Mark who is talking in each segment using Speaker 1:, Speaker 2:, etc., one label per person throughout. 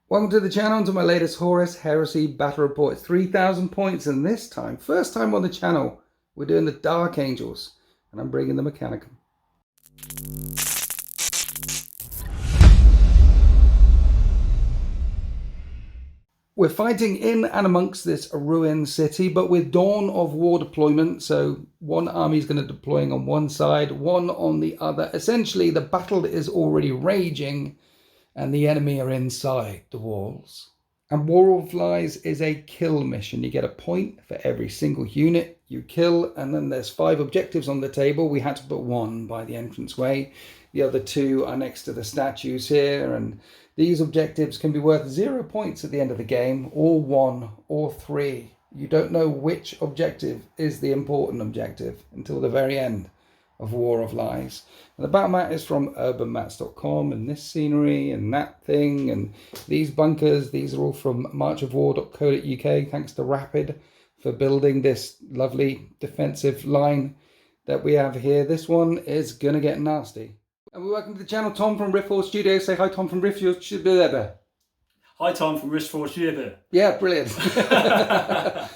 Speaker 1: Welcome to the channel and to my latest Horus Heresy battle report. It's 3,000 points, and this time, first time on the channel, we're doing the Dark Angels, and I'm bringing the Mechanicum. We're fighting in and amongst this ruined city, but with dawn of war deployment, so one army is going to deploying on one side, one on the other. Essentially, the battle is already raging, and the enemy are inside the walls. And War of Lies is a kill mission. You get a point for every single unit you kill, and then there's 5 objectives on the table. We had to put 1 by the entranceway. The other 2 are next to the statues here, and these objectives can be worth 0 points at the end of the game, or 1, or 3. You don't know which objective is the important objective until the very end of War of Lies. And the battle mat is from urbanmats.com, and this scenery and that thing and these bunkers, these are all from marchofwar.co.uk. Thanks to Rapid for building this lovely defensive line that we have here. This one is gonna get nasty. And we welcome to the channel Tom from Rift4 Studios. Say hi, Tom from Rift4 Studios.
Speaker 2: Hi, Tom from Rift4 Studios.
Speaker 1: Yeah, brilliant.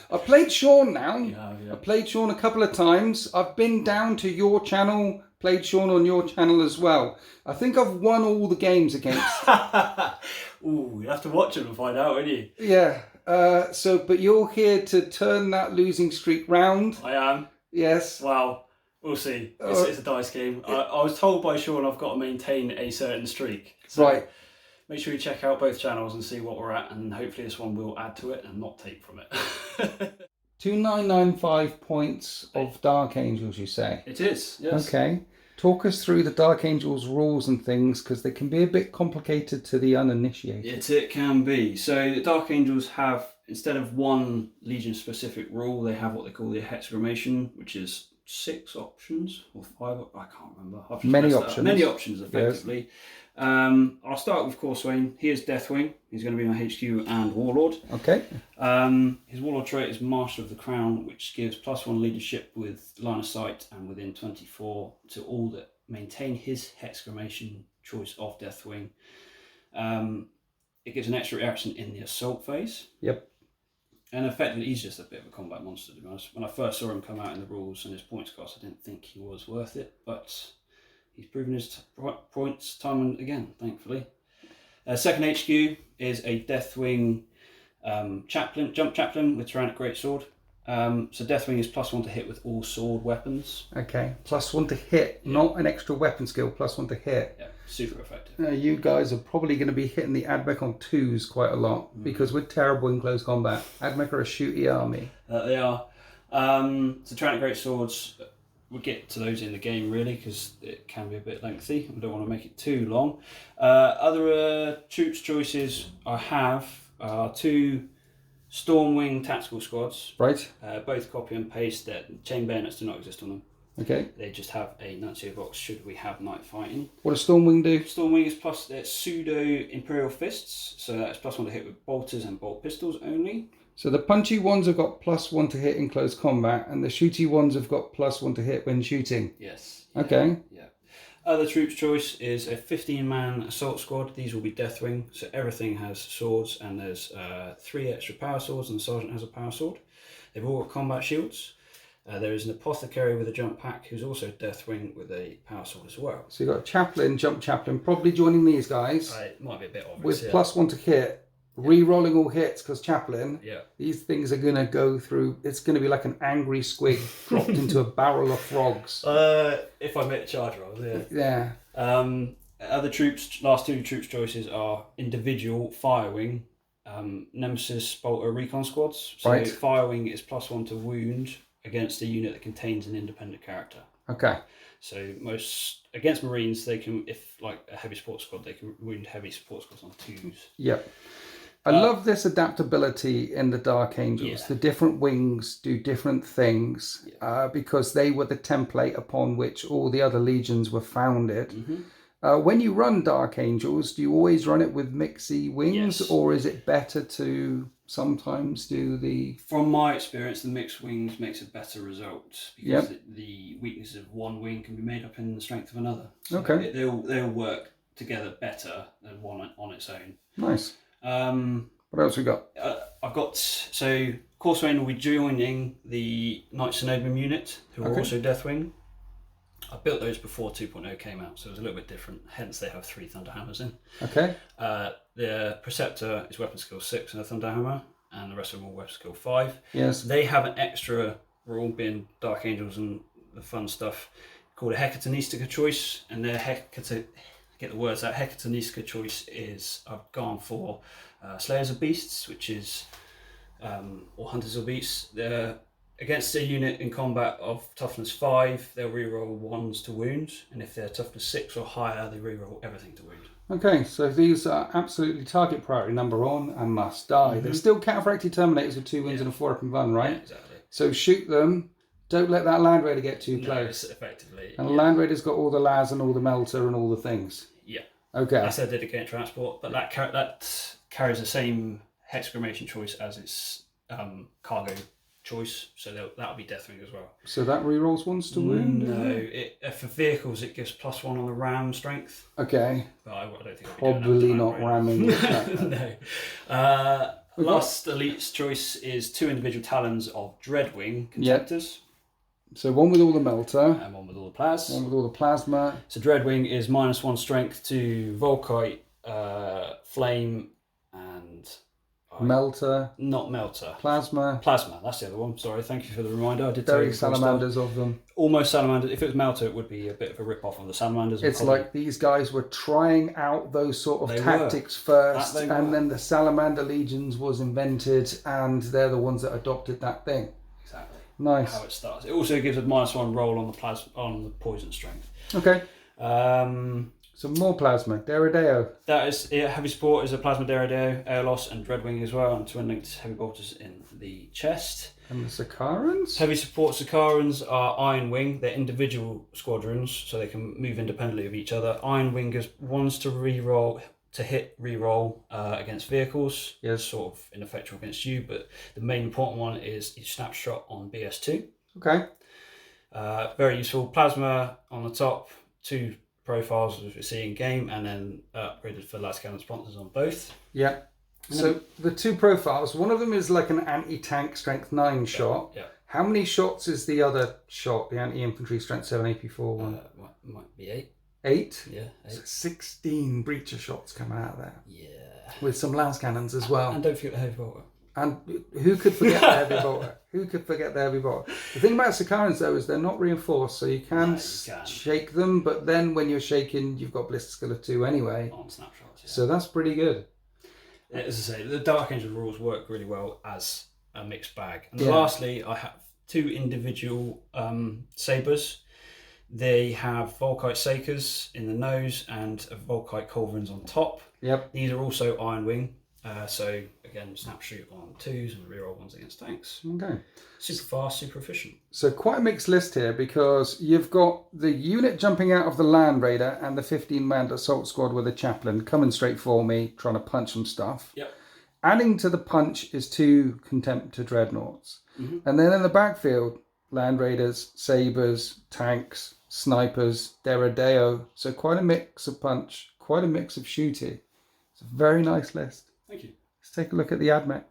Speaker 1: I've played Sean now.
Speaker 2: Yeah.
Speaker 1: I've played Sean a couple of times. I've been down to your channel, played Sean on your channel as well. I think I've won all the games against.
Speaker 2: Ooh, you have to watch them and find out, won't you?
Speaker 1: Yeah. But you're here to turn that losing streak round.
Speaker 2: I am.
Speaker 1: Yes.
Speaker 2: Well, we'll see. It's a dice game. I was told by Sean I've got to maintain a certain streak. So
Speaker 1: right.
Speaker 2: Make sure you check out both channels and see what we're at, and hopefully this one will add to it and not take from it.
Speaker 1: 2995 points of Dark Angels, you say?
Speaker 2: It is, yes.
Speaker 1: Okay. Talk us through the Dark Angels rules and things, because they can be a bit complicated to the uninitiated.
Speaker 2: It can be. So the Dark Angels have, instead of one Legion-specific rule, they have what they call the hexaggramation, which is 6 options, or 5, I can't remember.
Speaker 1: Many options.
Speaker 2: Many options, effectively. Yes. I'll start with Corswain. He is Deathwing. He's going to be my HQ and Warlord.
Speaker 1: Okay.
Speaker 2: His Warlord trait is Master of the Crown, which gives +1 leadership with line of sight and within 24 to all that maintain his hexaggramation choice of Deathwing. It gives an extra reaction in the assault phase.
Speaker 1: Yep.
Speaker 2: And effectively, he's just a bit of a combat monster, to be honest. When I first saw him come out in the rules and his points cost, I didn't think he was worth it, but he's proven his points time and again, thankfully. Second HQ is a Deathwing chaplain, jump chaplain with Tyrannic Greatsword. So Deathwing is +1 to hit with all sword weapons.
Speaker 1: Okay, +1 to hit, yeah. Not an extra weapon skill, +1 to hit.
Speaker 2: Yeah, super effective.
Speaker 1: You guys are probably going to be hitting the Admech on 2s quite a lot, because we're terrible in close combat. Admech are a shooty army.
Speaker 2: They are. So Tyrannic Greatswords, we'll get to those in the game really, because it can be a bit lengthy. We don't want to make it too long. Other troops choices I have are 2 Stormwing tactical squads.
Speaker 1: Right.
Speaker 2: Both copy and paste. That chain bayonets do not exist on them.
Speaker 1: Okay.
Speaker 2: They just have a Nuncio box should we have night fighting.
Speaker 1: What does Stormwing do?
Speaker 2: Stormwing is pseudo Imperial Fists, so that's +1 to hit with bolters and bolt pistols only.
Speaker 1: So the punchy ones have got +1 to hit in close combat, and the shooty ones have got +1 to hit when shooting.
Speaker 2: Yes.
Speaker 1: Yeah, okay.
Speaker 2: Yeah. Other troops choice is a 15-man assault squad. These will be Deathwing, so everything has swords, and there's 3 extra power swords, and the sergeant has a power sword. They've all got combat shields. There is an apothecary with a jump pack who's also Deathwing with a power sword as well.
Speaker 1: So you've got a chaplain, jump chaplain, probably joining these guys.
Speaker 2: It might be a bit obvious.
Speaker 1: With +1 to hit. Re-rolling all hits, because chaplain, these things are going to go through, it's going to be like an angry squig dropped into a barrel of frogs.
Speaker 2: If I make the charge roll,
Speaker 1: yeah.
Speaker 2: Other troops, last 2 troops choices are individual Firewing, Nemesis, Bolter, Recon squads. So right. Firewing is +1 to wound against a unit that contains an independent character.
Speaker 1: Okay.
Speaker 2: So most, against Marines, they can, if like a heavy support squad, they can wound heavy support squads on 2s.
Speaker 1: Yep. I love this adaptability in the Dark Angels. Yeah. The different wings do different things because they were the template upon which all the other legions were founded. Mm-hmm. When you run Dark Angels, do you always run it with mixy wings, yes, or is it better to sometimes do the...
Speaker 2: From my experience, the mixed wings makes a better result because the weaknesses of one wing can be made up in the strength of another. So
Speaker 1: okay.
Speaker 2: They'll work together better than one on its own.
Speaker 1: Nice. What else we got?
Speaker 2: I've got, so Courserain will be joining the Knight Cenobium unit, who are also Deathwing. I built those before 2.0 came out, so it was a little bit different, hence they have 3 Thunderhammers in.
Speaker 1: Okay.
Speaker 2: The Preceptor is weapon skill 6 and a Thunderhammer, and the rest of them are weapon skill 5.
Speaker 1: Yes.
Speaker 2: They have an extra rule, being Dark Angels and the fun stuff, called a Hecatonistica choice, and their get the words out, Hecatonistica choice is, I've gone for Slayers of Beasts, which is, or Hunters of Beasts. They're against a unit in combat of toughness 5, they'll reroll 1s to wounds, and if they're toughness 6 or higher, they reroll everything to wound.
Speaker 1: Okay, so these are absolutely target priority number 1 and must die. They're still Cataphractii Terminators with 2 wounds and a 4-up run, right?
Speaker 2: Yeah, exactly.
Speaker 1: So shoot them. Don't let that Land Raider get too close.
Speaker 2: Effectively.
Speaker 1: And Land Raider's got all the las and all the melter and all the things.
Speaker 2: Yeah.
Speaker 1: Okay.
Speaker 2: That's their dedicated transport, but that carries the same hexaggramation choice as its cargo choice, so that'll be Deathwing as well.
Speaker 1: So that rerolls 1s to wound?
Speaker 2: No, for vehicles it gives +1 on the ram strength.
Speaker 1: Okay.
Speaker 2: But I don't think
Speaker 1: probably not ramming with that.
Speaker 2: No. Last elite's choice is 2 individual talons of Dreadwing Contemptors.
Speaker 1: Yep. So 1 with all the melter.
Speaker 2: And 1 with all the plas.
Speaker 1: 1 with all the plasma.
Speaker 2: So Dreadwing is -1 strength to Volkite, Flame, and...
Speaker 1: Melter.
Speaker 2: Not Melter.
Speaker 1: Plasma.
Speaker 2: Plasma, that's the other one. Sorry, thank you for the reminder. I did
Speaker 1: very salamanders of them.
Speaker 2: Almost salamanders. If it was Melter, it would be a bit of a rip-off of the salamanders.
Speaker 1: It's like these guys were trying out those sort of tactics first, and then the salamander legions was invented, and they're the ones that adopted that thing.
Speaker 2: Exactly.
Speaker 1: Nice.
Speaker 2: How it starts. It also gives a -1 roll on the poison strength.
Speaker 1: Okay. Some more plasma. Derideo.
Speaker 2: That is, heavy support is a plasma Derideo, Aeolos, and Dreadwing as well, and twin linked heavy bolters in the chest.
Speaker 1: And the Sakarans?
Speaker 2: Heavy support Sakarans are Iron Wing. They're individual squadrons, so they can move independently of each other. Iron Wing is 1s to hit reroll against vehicles.
Speaker 1: Yes.
Speaker 2: Sort of ineffectual against you, but the main important one is each snapshot on BS2.
Speaker 1: Okay.
Speaker 2: Very useful. Plasma on the top, 2 profiles as we see in game, and then upgraded for last cannon sponsors on both.
Speaker 1: Yeah. So the 2 profiles, one of them is like an anti-tank strength 9 shot.
Speaker 2: Yeah.
Speaker 1: How many shots is the other shot, the anti-infantry strength 7 AP4 one?
Speaker 2: Might be 8.
Speaker 1: 8?
Speaker 2: Yeah, 8.
Speaker 1: So 16 breacher shots coming out of there.
Speaker 2: Yeah.
Speaker 1: With some lance cannons as well.
Speaker 2: And don't forget the heavy bolter.
Speaker 1: And who could forget the heavy bolter? Who could forget the heavy bolter? The thing about Sakarans though is they're not reinforced, so you can shake them, but then when you're shaking, you've got blister skill of 2 anyway.
Speaker 2: On snapshots, yeah.
Speaker 1: So that's pretty good.
Speaker 2: As I say, the Dark Angel rules work really well as a mixed bag. And lastly, I have 2 individual sabres. They have Volkite Sakers in the nose and Volkite Culverins on top.
Speaker 1: Yep.
Speaker 2: These are also Iron Wing. So again, snapshoot on 2s and reroll 1s against tanks.
Speaker 1: Okay.
Speaker 2: Super fast, super efficient.
Speaker 1: So quite a mixed list here, because you've got the unit jumping out of the Land Raider and the 15-man assault squad with a chaplain coming straight for me, trying to punch some stuff.
Speaker 2: Yep.
Speaker 1: Adding to the punch is 2 Contemptor Dreadnoughts.
Speaker 2: Mm-hmm.
Speaker 1: And then in the backfield, Land Raiders, Sabres, tanks, snipers, Derideo. So quite a mix of punch, quite a mix of shooty. It's a very nice list.
Speaker 2: Thank you.
Speaker 1: Let's take a look at the AdMech.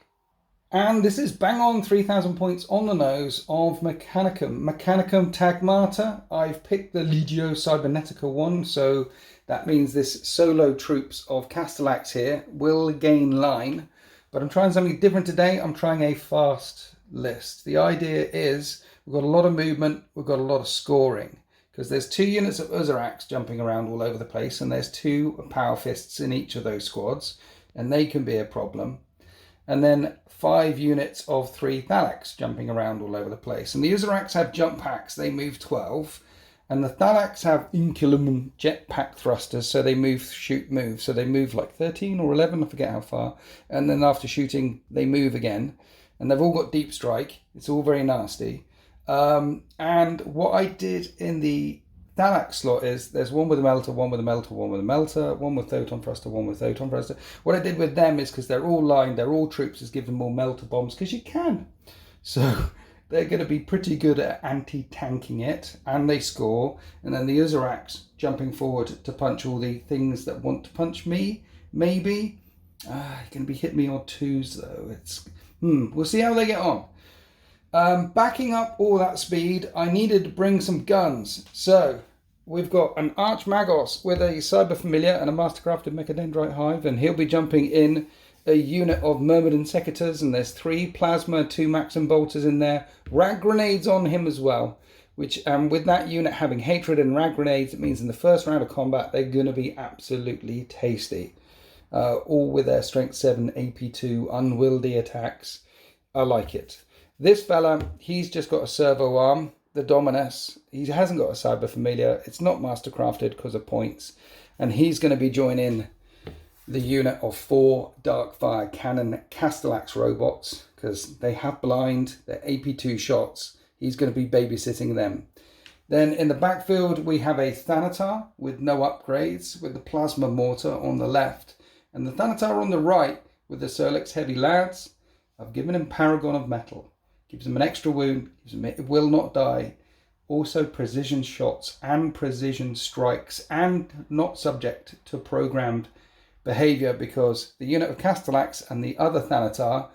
Speaker 1: And this is bang on 3,000 points on the nose of Mechanicum. Mechanicum Tagmata. I've picked the Legio Cybernetica one, so that means this solo troops of Castellax here will gain line. But I'm trying something different today. I'm trying a fast list. The idea is we've got a lot of movement, we've got a lot of scoring. Because there's 2 units of Uzurax jumping around all over the place, and there's 2 Power Fists in each of those squads, and they can be a problem. And then 5 units of 3 Thalax jumping around all over the place. And the Uzurax have jump packs, they move 12. And the Thalax have Inculum jetpack thrusters, so they move, shoot, move. So they move like 13 or 11, I forget how far. And then after shooting, they move again. And they've all got deep strike. It's all very nasty. And what I did in the Thalax slot is there's 1 with a melter, 1 with a melter, 1 with a melter, 1 with Photon Thruster, 1 with Photon Thruster. What I did with them is, because they're all lined, they're all troops, is give them more melter bombs, because you can. So they're going to be pretty good at anti-tanking it, and they score. And then the Uzurax jumping forward to punch all the things that want to punch me, maybe. You're going to be hitting me on 2s though. We'll see how they get on. Backing up all that speed, I needed to bring some guns. So we've got an Archmagos with a Cyber Familiar and a Mastercrafted Mechadendrite Hive, and he'll be jumping in a unit of Myrmidon Secators, and there's 3 Plasma, 2 Maxim Bolters in there. Rag Grenades on him as well, which with that unit having Hatred and Rag Grenades, it means in the first round of combat they're going to be absolutely tasty. All with their Strength 7, AP2, unwieldy attacks. I like it. This fella, he's just got a servo arm, the Dominus. He hasn't got a Cyber Familiar. It's not Mastercrafted because of points. And he's going to be joining the unit of 4 Darkfire Cannon Castellax robots because they have blind, they're AP2 shots. He's going to be babysitting them. Then in the backfield, we have a Thanatar with no upgrades with the Plasma Mortar on the left. And the Thanatar on the right with the Serlex Heavy Lads. I've given him Paragon of Metal. Gives him an extra wound, gives him it will not die. Also precision shots and precision strikes and not subject to programmed behavior because the unit of Castellax and the other Thanatar,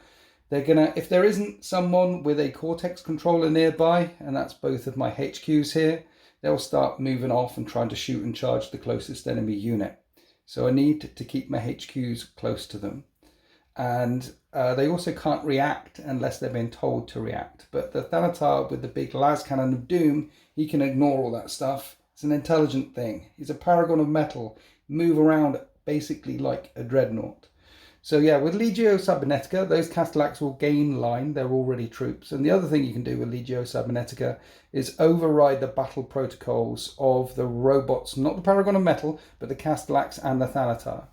Speaker 1: they're gonna, if there isn't someone with a Cortex controller nearby, and that's both of my HQs here, they'll start moving off and trying to shoot and charge the closest enemy unit. So I need to keep my HQs close to them. And they also can't react unless they're being told to react. But the Thanatar with the big las cannon of doom, he can ignore all that stuff. It's an intelligent thing. He's a paragon of metal. Move around basically like a dreadnought. So yeah, with Legio Cybernetica, those Castellax will gain line. They're already troops. And the other thing you can do with Legio Cybernetica is override the battle protocols of the robots, not the paragon of metal, but the Castellax and the Thanatar.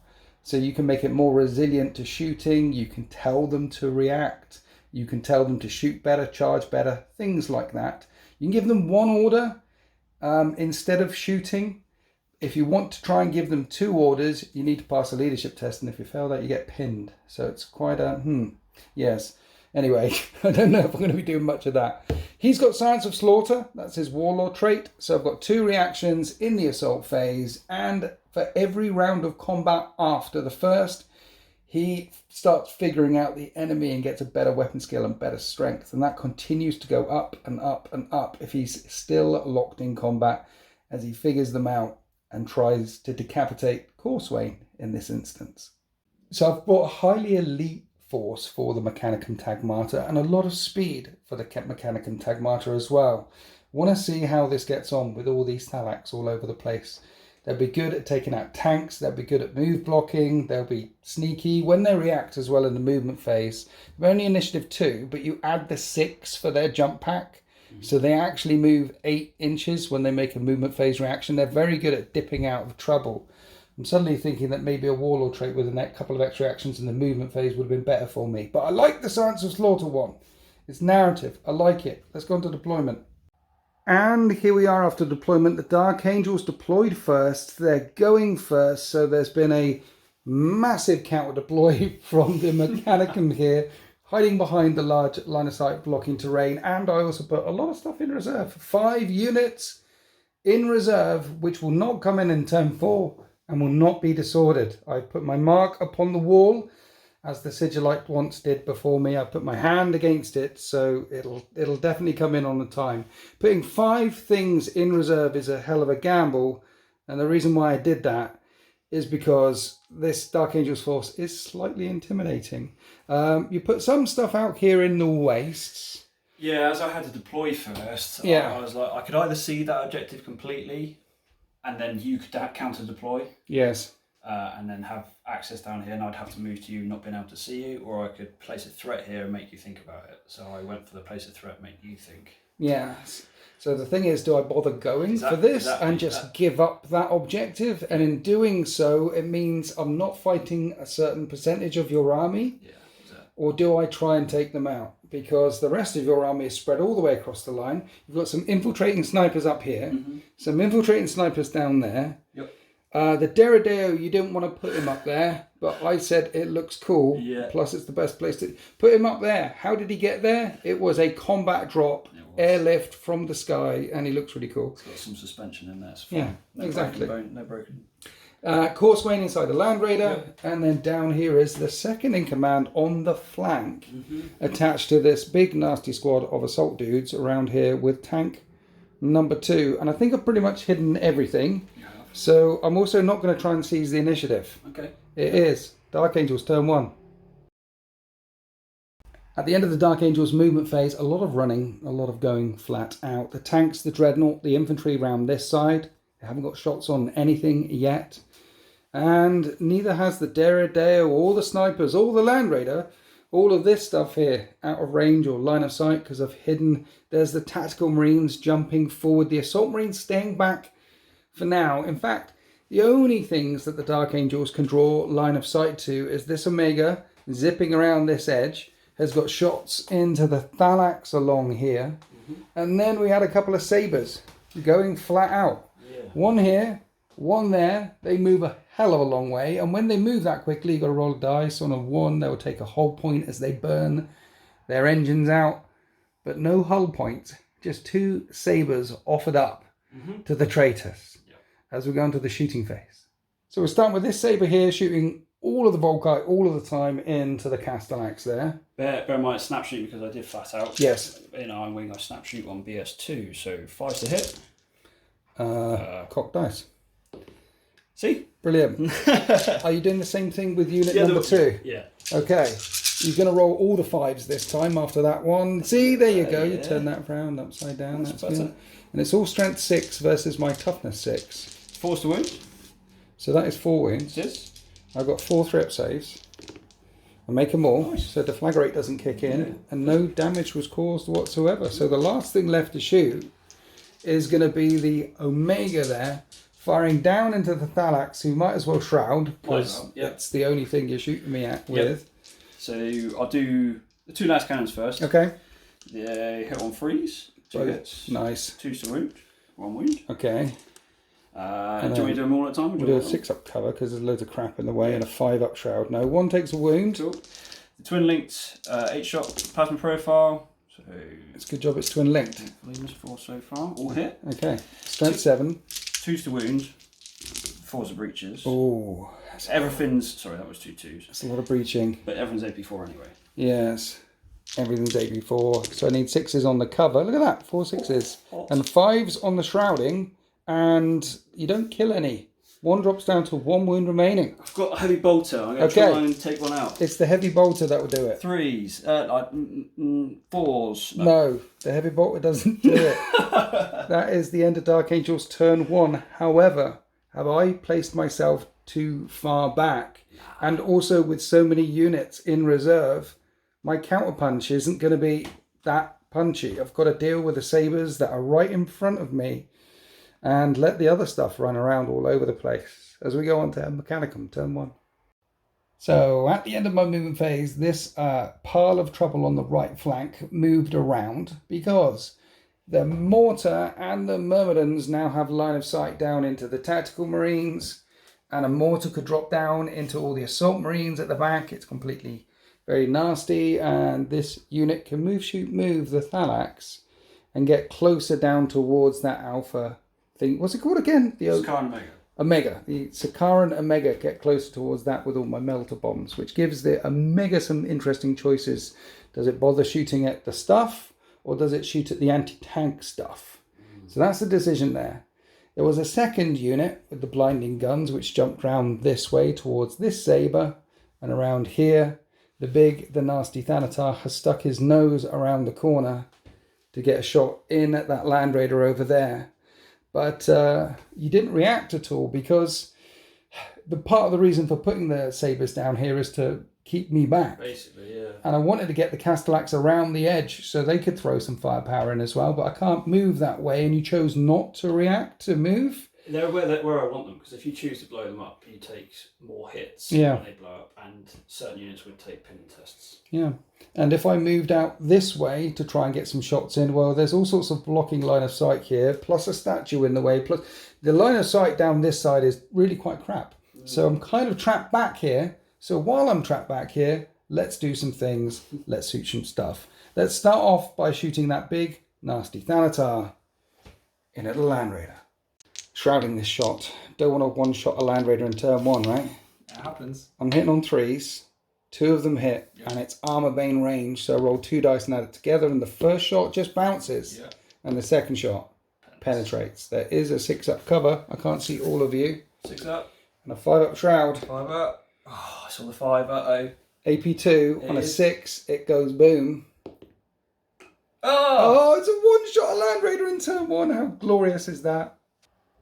Speaker 1: So you can make it more resilient to shooting. You can tell them to react. You can tell them to shoot better, charge better, things like that. You can give them 1 order instead of shooting. If you want to try and give them 2 orders, you need to pass a leadership test. And if you fail that, you get pinned. So it's quite a, yes. Anyway, I don't know if I'm going to be doing much of that. He's got Science of Slaughter. That's his Warlord trait. So I've got 2 reactions in the assault phase. And for every round of combat after the first, he starts figuring out the enemy and gets a better weapon skill and better strength. And that continues to go up and up and up if he's still locked in combat as he figures them out and tries to decapitate Corswain in this instance. So I've brought a highly elite force for the Mechanicum Tagmata and a lot of speed for the Mechanicum Tagmata as well. Want to see how this gets on with all these Thalax all over the place. They'll be good at taking out tanks, they'll be good at move blocking, they'll be sneaky when they react as well in the movement phase. They're only initiative 2, but you add the 6 for their jump pack. So they actually move 8 inches when they make a movement phase reaction. They're very good at dipping out of trouble. I'm suddenly thinking that maybe a Warlord trait with a couple of extra actions in the movement phase would have been better for me. But I like the Science of Slaughter one. It's narrative. I like it. Let's go on to deployment. And here we are after deployment. The Dark Angels deployed first. They're going first. So there's been a massive counter deploy from the Mechanicum here, hiding behind the large line of sight blocking terrain. And I also put a lot of stuff in reserve. 5 units in reserve, which will not come in turn 4 and will not be disordered. I put my mark upon the wall, as the Sigillite once did before me. I put my hand against it, so it'll definitely come in on the time. Putting 5 things in reserve is a hell of a gamble, and the reason why I did that is because this Dark Angels force is slightly intimidating. You put some stuff out here in the wastes.
Speaker 2: Yeah, as I had to deploy first,
Speaker 1: Yeah.
Speaker 2: I was like, I could either see that objective completely, and then you could counter deploy.
Speaker 1: Yes.
Speaker 2: And then have access down here, and I'd have to move to you, not being able to see you, or I could place a threat here and make you think about it. So I went for the place a threat, make you think.
Speaker 1: Yes. So the thing is, do I bother going for this and just give up that objective? And in doing so, it means I'm not fighting a certain percentage of your army.
Speaker 2: Yeah.
Speaker 1: Or do I try and take them out? Because the rest of your army is spread all the way across the line. You've got some infiltrating snipers up here, some infiltrating snipers down there.
Speaker 2: Yep.
Speaker 1: The Deredeo, you didn't want to put him up there, but I said it looks cool.
Speaker 2: Yeah.
Speaker 1: Plus, it's the best place to put him up there. How did he get there? It was a combat drop, airlift from the sky, and he looks really cool.
Speaker 2: It's got some suspension in there. It's fine.
Speaker 1: Yeah,
Speaker 2: No
Speaker 1: exactly.
Speaker 2: Broken bone, no broken.
Speaker 1: Courseway inside the Land Raider, and then down here is the second in command on the flank, attached to this big nasty squad of assault dudes around here with tank number 2. And I think I've pretty much hidden everything. So I'm also not going to try and seize the initiative.
Speaker 2: Okay.
Speaker 1: It is Dark Angels turn 1. At the end of the Dark Angels movement phase, a lot of running, a lot of going flat out. The tanks, the dreadnought, the infantry around this side, they haven't got shots on anything yet. And neither has the Derrideo or the snipers or the Land Raider. All of this stuff here out of range or line of sight because I've hidden. There's the tactical marines jumping forward. The assault marines staying back for now. In fact, the only things that the Dark Angels can draw line of sight to is this Omega zipping around this edge. Has got shots into the Thalax along here. And then we had a couple of Sabres going flat out. One here, one there. They move a hell of a long way. And when they move that quickly, you've got to roll a dice. On a 1, they'll take a hull point as they burn their engines out. But no hull points. Just 2 Sabres offered up to the traitors as we go into the shooting phase. So we're starting with this Sabre here, shooting all of the Volkite all of the time into the Castellax there.
Speaker 2: Bear in mind, snap shoot because I did flat out.
Speaker 1: Yes.
Speaker 2: In Iron Wing, I snap shoot on BS2, so 5 to hit.
Speaker 1: Cock dice.
Speaker 2: See?
Speaker 1: Brilliant. Are you doing the same thing with unit number 2?
Speaker 2: Yeah.
Speaker 1: Okay. You're going to roll all the 5s this time after that one. See, there you go. You turn that round upside down. That's good. And it's all strength 6 versus my toughness 6.
Speaker 2: 4's to wound.
Speaker 1: So that is 4 wounds.
Speaker 2: Yes.
Speaker 1: I've got 4 threat saves. I make them all, so deflagrate doesn't kick in, and no damage was caused whatsoever. So the last thing left to shoot is going to be the Omega there, firing down into the Thalax, who might as well shroud, because that's the only thing you're shooting me at with.
Speaker 2: So I'll do the 2 last cannons first.
Speaker 1: Okay.
Speaker 2: They hit on 3s, 2 hits.
Speaker 1: Nice.
Speaker 2: 2's to wound, 1 wound.
Speaker 1: Okay.
Speaker 2: Do you want me to do them all at a time?
Speaker 1: We'll do a 6 up cover because there's loads of crap in the way, and a 5 up shroud. No, 1 takes a wound.
Speaker 2: Cool. The twin linked 8-shot plasma profile. So
Speaker 1: it's a good job it's twin linked.
Speaker 2: 4 so far. All hit.
Speaker 1: Okay. Strength 7.
Speaker 2: 2's to wound. 4's are breaches.
Speaker 1: Oh.
Speaker 2: Everything's sorry, that was 2 2s.
Speaker 1: That's a lot of breaching.
Speaker 2: But everything's AP4 anyway.
Speaker 1: Yes. Everything's AP4. So I need 6s on the cover. Look at that. 4 6s. And 5s on the shrouding. And you don't kill any. 1 drops down to 1 wound remaining.
Speaker 2: I've got a heavy bolter. I'm going to try and take one out.
Speaker 1: It's the heavy bolter that will do it.
Speaker 2: 3s. 4s.
Speaker 1: No, the heavy bolter doesn't do it. That is the end of Dark Angels turn 1. However, have I placed myself too far back? And also with so many units in reserve, my counterpunch isn't going to be that punchy. I've got to deal with the Sabres that are right in front of me and let the other stuff run around all over the place as we go on to Mechanicum, turn 1. So at the end of my movement phase, this pile of trouble on the right flank moved around because the Mortar and the Myrmidons now have line of sight down into the Tactical Marines, and a Mortar could drop down into all the Assault Marines at the back. It's completely very nasty, and this unit can move, shoot, move the Thalax and get closer down towards that Alpha thing. What's it called again? The
Speaker 2: Sakaran Omega.
Speaker 1: Omega. The Sakaran Omega. Get closer towards that with all my melter bombs, which gives the Omega some interesting choices. Does it bother shooting at the stuff, or does it shoot at the anti-tank stuff? So that's the decision there. There was a second unit with the blinding guns, which jumped round this way towards this Sabre, and around here, the nasty Thanatar has stuck his nose around the corner to get a shot in at that Land Raider over there. But you didn't react at all because the part of the reason for putting the Sabres down here is to keep me back.
Speaker 2: Basically, yeah.
Speaker 1: And I wanted to get the Castellax around the edge so they could throw some firepower in as well, but I can't move that way, and you chose not to react to move.
Speaker 2: They're where I want them, because if you choose to blow them up, you take more hits when they blow up, and certain units would take pinning tests.
Speaker 1: Yeah. And if I moved out this way to try and get some shots in, well, there's all sorts of blocking line of sight here, plus a statue in the way, plus the line of sight down this side is really quite crap. So I'm kind of trapped back here. So while I'm trapped back here, let's do some things. Let's shoot some stuff. Let's start off by shooting that big, nasty Thanatar in at the Land Raider. Shrouding this shot. Don't want to one-shot a Land Raider in turn 1, right?
Speaker 2: It happens.
Speaker 1: I'm hitting on 3s. 2 of them hit, and it's armor bane range, so I roll 2 dice and add it together, and the first shot just bounces, and the second shot penetrates. There is a 6-up cover. I can't see all of you.
Speaker 2: 6 up.
Speaker 1: And a 5-up shroud.
Speaker 2: 5 up. Oh, I saw the 5. Uh-oh.
Speaker 1: AP2 on a 6, it goes boom.
Speaker 2: Oh!
Speaker 1: It's a one-shot Land Raider in turn 1. How glorious is that?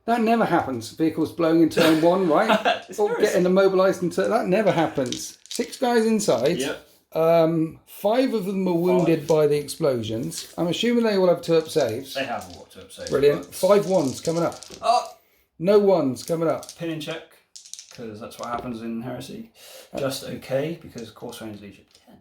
Speaker 1: That never happens. Vehicles blowing in turn 1, right? Or getting immobilised in turn... That never happens. 6 guys inside.
Speaker 2: Yep.
Speaker 1: 5 of them are wounded by the explosions. I'm assuming they all have 2-up saves.
Speaker 2: They have all 2-up saves.
Speaker 1: Brilliant. 5 ones coming up.
Speaker 2: Oh!
Speaker 1: No ones coming up.
Speaker 2: Pin and check, because that's what happens in Heresy. Just okay, because Corswain's Legion 10.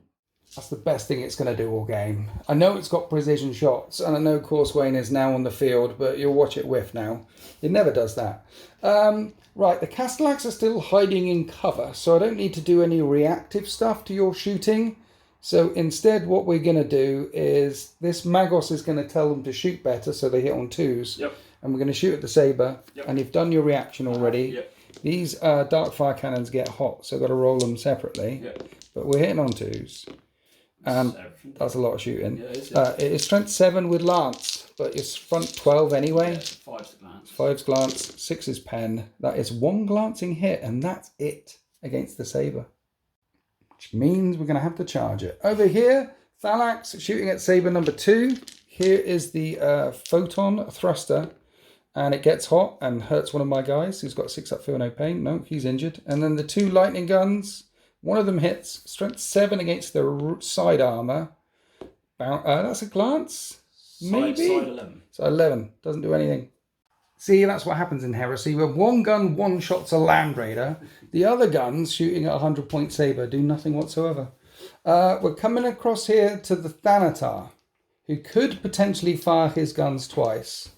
Speaker 1: That's the best thing it's going to do all game. I know it's got precision shots, and I know Corswain is now on the field, but you'll watch it whiff now. It never does that. Right, the Castellax are still hiding in cover, so I don't need to do any reactive stuff to your shooting. So instead what we're going to do is, this Magos is going to tell them to shoot better, so they hit on 2s.
Speaker 2: Yep.
Speaker 1: And we're going to shoot at the Sabre, and you've done your reaction already.
Speaker 2: Yep.
Speaker 1: These dark fire cannons get hot, so I've got to roll them separately.
Speaker 2: Yep. But
Speaker 1: But we're hitting on 2s. That's a lot of shooting.
Speaker 2: Yeah,
Speaker 1: it is strength 7 with lance, but it's front 12 anyway.
Speaker 2: Yeah, 5's the glance.
Speaker 1: 5's glance, 6 is pen. That is 1 glancing hit, and that's it against the Sabre. Which means we're going to have to charge it. Over here, Thalax shooting at Sabre number 2. Here is the photon thruster, and it gets hot and hurts one of my guys who's got 6-up, feel no pain. No, he's injured. And then the 2 lightning guns. One of them hits, strength 7 against the side armor. That's a glance, maybe?
Speaker 2: Side 11.
Speaker 1: So 11, doesn't do anything. See, that's what happens in Heresy. With one gun, one shot's a Land Raider. The other guns, shooting at 100-point Sabre, do nothing whatsoever. We're coming across here to the Thanatar, who could potentially fire his guns twice,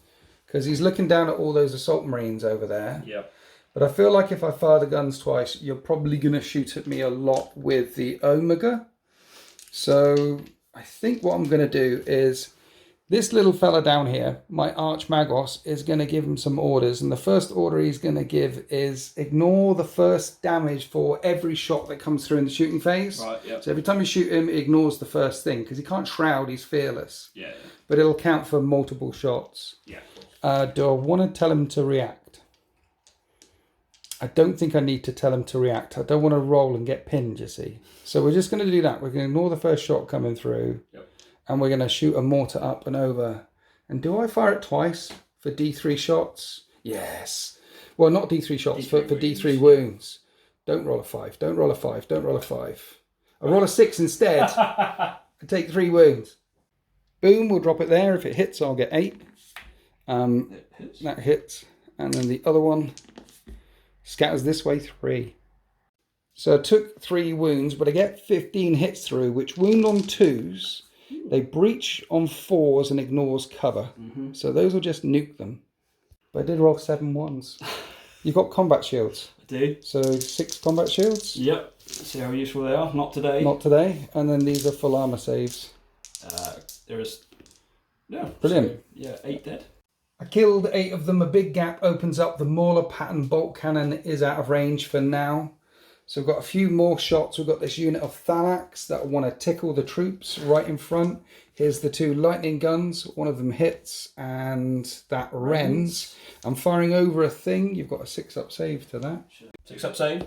Speaker 1: because he's looking down at all those assault marines over there.
Speaker 2: Yep.
Speaker 1: But I feel like if I fire the guns twice, you're probably going to shoot at me a lot with the Omega. So I think what I'm going to do is, this little fella down here, my Arch Magos, is going to give him some orders. And the first order he's going to give is ignore the first damage for every shot that comes through in the shooting phase.
Speaker 2: Right, yeah.
Speaker 1: So every time you shoot him, it ignores the first thing, because he can't shroud, he's fearless.
Speaker 2: Yeah.
Speaker 1: But it'll count for multiple shots.
Speaker 2: Yeah, of course.
Speaker 1: Do I want to tell him to react? I don't think I need to tell him to react. I don't want to roll and get pinned, you see. So we're just going to do that. We're going to ignore the first shot coming through.
Speaker 2: Yep.
Speaker 1: And we're going to shoot a mortar up and over. And do I fire it twice for D3 shots? Yes. Well, not D3 shots, for D3 wounds. Don't roll a 5. Don't roll a 5. Don't roll a 5. I roll a 6 instead. I take 3 wounds. Boom, we'll drop it there. If it hits, I'll get 8.
Speaker 2: It hits.
Speaker 1: That hits. And then the other one scatters this way, 3. So I took 3 wounds, but I get 15 hits through, which wound on 2s. They breach on 4s and ignores cover.
Speaker 2: Mm-hmm.
Speaker 1: So those will just nuke them. But I did roll 7 ones. You've got combat shields.
Speaker 2: I do.
Speaker 1: So 6 combat shields.
Speaker 2: Yep. See how useful they are. Not today.
Speaker 1: Not today. And then these are full armor saves.
Speaker 2: There is... Yeah.
Speaker 1: Brilliant.
Speaker 2: So, yeah, 8 dead.
Speaker 1: I killed 8 of them. A big gap opens up. The Mauler pattern bolt cannon is out of range for now. So we've got a few more shots. We've got this unit of Thalax that want to tickle the troops right in front. Here's the 2 lightning guns. One of them hits and that rends. I'm firing over a thing. You've got a 6-up save to that.
Speaker 2: 6-up save?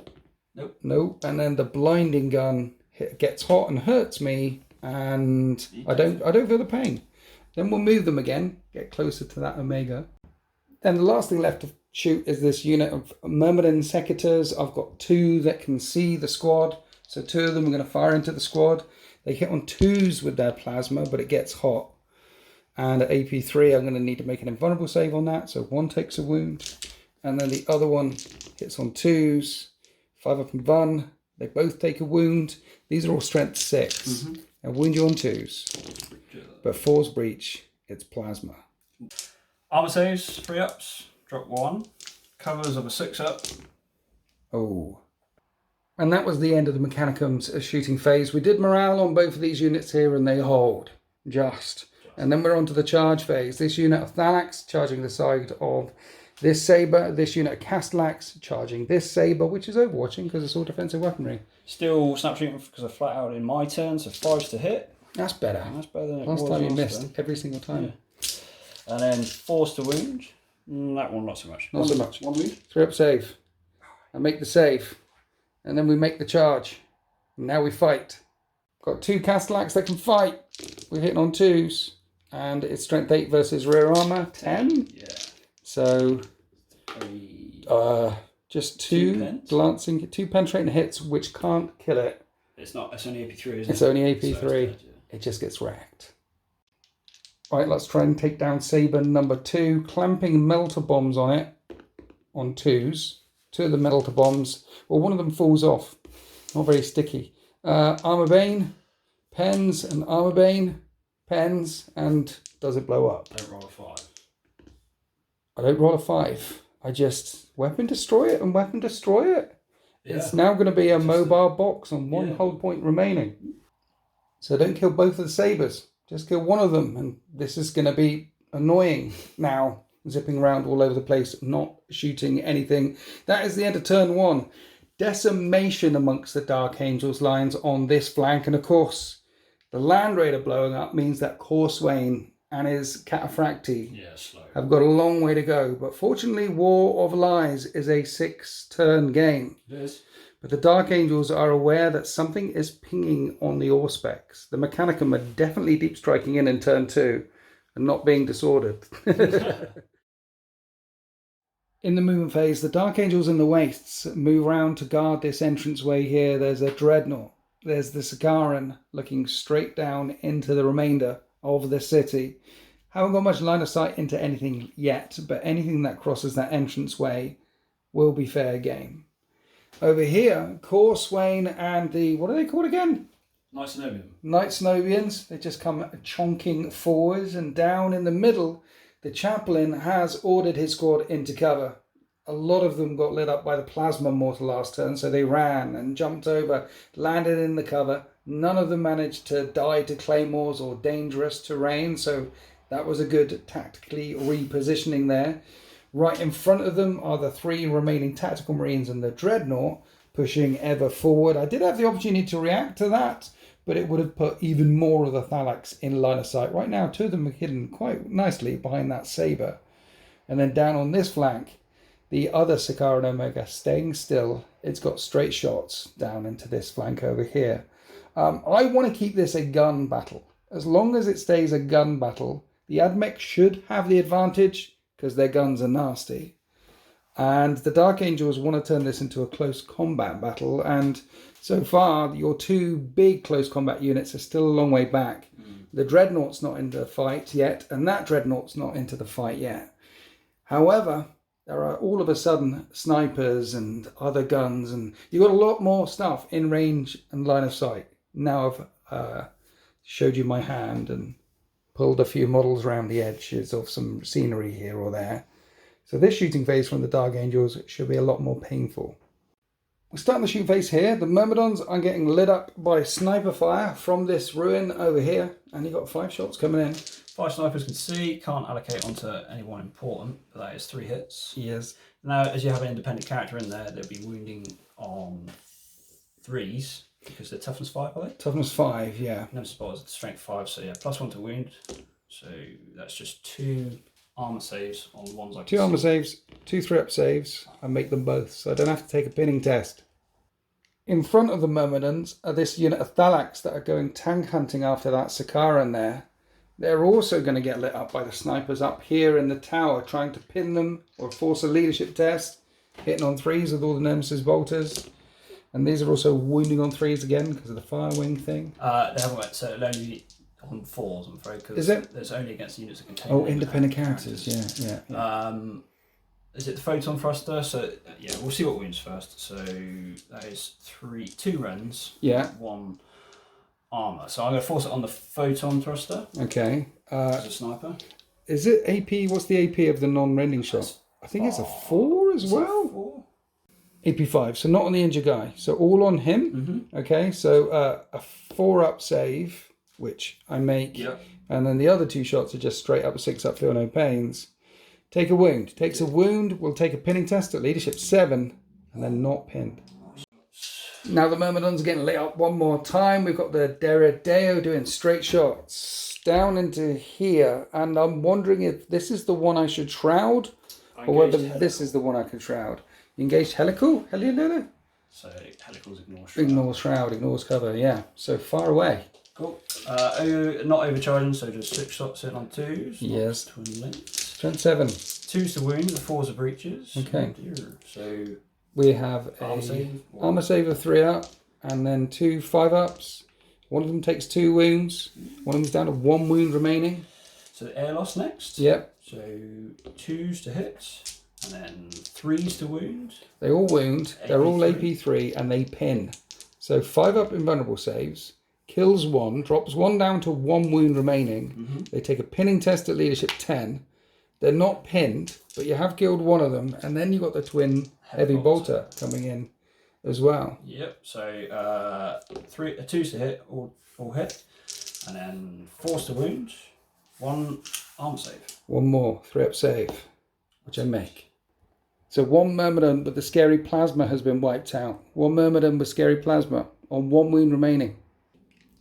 Speaker 2: Nope.
Speaker 1: Nope. And then the blinding gun gets hot and hurts me, and I don't feel the pain. Then we'll move them again, get closer to that Omega. Then the last thing left to shoot is this unit of Myrmidon Secators. I've got 2 that can see the squad. So 2 of them are going to fire into the squad. They hit on 2s with their plasma, but it gets hot. And at AP3, I'm going to need to make an invulnerable save on that. So 1 takes a wound. And then the other one hits on 2s. 5-up and Vun. They both take a wound. These are all strength 6. Mm-hmm. And wound you on 2s. But 4's breach, it's plasma.
Speaker 2: Armor saves, 3-ups, drop 1. Covers of a 6-up.
Speaker 1: Oh. And that was the end of the Mechanicum's shooting phase. We did morale on both of these units here, and they hold. Just. And then we're on to the charge phase. This unit of Thalax charging the side of This saber, this unit of Castellax charging this saber, which is overwatching because it's all defensive weaponry.
Speaker 2: Still snap treatment because I flat out in my turn, so 5s to hit.
Speaker 1: That's better.
Speaker 2: That's better than it
Speaker 1: last
Speaker 2: was
Speaker 1: time you
Speaker 2: last
Speaker 1: missed
Speaker 2: turn.
Speaker 1: every single time.
Speaker 2: Yeah. And then 4s to wound. That one not so much.
Speaker 1: Not so much.
Speaker 2: 1 wound.
Speaker 1: 3 up save. I make the save. And then we make the charge. And now we fight. Got 2 Castellax that can fight. We're hitting on 2s. And it's strength 8 versus rear armor 10.
Speaker 2: Yeah.
Speaker 1: So just 2 glancing, 2 penetrating hits which can't kill it.
Speaker 2: It's only AP3, isn't it?
Speaker 1: It's only AP3.
Speaker 2: So it's dead, yeah.
Speaker 1: It just gets wrecked. Right, let's try and take down saber number 2. Clamping melter bombs on it. On 2s. 2 of the melter bombs. Well, one of them falls off. Not very sticky. Armor Bane. Pens and Armor Bane. Pens. And does it blow up?
Speaker 2: Don't roll a 5.
Speaker 1: I don't roll a 5. I just weapon destroy it and weapon destroy it. Yeah. It's now going to be a mobile box on 1 hold point remaining. So don't kill both of the sabers. Just kill one of them. And this is going to be annoying now. Zipping around all over the place, not shooting anything. That is the end of turn 1. Decimation amongst the Dark Angels lines on this flank. And of course, the Land Raider blowing up means that Corswain and his Cataphracti have got a long way to go. But fortunately, War of Lies is a 6-turn game.
Speaker 2: It is.
Speaker 1: But the Dark Angels are aware that something is pinging on the Auspex. The Mechanicum are definitely deep striking in turn 2 and not being disordered. In the movement phase, the Dark Angels in the Wastes move around to guard this entranceway here. There's a Dreadnought. There's the Sakaran looking straight down into the remainder of the city. Haven't got much line of sight into anything yet, but anything that crosses that entranceway will be fair game. Over here, Corswain and the, what are they called again?
Speaker 2: Knights Nobian.
Speaker 1: Knights Nobians. They just come chonking forwards, and down in the middle, the chaplain has ordered his squad into cover. A lot of them got lit up by the plasma mortar last turn, so they ran and jumped over, landed in the cover. None of them managed to die to claymores or dangerous terrain, so that was a good tactically repositioning there. Right in front of them are the 3 remaining tactical marines and the Dreadnought pushing ever forward. I did have the opportunity to react to that, but it would have put even more of the Thalax in line of sight. Right now, 2 of them are hidden quite nicely behind that saber. And then down on this flank, the other Sakaran Omega staying still. It's got straight shots down into this flank over here. I want to keep this a gun battle. As long as it stays a gun battle, the Admech should have the advantage because their guns are nasty. And the Dark Angels want to turn this into a close combat battle. And so far, your 2 big close combat units are still a long way back. The Dreadnought's not into the fight yet, and that Dreadnought's not into the fight yet. However, there are all of a sudden snipers and other guns, and you've got a lot more stuff in range and line of sight. Now I've showed you my hand and pulled a few models around the edges of some scenery here or there. So this shooting phase from the Dark Angels should be a lot more painful. We're starting the shooting phase here. The Myrmidons are getting lit up by sniper fire from this ruin over here. And you've got 5 shots coming in.
Speaker 2: 5 snipers can see, can't allocate onto anyone important, but that is 3 hits.
Speaker 1: Yes.
Speaker 2: Now, as you have an independent character in there, they'll be wounding on 3s, because they're toughness 5, are they?
Speaker 1: Toughness 5, yeah.
Speaker 2: No suppose it's strength 5, so yeah, +1 to wound. So that's just 2 armor saves on the ones I can
Speaker 1: 2 armor saves, 2 3-up saves. I make them both, so I don't have to take a pinning test. In front of the Myrmidons are this unit of Thalax that are going tank hunting after that Sakaran there. They're also going to get lit up by the snipers up here in the tower, trying to pin them or force a leadership test. Hitting on 3s with all the Nemesis bolters. And these are also wounding on 3s again because of the fire wing thing.
Speaker 2: They haven't went, so it'll only be on 4s, I'm afraid, because there's only against units that contain.
Speaker 1: Oh, independent characters, yeah.
Speaker 2: Is it the photon thruster? So yeah, we'll see what wounds first. So that is 2 runs.
Speaker 1: Yeah.
Speaker 2: 1 armor. So I'm going to force it on the photon thruster.
Speaker 1: Okay.
Speaker 2: As a sniper.
Speaker 1: Is it AP? What's the AP of the non-rending shot? I think it's a 4 as well.
Speaker 2: 4?
Speaker 1: AP 5. So not on the injured guy. So all on him. Mm-hmm. Okay. So a 4-up save, which I make.
Speaker 2: Yep.
Speaker 1: And then the other 2 shots are just straight up 6-up, feel no pains. Take a wound. Takes a wound. We'll take a pinning test at leadership 7, and then not pinned. Now the Myrmidons are getting lit up one more time. We've got the Deredeo doing straight shots down into here, and I'm wondering if this is the one I should shroud, or whether this is the one I can shroud. You engaged Helical? Helical?
Speaker 2: So Helical's ignore shroud.
Speaker 1: Ignores shroud, ignores cover, yeah. So far away.
Speaker 2: Cool. Not overcharging, so just 6 shots in on 2s.
Speaker 1: Yes.
Speaker 2: Twin links.
Speaker 1: Strength 7.
Speaker 2: 2's to wound, the 4's are breaches.
Speaker 1: Okay.
Speaker 2: Oh dear. So
Speaker 1: we have armor save of 3 up, and then 2 5-ups. One of them takes 2 wounds. One of them's down to 1 wound remaining.
Speaker 2: So air loss next.
Speaker 1: Yep.
Speaker 2: So 2's to hit, and then 3's to wound.
Speaker 1: They all wound. They're all AP3, and they pin. So 5-up invulnerable saves. Kills 1, drops 1 down to 1 wound remaining. They take a pinning test at leadership 10. They're not pinned, but you have killed one of them, and then you've got the twin heavy bolter coming in as well.
Speaker 2: Yep. So 2's to hit, all hit, and then 4's to wound, 1 armor save.
Speaker 1: 1 more 3-up save, which I make. So 1 Myrmidon with the scary plasma has been wiped out. 1 Myrmidon with scary plasma on 1 wound remaining.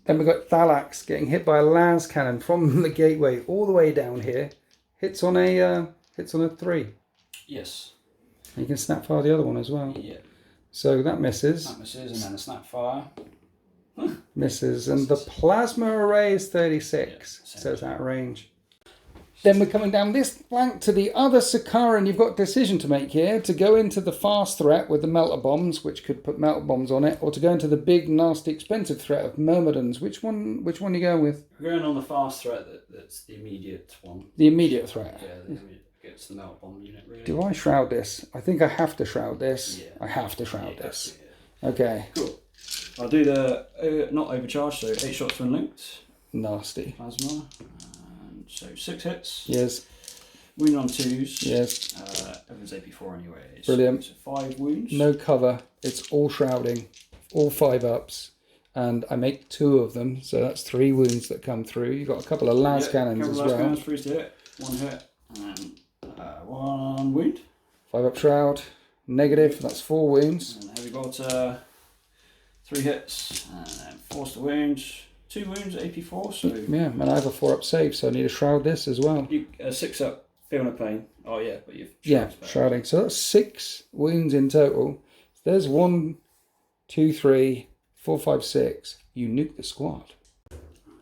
Speaker 1: Then we've got Thalax getting hit by a las cannon from the gateway all the way down here. Hits on a 3.
Speaker 2: Yes.
Speaker 1: And you can snap fire the other one as well.
Speaker 2: Yeah.
Speaker 1: So that misses.
Speaker 2: That misses, and then a snap fire.
Speaker 1: Misses, and the plasma array is 36, so it's out of range. Then we're coming down this flank to the other Sakaran. You've got a decision to make here, to go into the fast threat with the melter bombs, which could put melter bombs on it, or to go into the big, nasty, expensive threat of Myrmidons. Which one are you going with?
Speaker 2: We're going on the fast threat that's the immediate one.
Speaker 1: The immediate threat.
Speaker 2: Yeah, the immediate gets the melter bomb unit, really.
Speaker 1: Do I shroud this? I think I have to shroud this.
Speaker 2: Yeah.
Speaker 1: I have to shroud this.
Speaker 2: Yeah.
Speaker 1: Okay.
Speaker 2: Cool. I'll do the not overcharged, so 8 shots when linked.
Speaker 1: Nasty.
Speaker 2: Plasma. And so 6 hits.
Speaker 1: Yes.
Speaker 2: Wound on 2's.
Speaker 1: Yes.
Speaker 2: Everyone's AP4 anyway.
Speaker 1: Brilliant.
Speaker 2: So 5 wounds.
Speaker 1: No cover. It's all shrouding. All 5-ups. And I make 2 of them, so that's 3 wounds that come through. You've got a couple of las cannons as well.
Speaker 2: Cannons, 3's to hit. 1 hit. And 1 wound.
Speaker 1: 5-up shroud. Negative. That's 4 wounds.
Speaker 2: And heavy bolter. 3 hits. And then 4's to wound. 2 wounds, AP4. So
Speaker 1: yeah, and I have a 4-up save, so I need to shroud this as well.
Speaker 2: 6 up. Feel no pain. Oh yeah, but you've
Speaker 1: shrouding. So that's 6 wounds in total. There's 1, 2, 3, 4, 5, 6. You nuke the squad.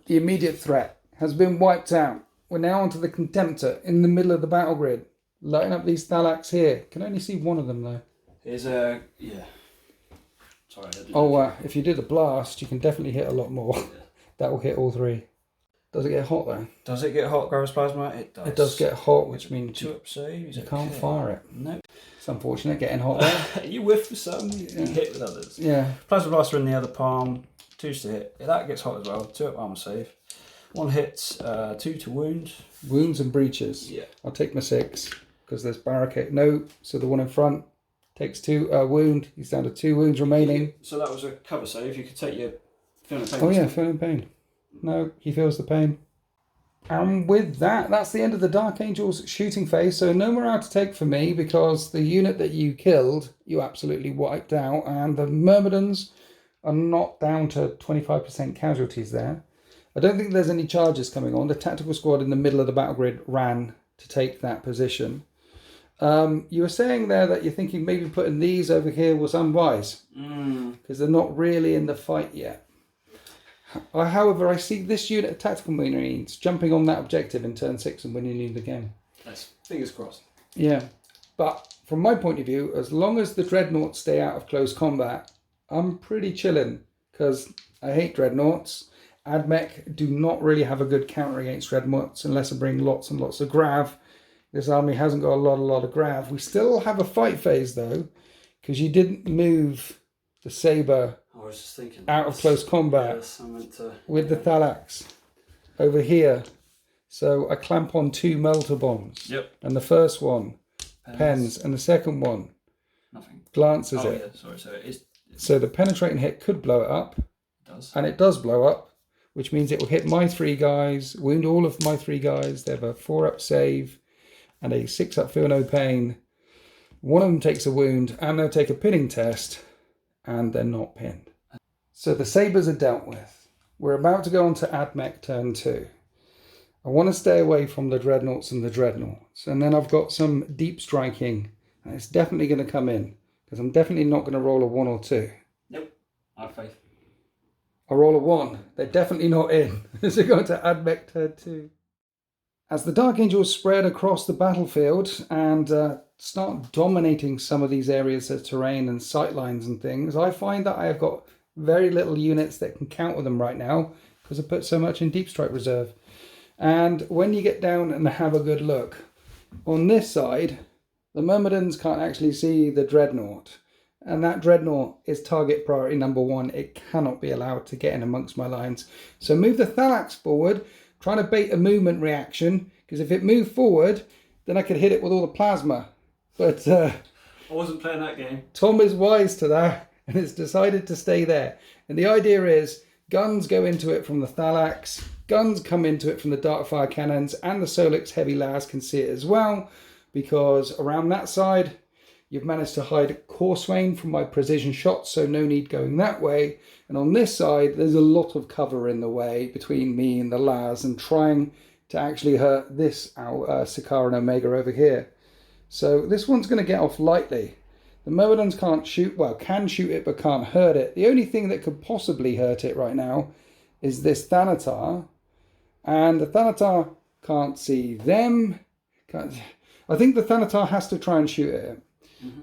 Speaker 1: The immediate threat has been wiped out. We're now onto the Contemptor in the middle of the battle grid. Lighting up these Thalax here. Can only see one of them though.
Speaker 2: Here's a Sorry.
Speaker 1: If you do the blast, you can definitely hit a lot more. Yeah. That will hit all 3. Does it get hot though?
Speaker 2: Does it get hot, Garrus Plasma? It does.
Speaker 1: It does get hot, which means
Speaker 2: 2-up save.
Speaker 1: You can't fire it.
Speaker 2: No.
Speaker 1: It's unfortunate getting hot there.
Speaker 2: You whiff with some, you hit with others.
Speaker 1: Yeah.
Speaker 2: Plasma Blaster in the other palm. 2's to hit. That gets hot as well. 2-up armor save. 1 hit, 2 to wound.
Speaker 1: Wounds and breaches.
Speaker 2: Yeah.
Speaker 1: I'll take my 6 because there's barricade. No, so the one in front takes 2 wound. He's down to 2 wounds remaining.
Speaker 2: So that was a cover save. You could take your feeling pain.
Speaker 1: Oh yeah, feeling pain. No, he feels the pain. And with that, that's the end of the Dark Angel's shooting phase. So no more out to take for me because the unit that you killed, you absolutely wiped out. And the Myrmidons are not down to 25% casualties there. I don't think there's any charges coming on. The tactical squad in the middle of the battle grid ran to take that position. You were saying there that you're thinking maybe putting these over here was unwise because they're not really in the fight yet. However, I see this unit of tactical marines jumping on that objective in turn 6 and winning you the game.
Speaker 2: Nice. Fingers crossed.
Speaker 1: Yeah, but from my point of view, as long as the dreadnoughts stay out of close combat, I'm pretty chilling because I hate dreadnoughts. Admech do not really have a good counter against dreadnoughts unless I bring lots and lots of grav. This army hasn't got a lot of grav. We still have a fight phase though, because you didn't move the saber out of close combat with the Thalax over here. So I clamp on 2 melter bombs.
Speaker 2: Yep.
Speaker 1: And the first one pens, and the second one glances it.
Speaker 2: Yeah, sorry.
Speaker 1: So the penetrating hit could blow it up.
Speaker 2: It does.
Speaker 1: And it does blow up, which means it will hit my 3 guys, wound all of my 3 guys. They have a 4-up save. and a 6 up feel no pain. One of them takes a wound, and they'll take a pinning test, and they're not pinned. So the sabres are dealt with. We're about to go on to AdMech turn 2. I want to stay away from the dreadnoughts and the dreadnoughts, and then I've got some deep striking, and it's definitely going to come in, because I'm definitely not going to roll a 1 or 2.
Speaker 2: Nope, I have faith.
Speaker 1: I roll a 1. They're definitely not in. So going to AdMech turn 2. As the Dark Angels spread across the battlefield and start dominating some of these areas of terrain and sightlines and things, I find that I have got very little units that can counter them right now because I put so much in Deep Strike Reserve. And when you get down and have a good look, on this side, the Myrmidons can't actually see the Dreadnought. And that Dreadnought is target priority number 1. It cannot be allowed to get in amongst my lines. So move the Thalax forward, trying to bait a movement reaction, because if it moved forward, then I could hit it with all the plasma. But
Speaker 2: I wasn't playing that game.
Speaker 1: Tom is wise to that, and has decided to stay there. And the idea is, guns go into it from the Thalax, guns come into it from the Darkfire cannons, and the Solix heavy las can see it as well, because around that side, you've managed to hide Corswain from my precision shots, so no need going that way. And on this side, there's a lot of cover in the way between me and the las, and trying to actually hurt this Sakaran Omega over here. So this one's going to get off lightly. The Myrmidons can't shoot, well, can shoot it, but can't hurt it. The only thing that could possibly hurt it right now is this Thanatar. And the Thanatar can't see them. I think the Thanatar has to try and shoot at it.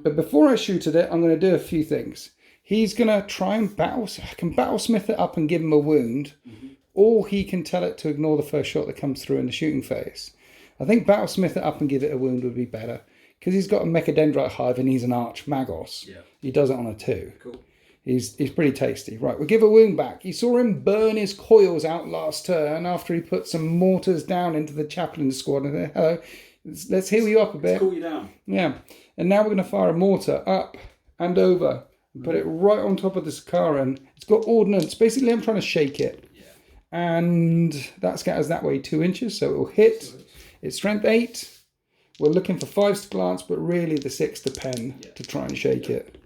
Speaker 1: But before I shoot at it, I'm going to do a few things. He's going to try and I can battlesmith it up and give him a wound, or he can tell it to ignore the first shot that comes through in the shooting phase. I think battlesmith it up and give it a wound would be better, because he's got a Mechadendrite hive and he's an Arch Magos.
Speaker 2: Yeah.
Speaker 1: He does it on a 2.
Speaker 2: Cool.
Speaker 1: He's pretty tasty. Right, we'll give a wound back. You saw him burn his coils out last turn after he put some mortars down into the chaplain squad. And hello, let's heal you up a bit.
Speaker 2: Let's cool you down.
Speaker 1: Yeah. And now we're going to fire a mortar up and over and put it right on top of the Sakaran. It's got ordnance. Basically, I'm trying to shake it.
Speaker 2: Yeah.
Speaker 1: And that scatters that way 2 inches, so it will hit. It's strength 8. We're looking for 5 to glance, but really the 6 to pen to try and shake it.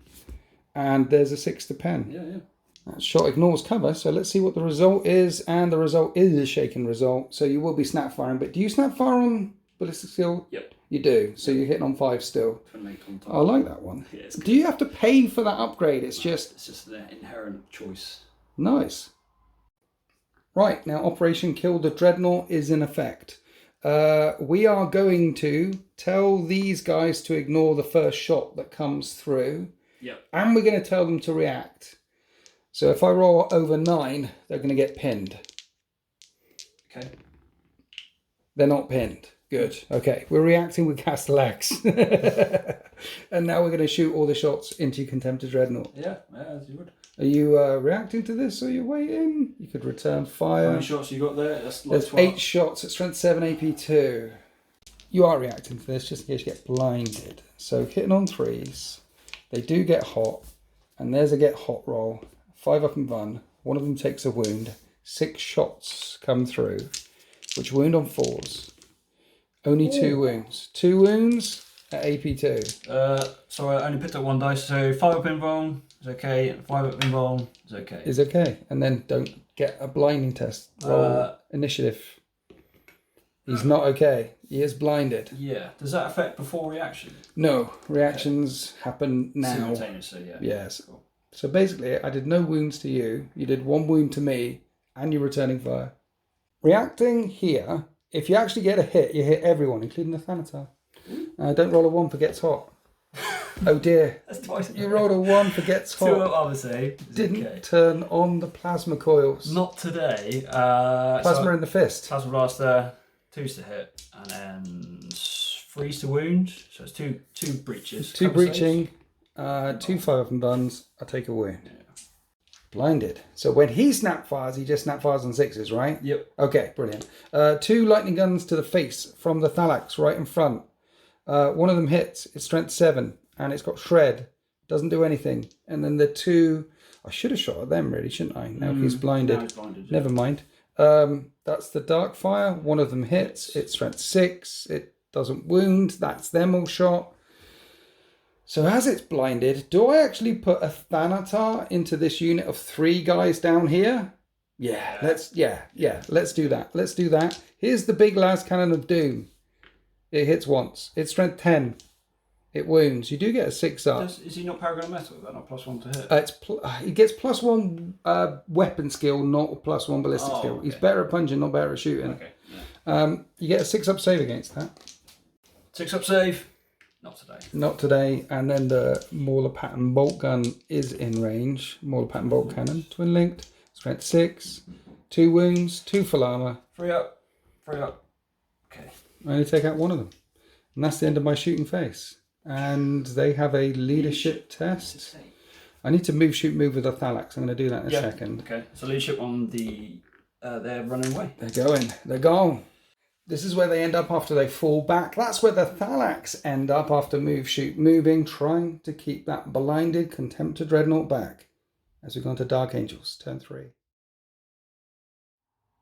Speaker 1: And there's a 6 to pen.
Speaker 2: Yeah.
Speaker 1: That shot ignores cover, so let's see what the result is. And the result is a shaken result. So you will be snap firing. But do you snap fire on ballistic skill?
Speaker 2: Yep.
Speaker 1: You do. So you're hitting on 5 still. I like that one.
Speaker 2: Yeah,
Speaker 1: do you have to pay for that upgrade? It's
Speaker 2: just an inherent choice.
Speaker 1: Nice. Right, now Operation Kill the Dreadnought is in effect. We are going to tell these guys to ignore the first shot that comes through.
Speaker 2: Yep.
Speaker 1: And we're going to tell them to react. So if I roll over 9, they're going to get pinned.
Speaker 2: Okay.
Speaker 1: They're not pinned. Good. Okay. We're reacting with Castellax. And now we're going to shoot all the shots into Contemptor Dreadnought.
Speaker 2: Yeah, as you would.
Speaker 1: Are you reacting to this, or are you waiting? You could return fire.
Speaker 2: How many shots you got there?
Speaker 1: There's 8 shots at strength 7 AP2. You are reacting to this just in case you get blinded. So hitting on 3s. They do get hot. And there's a get hot roll. 5 up and run. One of them takes a wound. 6 shots come through, which wound on 4s. Only 2 wounds. 2 wounds at AP2.
Speaker 2: So I only picked up 1 dice, so 5 up invuln is okay, and 5 up invuln is okay.
Speaker 1: Is okay. And then don't get a blinding test. Roll initiative. He's not okay. He is blinded.
Speaker 2: Yeah. Does that affect before reaction?
Speaker 1: No. Reactions happen now.
Speaker 2: Simultaneously, yeah.
Speaker 1: Yes.
Speaker 2: Cool.
Speaker 1: So basically, I did no wounds to you. You did 1 wound to me, and you're returning fire. Reacting here, if you actually get a hit, you hit everyone, including the Thanatar. Don't roll a 1 for gets hot. Oh dear.
Speaker 2: That's twice.
Speaker 1: You rolled a 1 for gets hot.
Speaker 2: 2 up, obviously.
Speaker 1: Didn't turn on the plasma coils.
Speaker 2: Not today.
Speaker 1: Plasma in the fist.
Speaker 2: Plasma blaster, 2s to hit, and then 3s to wound. So it's two breaches.
Speaker 1: 2 breaching, 2 5 up and buns. I take a wound.
Speaker 2: Yeah.
Speaker 1: Blinded. So when he snap fires, he just snap fires on 6s, right?
Speaker 2: Yep.
Speaker 1: Okay, brilliant. 2 lightning guns to the face from the Thalax right in front. One of them hits. It's strength 7, and it's got shred. Doesn't do anything. And then the 2, I should have shot at them really, shouldn't I? Now he's blinded.
Speaker 2: Now he's blinded, yeah.
Speaker 1: Never mind. That's the dark fire. One of them hits. It's strength 6. It doesn't wound. That's them all shot. So as it's blinded, do I actually put a Thanatar into this unit of 3 guys down here? Let's do that. Let's do that. Here's the big las cannon of doom. It hits once. It's strength 10. It wounds. You do get a 6 up.
Speaker 2: Is he not Paragon of Metal? Is that not +1 to hit?
Speaker 1: He gets +1 weapon skill, not +1 ballistic skill.
Speaker 2: Okay.
Speaker 1: He's better at punching, not better at shooting.
Speaker 2: Okay. Yeah.
Speaker 1: You get a 6 up save against that.
Speaker 2: 6 up save. Not today.
Speaker 1: Not today. And then the Mauler Pattern Bolt Gun is in range. Mauler Pattern Bolt Cannon, twin linked, strength 6, 2 wounds, 2 full armor.
Speaker 2: 3 up. 3 up. Okay.
Speaker 1: I only take out 1 of them. And that's the end of my shooting phase. And they have a leadership test. I need to move with the Thalax. I'm going to do that in a second.
Speaker 2: Okay. So leadership on the... they're running away.
Speaker 1: They're going. They're gone. This is where they end up after they fall back. That's where the Thalax end up after moving, trying to keep that blinded Contemptor Dreadnought back. As we go on to Dark Angels, turn 3.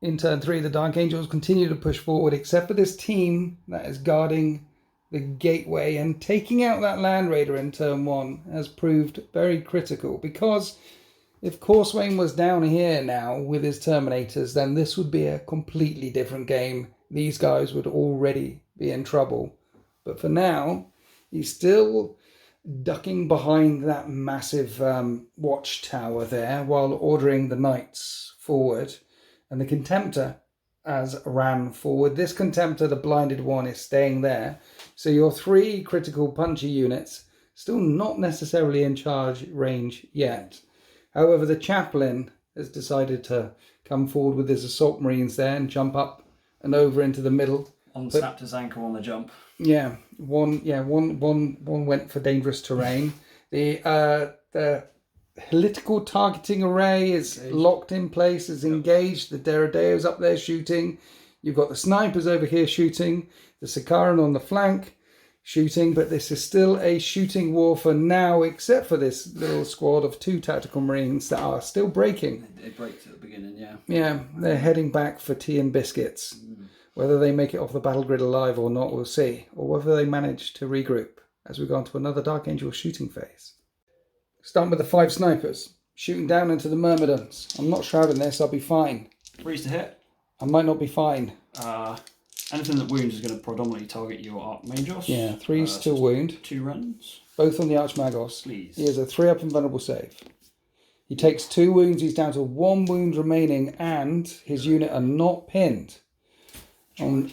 Speaker 1: In turn 3, the Dark Angels continue to push forward, except for this team that is guarding the gateway, and taking out that Land Raider in turn 1 has proved very critical, because if Corswain was down here now with his Terminators, then this would be a completely different game. These guys would already be in trouble. But for now, he's still ducking behind that massive watchtower there while ordering the Knights forward. And the Contemptor has ran forward. This Contemptor, the blinded one, is staying there. So your 3 critical punchy units still not necessarily in charge range yet. However, the Chaplain has decided to come forward with his Assault Marines there and jump up and over into the middle.
Speaker 2: Snapped his ankle on the jump.
Speaker 1: One went for dangerous terrain. The political targeting array is locked in place, is engaged. The Derrideo's up there shooting. You've got the snipers over here shooting. The Sikaran on the flank shooting. But this is still a shooting war for now, except for this little squad of 2 tactical marines that are still breaking.
Speaker 2: They braked at the beginning, yeah.
Speaker 1: Yeah, they're heading back for tea and biscuits. Whether they make it off the battle grid alive or not, we'll see. Or whether they manage to regroup as we go on to another Dark Angel shooting phase. Starting with the 5 snipers, shooting down into the Myrmidons. I'm not shrouding this, I'll be fine.
Speaker 2: 3's to hit.
Speaker 1: I might not be fine.
Speaker 2: Anything that wounds is going to predominantly target your Archmagos.
Speaker 1: Yeah, 3's to wound.
Speaker 2: 2 runs.
Speaker 1: Both on the Archmagos.
Speaker 2: Please.
Speaker 1: He has a 3 up invulnerable save. He takes 2 wounds, he's down to 1 wound remaining, and his unit are not pinned. And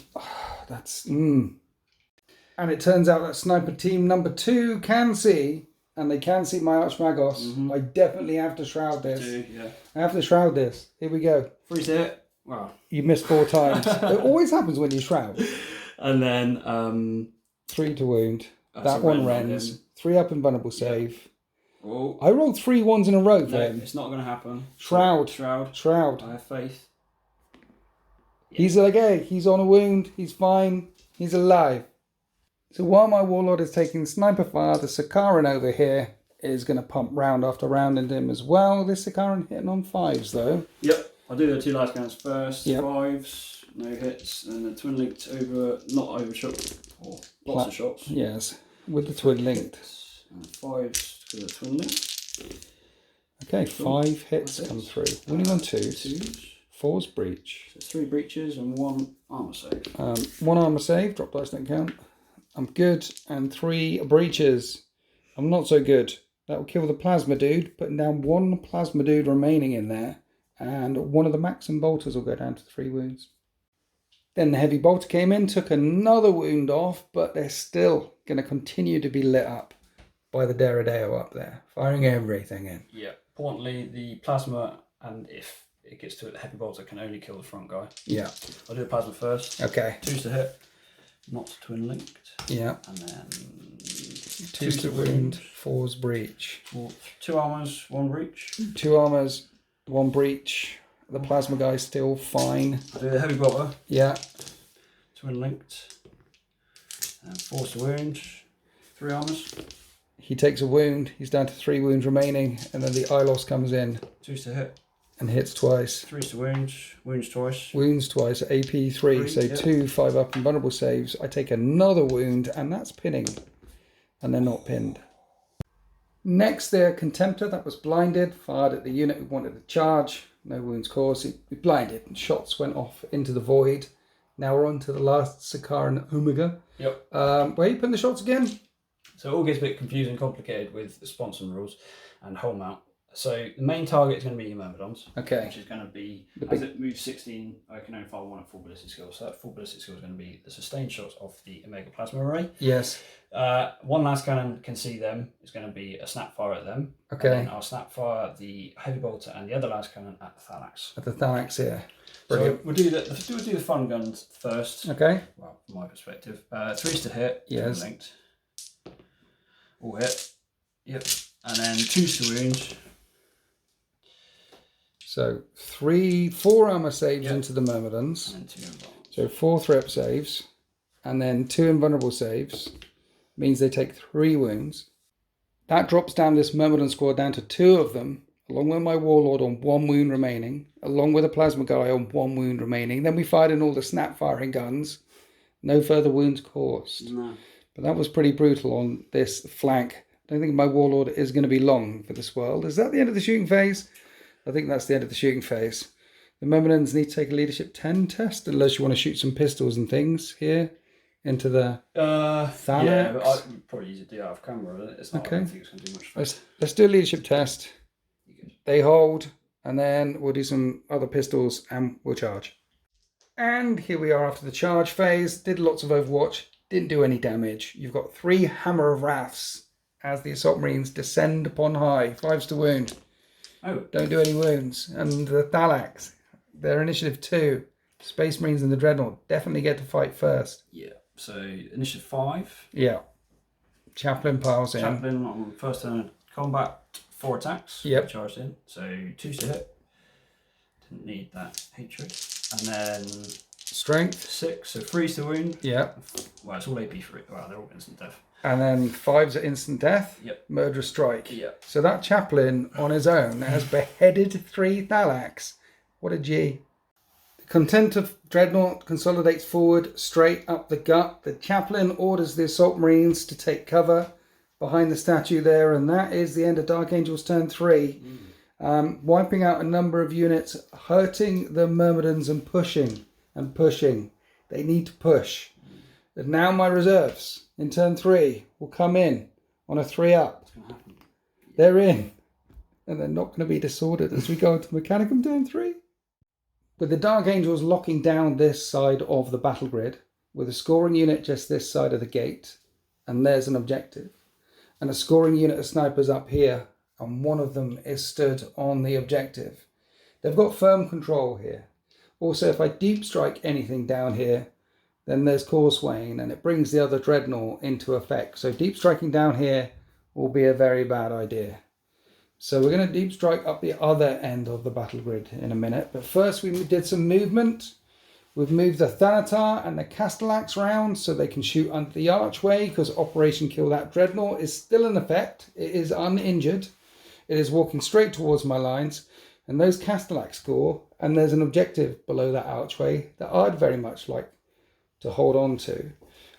Speaker 1: it turns out that sniper team number 2 can see, and they can see my Archmagos. I definitely have to shroud this. I have to shroud this. Here we go.
Speaker 2: 3's to hit. Wow.
Speaker 1: You missed 4 times. It always happens when you shroud.
Speaker 2: And then
Speaker 1: 3 to wound. That one rends. 3 up invulnerable save.
Speaker 2: Oh.
Speaker 1: I rolled 3 ones in a row for him.
Speaker 2: It's not going to happen.
Speaker 1: Shroud.
Speaker 2: I have faith.
Speaker 1: He's okay. He's on a wound. He's fine. He's alive. So while my Warlord is taking sniper fire, the Sikaran over here is going to pump round after round into him as well. This Sikaran hitting on 5s though.
Speaker 2: Yep. I'll do the 2 light scans first.
Speaker 1: Yep.
Speaker 2: 5s, no hits, and the twin linked over, not overshot, or lots of shots.
Speaker 1: Yes, with the twin linked.
Speaker 2: And 5s to the twin linked.
Speaker 1: Okay, 5 hits come through. Winning on 2s.
Speaker 2: 2s.
Speaker 1: 4's breach.
Speaker 2: So 3 breaches and 1 armor save.
Speaker 1: 1 armor save, drop dice don't count. I'm good, and 3 breaches. I'm not so good. That will kill the plasma dude, putting down 1 plasma dude remaining in there, and 1 of the Maxim bolters will go down to 3 wounds. Then the heavy bolter came in, took another wound off, but they're still going to continue to be lit up by the Derrideo up there, firing everything in.
Speaker 2: Yeah, importantly, the plasma, and if it gets to it, the heavy bolter can only kill the front guy.
Speaker 1: Yeah.
Speaker 2: I'll do the plasma first.
Speaker 1: Okay.
Speaker 2: 2's to hit, not twin linked.
Speaker 1: Yeah.
Speaker 2: And then
Speaker 1: 2's to wound, 4's breach.
Speaker 2: 2 armors, 1 breach.
Speaker 1: 2 armors, 1 breach. The plasma guy's still fine.
Speaker 2: I'll do the heavy bolter.
Speaker 1: Yeah.
Speaker 2: Twin linked. And 4's to wound, 3 armors.
Speaker 1: He takes a wound. He's down to 3 wounds remaining, and then the Ilos comes in.
Speaker 2: 2's to hit.
Speaker 1: And hits twice.
Speaker 2: 3 to wounds. Wounds twice.
Speaker 1: Wounds twice. AP 3. So
Speaker 2: yep.
Speaker 1: 2 5 up and vulnerable saves. I take another wound, and that's pinning. And they're not pinned. Next, their Contemptor that was blinded, fired at the unit who wanted to charge. No wounds caused. He blinded, and shots went off into the void. Now we're on to the last Sakaran Omega.
Speaker 2: Yep.
Speaker 1: Where are you putting the shots again?
Speaker 2: So it all gets a bit confusing and complicated with the sponsor rules and whole mount. So the main target is going to be your Myrmidons.
Speaker 1: Okay.
Speaker 2: Which is going to be, as it moves 16, I can only fire 1 at full ballistic skill. So that full ballistic skill is going to be the sustained shots off the Omega Plasma Array.
Speaker 1: Yes.
Speaker 2: One last cannon can see them. It's going to be a snap fire at them.
Speaker 1: Okay.
Speaker 2: And then I'll snap fire the heavy bolter and the other last cannon at the Thalax.
Speaker 1: At the Thalax here.
Speaker 2: Brilliant. So we'll do the fun guns first.
Speaker 1: Okay.
Speaker 2: Well, from my perspective, 3's to hit.
Speaker 1: Yes.
Speaker 2: Linked. All hit. Yep. And then 2's to wound.
Speaker 1: So 4 armor saves into the Myrmidons.
Speaker 2: And 2 invulnerable.
Speaker 1: So 4 threat saves. And then 2 invulnerable saves. Means they take 3 wounds. That drops down this Myrmidon squad down to 2 of them, along with my Warlord on 1 wound remaining, along with a Plasma guy on 1 wound remaining. Then we fired in all the snap firing guns. No further wounds caused.
Speaker 2: No.
Speaker 1: But that was pretty brutal on this flank. I don't think my Warlord is going to be long for this world. Is that the end of the shooting phase? I think that's the end of the shooting phase. The Myrmidons need to take a leadership 10 test, unless you want to shoot some pistols and things here into the Thalax.
Speaker 2: Yeah, I'd probably use it to do out of camera. It's not,
Speaker 1: okay.
Speaker 2: I don't think it's going to do much.
Speaker 1: Let's do a leadership test. They hold, and then we'll do some other pistols and we'll charge. And here we are after the charge phase. Did lots of Overwatch. Didn't do any damage. You've got 3 Hammer of Wraths as the Assault Marines descend upon high. 5's to wound.
Speaker 2: Oh.
Speaker 1: Don't do any wounds. And the Thalax, their initiative 2. Space Marines and the Dreadnought definitely get to fight first.
Speaker 2: Yeah. So initiative 5.
Speaker 1: Yeah. Chaplain piles in.
Speaker 2: Chaplain on first turn of combat, 4 attacks.
Speaker 1: Yep.
Speaker 2: Charged in. So 2's to hit. Didn't need that hatred. And then
Speaker 1: Strength.
Speaker 2: 6. So 3's to wound.
Speaker 1: Yep.
Speaker 2: Well, it's all AP 3. Well, they're all instant death.
Speaker 1: And then 5's at instant death.
Speaker 2: Yep.
Speaker 1: Murderous strike.
Speaker 2: Yep.
Speaker 1: So that chaplain on his own has beheaded 3 Thalax. What a G. The content of Dreadnought consolidates forward straight up the gut. The chaplain orders the Assault Marines to take cover behind the statue there, and that is the end of Dark Angel's turn 3. Wiping out a number of units, hurting the Myrmidons and pushing and pushing. They need to push. And now my reserves in turn 3 will come in on a 3-up. They're in. And they're not going to be disordered as we go into Mechanicum turn 3. With the Dark Angels locking down this side of the battle grid, with a scoring unit just this side of the gate, and there's an objective, and a scoring unit of snipers up here, and one of them is stood on the objective. They've got firm control here. Also, if I deep strike anything down here, then there's Causewayne, and it brings the other Dreadnought into effect. So deep striking down here will be a very bad idea. So we're going to deep strike up the other end of the battle grid in a minute. But first we did some movement. We've moved the Thanatar and the Castellax round so they can shoot under the archway, because Operation Kill That Dreadnought is still in effect. It is uninjured. It is walking straight towards my lines. And those Castellax score, and there's an objective below that archway that I'd very much like to hold on to.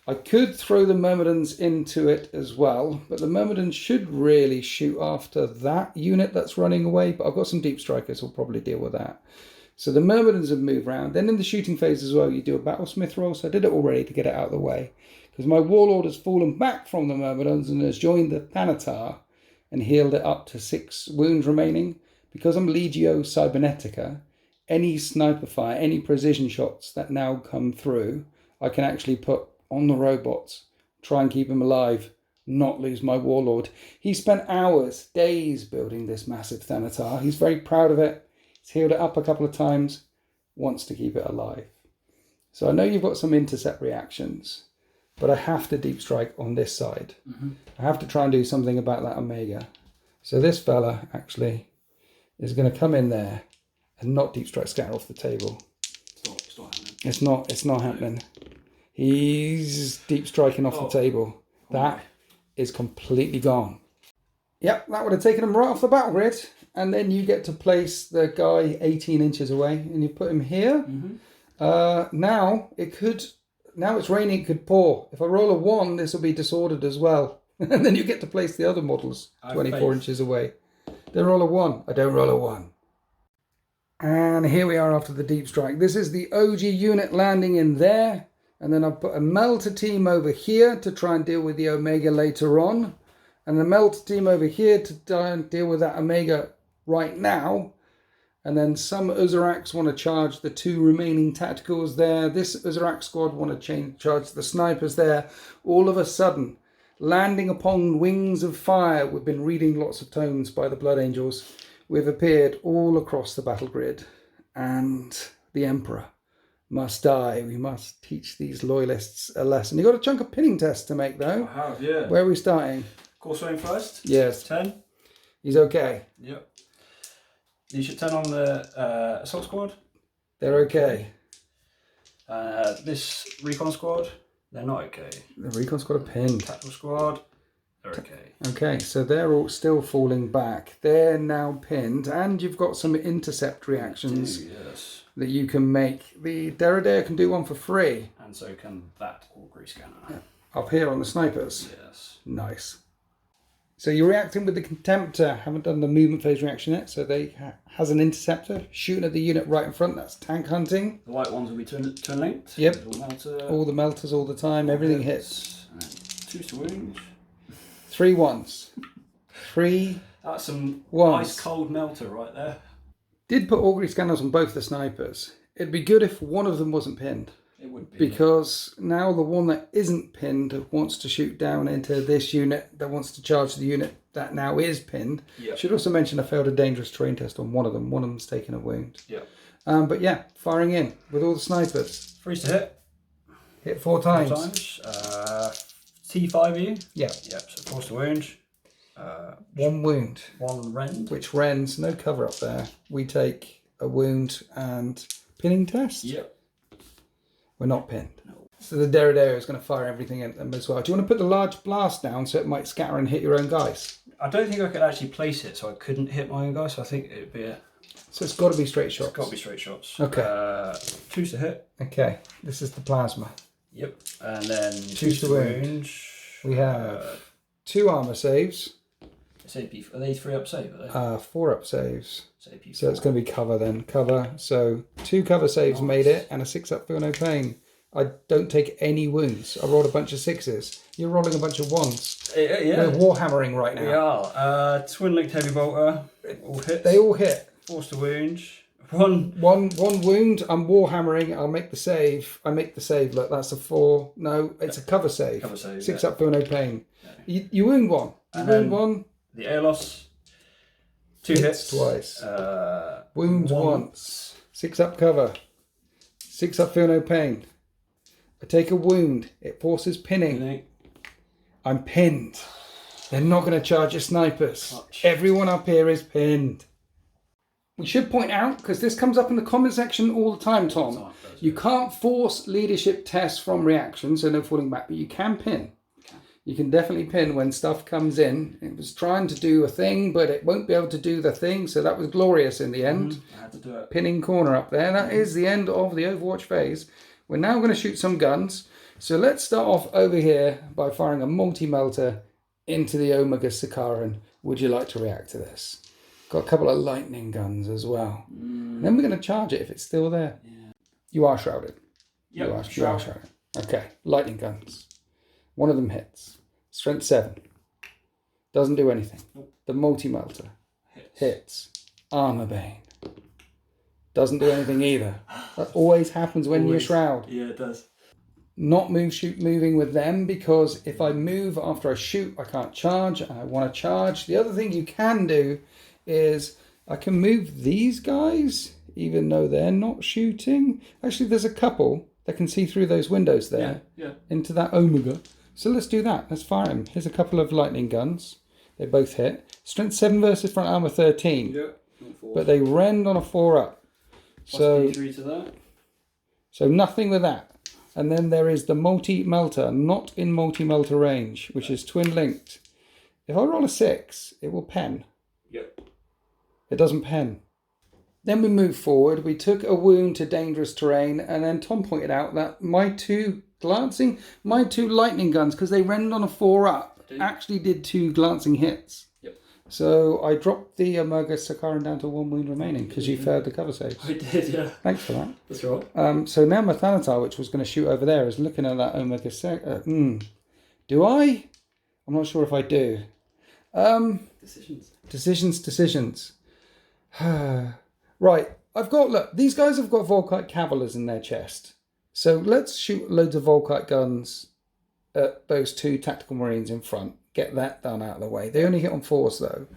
Speaker 1: I could throw the Myrmidons into it as well, but the Myrmidons should really shoot after that unit that's running away, but I've got some deep strikers who'll probably deal with that. So the Myrmidons have moved around. Then in the shooting phase as well, you do a Battlesmith roll, so I did it already to get it out of the way, because my Warlord has fallen back from the Myrmidons and has joined the Thanatar and healed it up to 6 wounds remaining. Because I'm Legio Cybernetica, any sniper fire, any precision shots that now come through, I can actually put on the robots, try and keep him alive, not lose my Warlord. He spent hours, days building this massive Thanatar. He's very proud of it. He's healed it up a couple of times, wants to keep it alive. So I know you've got some intercept reactions, but I have to deep strike on this side. I have to try and do something about that Omega. So this fella actually is going to come in there and not deep strike scatter off the table. It's not happening. He's deep striking off the table. That is completely gone. Yep, that would have taken him right off the battle grid. and then you get to place the guy 18 inches away, and you put him here. Now it's raining, it could pour. If I roll a 1, this will be disordered as well. And then you get to place the other models 24 inches away. Don't roll a 1. I don't roll a 1. And here we are after the deep strike. This is the OG unit landing in there. And then I've put a melter team over here to try and deal with the Omega later on. And the melter team over here to try and deal with that Omega right now. And then some Uzuraks want to charge the 2 remaining tacticals there. This Uzurak squad want to charge the snipers there. All of a sudden, landing upon wings of fire, we've been reading lots of tomes by the Blood Angels. We've appeared all across the battle grid. And the Emperor must die. We must teach these loyalists a lesson. You've got a chunk of pinning test to make, though.
Speaker 2: I have, yeah.
Speaker 1: Where are we starting?
Speaker 2: Corswain first?
Speaker 1: Yes.
Speaker 2: 10.
Speaker 1: He's okay.
Speaker 2: Yep. You should 10 on the assault squad.
Speaker 1: They're okay.
Speaker 2: This recon squad, they're not okay.
Speaker 1: The recon squad are pinned.
Speaker 2: Tactical squad, they're okay.
Speaker 1: Okay, so they're all still falling back. They're now pinned, and you've got some intercept reactions
Speaker 2: Yes.
Speaker 1: that you can make. The Derridair can do one for free.
Speaker 2: And so can that augury scanner.
Speaker 1: Yeah. Up here on the snipers.
Speaker 2: Yes.
Speaker 1: Nice. So you're reacting with the Contemptor. Haven't done the movement phase reaction yet. So they has an interceptor shooting at the unit right in front. That's tank hunting.
Speaker 2: The white ones will be twin linked.
Speaker 1: Yep.
Speaker 2: Melter.
Speaker 1: All the melters all the time. Everything hits.
Speaker 2: And 2 to wound.
Speaker 1: 3 ones. 3.
Speaker 2: That's some
Speaker 1: Ones.
Speaker 2: ice cold melter right there.
Speaker 1: Did put augury scanners on both the snipers. It'd be good if one of them wasn't pinned.
Speaker 2: It would be.
Speaker 1: Because now the one that isn't pinned wants to shoot down into this unit that wants to charge the unit that now is pinned.
Speaker 2: Yep.
Speaker 1: Should also mention I failed a dangerous terrain test on one of them. One of them's taken a wound.
Speaker 2: Yep.
Speaker 1: But yeah, firing in with all the snipers.
Speaker 2: Freeze to hit.
Speaker 1: Hit 4 times.
Speaker 2: 4 times. T5E.
Speaker 1: Yeah.
Speaker 2: Yep. So force to wound.
Speaker 1: 1 wound.
Speaker 2: 1 rend.
Speaker 1: Which rends, no cover up there. We take a wound and pinning test.
Speaker 2: Yep.
Speaker 1: We're not pinned.
Speaker 2: No.
Speaker 1: So the Derridair is going to fire everything at them as well. Do you want to put the large blast down so it might scatter and hit your own guys?
Speaker 2: I don't think I could actually place it, so I couldn't hit my own guy. So I think it'd be a.
Speaker 1: So it's got to be straight shots.
Speaker 2: It's got to be straight shots.
Speaker 1: Okay.
Speaker 2: 2 to hit.
Speaker 1: Okay. This is the plasma.
Speaker 2: Yep. And then
Speaker 1: 2 to wound. We have 2 armor saves.
Speaker 2: AP. Are they 3 up save? Are they?
Speaker 1: 4 up saves.
Speaker 2: AP4.
Speaker 1: So it's going to be cover then. Cover. So 2 cover saves made it, and a 6 up feel no pain. I don't take any wounds. I rolled a bunch of 6s. You're rolling a bunch of 1s.
Speaker 2: Yeah.
Speaker 1: We're warhammering right now.
Speaker 2: We are. Twin linked heavy bolter. All hits.
Speaker 1: They all hit.
Speaker 2: Force to wound. One
Speaker 1: wound. I'm warhammering. I'll make the save. I make the save. Look, that's a 4. No, it's a cover save.
Speaker 2: Cover save.
Speaker 1: 6 up feel no pain. Yeah. You wound 1. You wound 1.
Speaker 2: The Aelos. 2 hits.
Speaker 1: Twice. Wounds
Speaker 2: 1.
Speaker 1: once. 6 up cover. 6 up feel no pain. I take a wound. It forces pinning. I'm pinned. They're not going to charge your snipers. Everyone up here is pinned. We should point out, because this comes up in the comment section all the time, Tom, you can't force leadership tests from reactions, so no falling back, but you can pin. You can definitely pin when stuff comes in. It was trying to do a thing, but it won't be able to do the thing, so that was glorious in the end.
Speaker 2: I had to do it.
Speaker 1: Pinning corner up there. That is the end of the Overwatch phase. We're now going to shoot some guns. So let's start off over here by firing a multi-melter into the Omega Sikaran. Would you like to react to this? Got a couple of lightning guns as well. Then we're going to charge it if it's still there.
Speaker 2: Yeah.
Speaker 1: You are shrouded.
Speaker 2: Yep,
Speaker 1: You are shrouded. Okay, lightning guns. One of them hits. Strength 7. Doesn't do anything.
Speaker 2: Nope.
Speaker 1: The multi-melter hits. Armor Bane. Doesn't do anything either. That always happens when you shroud.
Speaker 2: Yeah, it does.
Speaker 1: Not moving with them, because if I move after I shoot, I can't charge, and I want to charge. The other thing you can do is I can move these guys, even though they're not shooting. Actually, there's a couple that can see through those windows there into that Omega. So let's do that. Let's fire him. Here's a couple of lightning guns. They both hit. Strength 7 versus front armor 13.
Speaker 2: Yeah.
Speaker 1: But they rend on a 4 up. So
Speaker 2: Plus 3 to that.
Speaker 1: So nothing with that. And then there is the multi-melter, not in multi-melter range, which is twin linked. If I roll a 6, it will pen.
Speaker 2: Yep.
Speaker 1: It doesn't pen. Then we moved forward. We took a wound to dangerous terrain, and then Tom pointed out that my two lightning guns, because they rend on a 4-up, actually did 2 glancing hits.
Speaker 2: Yep.
Speaker 1: So I dropped the Omega Sakaran down to 1 wound remaining because you failed the cover saves.
Speaker 2: I did, yeah.
Speaker 1: Thanks for that.
Speaker 2: That's right.
Speaker 1: So now my Thanatar, which was going to shoot over there, is looking at that Omega Do I? I'm not sure if I do. Decisions. Right, look, these guys have got Volkite Cavaliers in their chest. So let's shoot loads of Volkite guns at those 2 tactical marines in front. Get that done out of the way. They only hit on 4s though.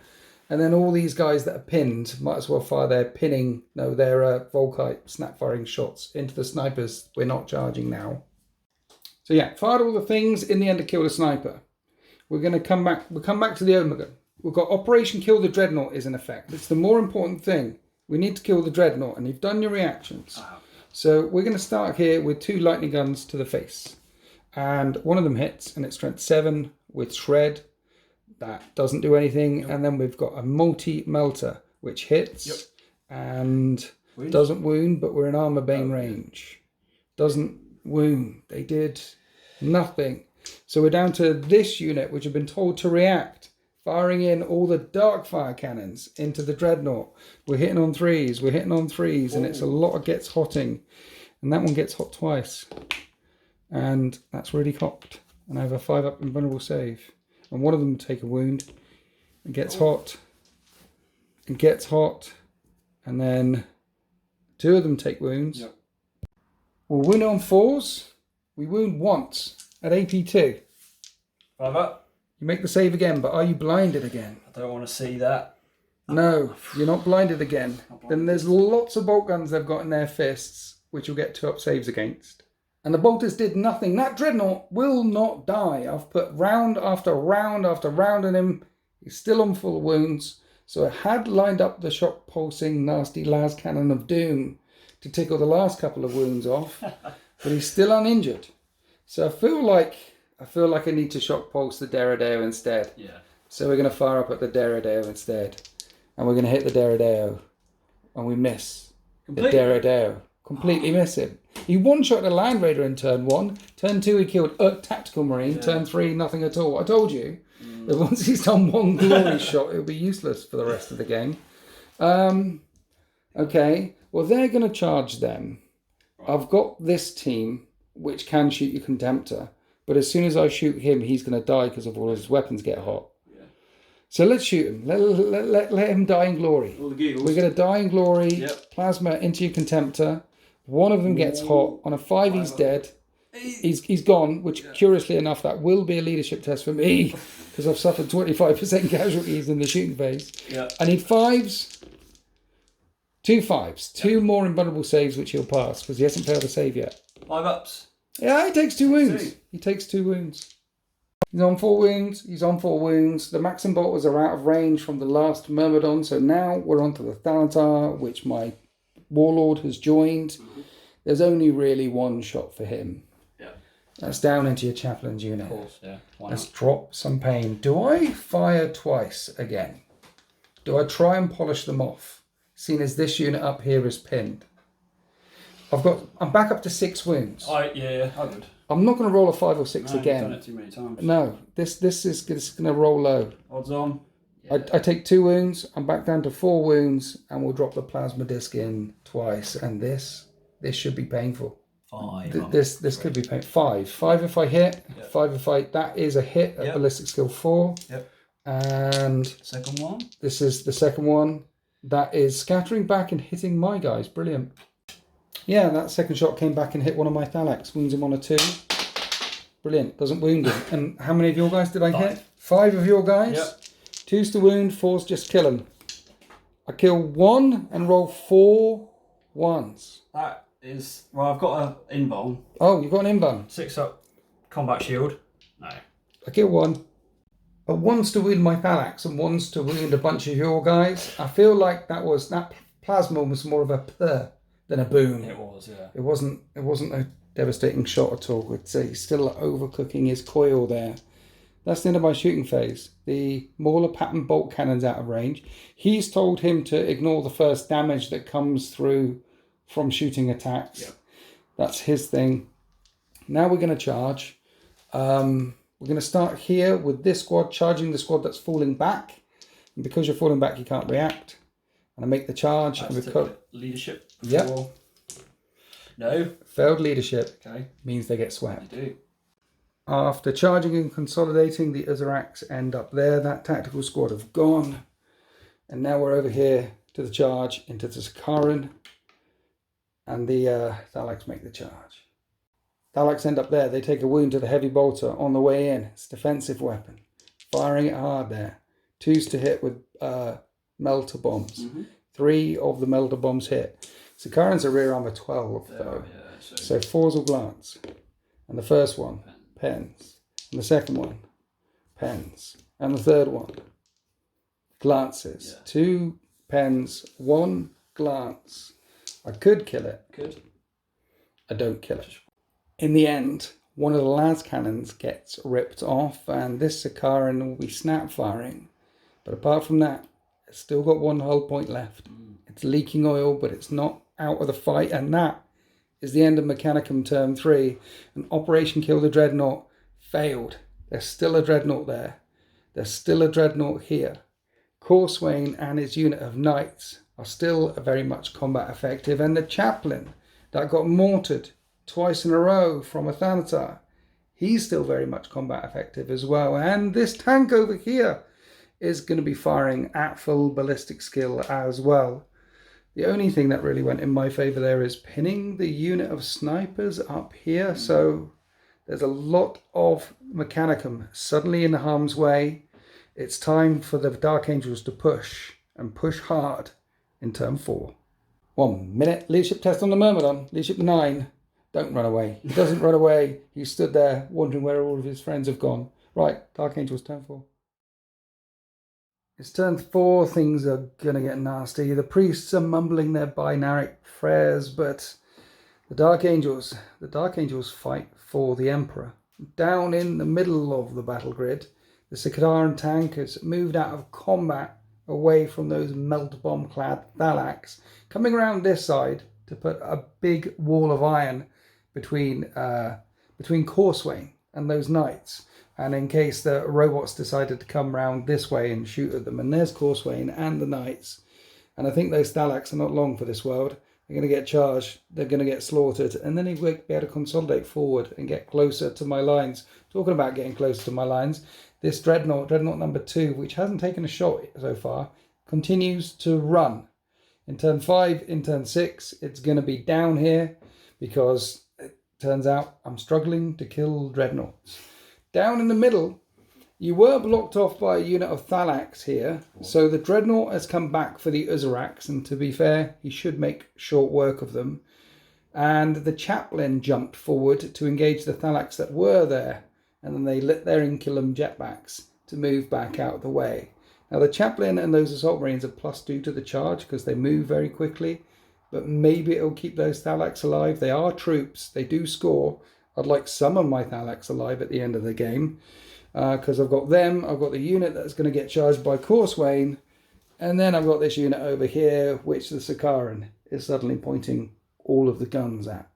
Speaker 1: And then all these guys that are pinned might as well fire their Volkite snap-firing shots into the snipers we're not charging now. So yeah, fired all the things, in the end to kill the sniper. We're going to come back. We'll come back to the Omega. We've got Operation Kill the Dreadnought is in effect. It's the more important thing. We need to kill the Dreadnought, and you've done your reactions. So we're going to start here with 2 lightning guns to the face. And one of them hits, and it's strength 7 with Shred. That doesn't do anything. Yep. And then we've got a multi-melter, which hits and doesn't wound, but we're in armor bane range. Doesn't wound. They did nothing. So we're down to this unit, which have been told to react, firing in all the dark fire cannons into the Dreadnought. We're hitting on 3s, and it's a lot of gets hotting. And that one gets hot twice. And that's really cocked. And I have a 5-up invulnerable save. And one of them will take a wound and gets hot. And then 2 of them take wounds. Yep. We'll wound on 4s. We wound once at AP2.
Speaker 2: 5-up.
Speaker 1: You make the save again, but are you blinded again?
Speaker 2: I don't want to see that.
Speaker 1: No, you're not blinded again. Then there's lots of bolt guns they've got in their fists, which you'll get 2-up saves against. And the bolters did nothing. That Dreadnought will not die. I've put round after round after round on him. He's still on full wounds. So I had lined up the shock pulsing nasty las cannon of doom to tickle the last couple of wounds off. But he's still uninjured. So I feel like I need to shock pulse the Deredeo instead.
Speaker 2: Yeah.
Speaker 1: So we're going to fire up at the Deredeo instead. And we're going to hit the Deredeo. And we miss the Deredeo. Completely miss him. He one-shot a Land Raider in turn 1. Turn 2 he killed a Tactical Marine. Yeah. Turn 3 nothing at all. I told you that once he's done one glory shot, it'll be useless for the rest of the game. Okay. Well, they're going to charge them. Right. I've got this team, which can shoot your Contemptor. But as soon as I shoot him, he's going to die because of all his weapons get hot. Yeah. So let's shoot him. Let him die in glory. All the giggles. We're going to die in glory. Yep. Plasma into your Contemptor. One of them gets hot. On a 5, he's dead. He's gone, which curiously enough, that will be a leadership test for me because I've suffered 25% casualties in the shooting phase. Yeah. I need 5s. 2 5s. 2 more invulnerable saves, which he'll pass because he hasn't failed a save yet.
Speaker 2: 5-ups.
Speaker 1: Yeah, he takes 2 wounds. He takes 2 wounds. He's on 4 wounds. The Maxim bolters are out of range from the last Myrmidon, so now we're on to the Thanatar, which my Warlord has joined. Mm-hmm. There's only really 1 shot for him. Yeah. That's down into your Chaplain's unit. Of course, yeah. Let's drop some pain. Do I fire twice again? Do I try and polish them off, seeing as this unit up here is pinned? I'm back up to 6 wounds.
Speaker 2: I would.
Speaker 1: I'm not going to roll a 5 or 6 again.
Speaker 2: You've done it too many times.
Speaker 1: No, this is going to roll low.
Speaker 2: Odds on.
Speaker 1: Yeah. I take 2 wounds. I'm back down to 4 wounds, and we'll drop the plasma disc in twice. And this should be painful.
Speaker 2: 5.
Speaker 1: This could be painful. 5. 5 if I hit. Yep. 5 if I. That is a hit at ballistic skill 4. Yep. And
Speaker 2: second one.
Speaker 1: This is the second one. That is scattering back and hitting my guys. Brilliant. Yeah, that second shot came back and hit one of my Thalax. Wounds him on a 2. Brilliant. Doesn't wound him. And how many of your guys did I hit? 5 of your guys? Yep. 2's to wound, 4's just kill him. I kill 1 and roll 4 1s.
Speaker 2: That is... Well, I've got an invuln.
Speaker 1: Oh, you've got an invuln.
Speaker 2: 6-up combat shield. No.
Speaker 1: I kill 1. But 1's to wound my Thalax and 1's to wound a bunch of your guys. I feel like that plasma was more of a purr than a boom.
Speaker 2: It was, yeah.
Speaker 1: It wasn't a devastating shot at all. I'd say he's still overcooking his coil there. That's the end of my shooting phase. The Mauler pattern bolt cannon's out of range. He's told him to ignore the first damage that comes through from shooting attacks.
Speaker 2: Yep.
Speaker 1: That's his thing. Now we're going to charge. We're going to start here with this squad, charging the squad that's falling back. And because you're falling back, you can't react. And I make the charge.
Speaker 2: That's
Speaker 1: and
Speaker 2: leadership.
Speaker 1: Yep.
Speaker 2: No.
Speaker 1: Failed leadership.
Speaker 2: Okay.
Speaker 1: Means they get swept.
Speaker 2: You do.
Speaker 1: After charging and consolidating, the Uzuraks end up there. That tactical squad have gone. And now we're over here to the charge into the Sakaran. And the Thalaks make the charge. Thalaks end up there. They take a wound to the heavy bolter on the way in. It's a defensive weapon. Firing it hard there. 2s to hit with melter bombs. 3 of the melter bombs hit. Sakarans are rear armor 12 though. Yeah, so 4s will glance. And the first one, pens. And the second one, pens. And the third one, glances. Yeah. 2 pens, 1 glance. I could kill it.
Speaker 2: Could.
Speaker 1: I don't kill it. In the end, one of the las cannons gets ripped off and this Sakaran will be snap firing. But apart from that, it's still got 1 hull point left. It's leaking oil, but it's not out of the fight. And that is the end of Mechanicum Term 3. And Operation Kill the Dreadnought failed. There's still a Dreadnought there. There's still a Dreadnought here. Corswain and his unit of knights are still very much combat effective. And the chaplain that got mortared twice in a row from a Thanatar, he's still very much combat effective as well. And this tank over here is going to be firing at full ballistic skill as well. The only thing that really went in my favour there is pinning the unit of snipers up here. So there's a lot of Mechanicum suddenly in harm's way. It's time for the Dark Angels to push, and push hard in Term 4. 1 minute. Leadership test on the Myrmidon. Leadership 9. Don't run away. He doesn't run away. He stood there wondering where all of his friends have gone. Right, Dark Angels, Turn 4. It's Turn 4, things are going to get nasty. The priests are mumbling their binaric prayers, but the Dark Angels fight for the Emperor. Down in the middle of the battle grid, the Sakaran tank has moved out of combat away from those melt bomb-clad Thalaks, coming around this side to put a big wall of iron between Corswain and those knights. And in case the robots decided to come round this way and shoot at them. And there's Corswain and the knights. And I think those Thalaks are not long for this world. They're going to get charged. They're going to get slaughtered. And then he'll be able to consolidate forward and get closer to my lines. Talking about getting closer to my lines, this Dreadnought number 2, which hasn't taken a shot so far, continues to run. In Turn 5, in Turn 6, it's going to be down here because it turns out I'm struggling to kill Dreadnoughts. Down in the middle, you were blocked off by a unit of Thalaks here. So the Dreadnought has come back for the Uzuraks. And to be fair, he should make short work of them. And the chaplain jumped forward to engage the Thalaks that were there. And then they lit their Inculum jetbacks to move back out of the way. Now the chaplain and those assault marines are +2 to the charge because they move very quickly. But maybe it'll keep those Thalaks alive. They are troops. They do score. I'd like some of my Thalaks alive at the end of the game. Because I've got them. I've got the unit that's going to get charged by Corswain. And then I've got this unit over here, which the Sakaran is suddenly pointing all of the guns at.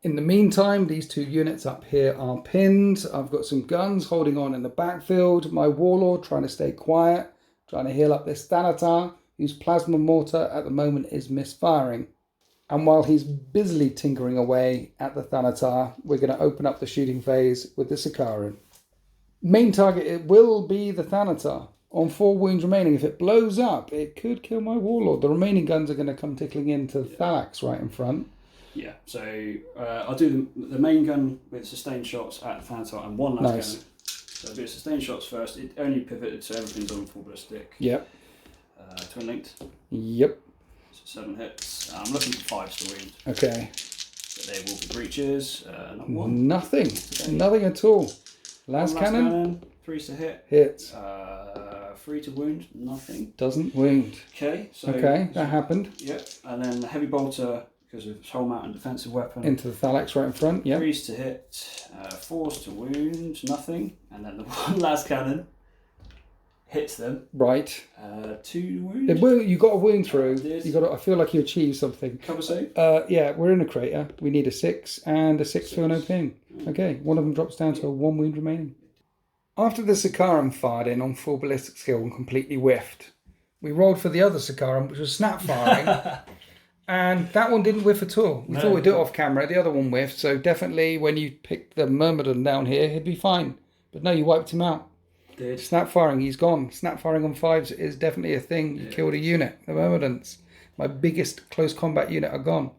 Speaker 1: In the meantime, these 2 units up here are pinned. I've got some guns holding on in the backfield. My Warlord trying to stay quiet, trying to heal up this Thanatar, whose plasma mortar at the moment is misfiring. And while he's busily tinkering away at the Thanatar, we're going to open up the shooting phase with the Sakaran. Main target, it will be the Thanatar. On 4 wounds remaining, if it blows up, it could kill my Warlord. The remaining guns are going to come tickling into the Thalaks right in front.
Speaker 2: Yeah, so I'll do the main gun with sustained shots at the Thanatar and 1 last cannon. So I'll do sustained shots first. It only pivoted, so everything's on full ballistic.
Speaker 1: Yep.
Speaker 2: Twin linked.
Speaker 1: Yep.
Speaker 2: So 7 hits. I'm looking for 5 to wound.
Speaker 1: Okay.
Speaker 2: But there will be breaches. Not 1.
Speaker 1: Nothing. Okay. Nothing at all. Last cannon.
Speaker 2: 3s to hit.
Speaker 1: Hits.
Speaker 2: 3 to wound. Nothing.
Speaker 1: Doesn't wound.
Speaker 2: Okay. So
Speaker 1: okay, that happened.
Speaker 2: Yep. And then the heavy bolter because of his whole mount and defensive weapon.
Speaker 1: Into the Thalax right in front, yeah.
Speaker 2: 3s to hit, 4s to wound, nothing. And then the one las cannon hits them.
Speaker 1: Right.
Speaker 2: 2 wound.
Speaker 1: You got a wound through.
Speaker 2: Did.
Speaker 1: You got. I feel like you achieved something.
Speaker 2: Cover save?
Speaker 1: Yeah, we're in a crater. We need a 6 and a 6 for no ping. Okay, one of them drops down to 1 wound remaining. After the Sakaram fired in on full ballistic skill and completely whiffed, we rolled for the other Sakaram, which was snap firing, and that one didn't whiff at all. We thought we'd do it off camera. The other one whiffed, so definitely when you picked the Myrmidon down here, he'd be fine. But no, you wiped him out.
Speaker 2: Did.
Speaker 1: Snap firing, he's gone. Snap firing on 5s is definitely a thing. You killed a unit. The Myrmidons, my biggest close combat unit, are gone.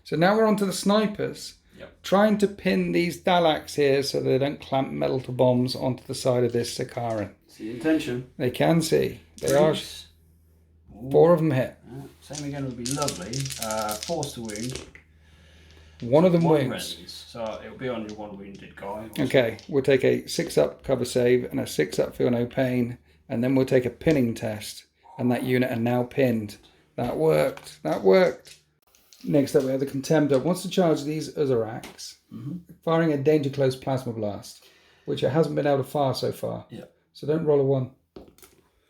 Speaker 1: So now we're on to the snipers. Trying to pin these Thalax here so they don't clamp metal to bombs onto the side of this Sakaran.
Speaker 2: See the intention.
Speaker 1: They can see. They are. 4 of them hit.
Speaker 2: Same again would be lovely. 4s to wound.
Speaker 1: One of them
Speaker 2: 1
Speaker 1: wounds.
Speaker 2: rends. So it'll be on your 1 wounded guy.
Speaker 1: Okay, we'll take a 6 up cover save and a 6 up feel no pain, and then we'll take a pinning test, and that unit are now pinned. That worked. That worked. Next up, we have the Contemptor. Wants to charge these Uzurax, firing a danger close plasma blast, which it hasn't been able to fire so far.
Speaker 2: Yeah.
Speaker 1: So don't roll a 1.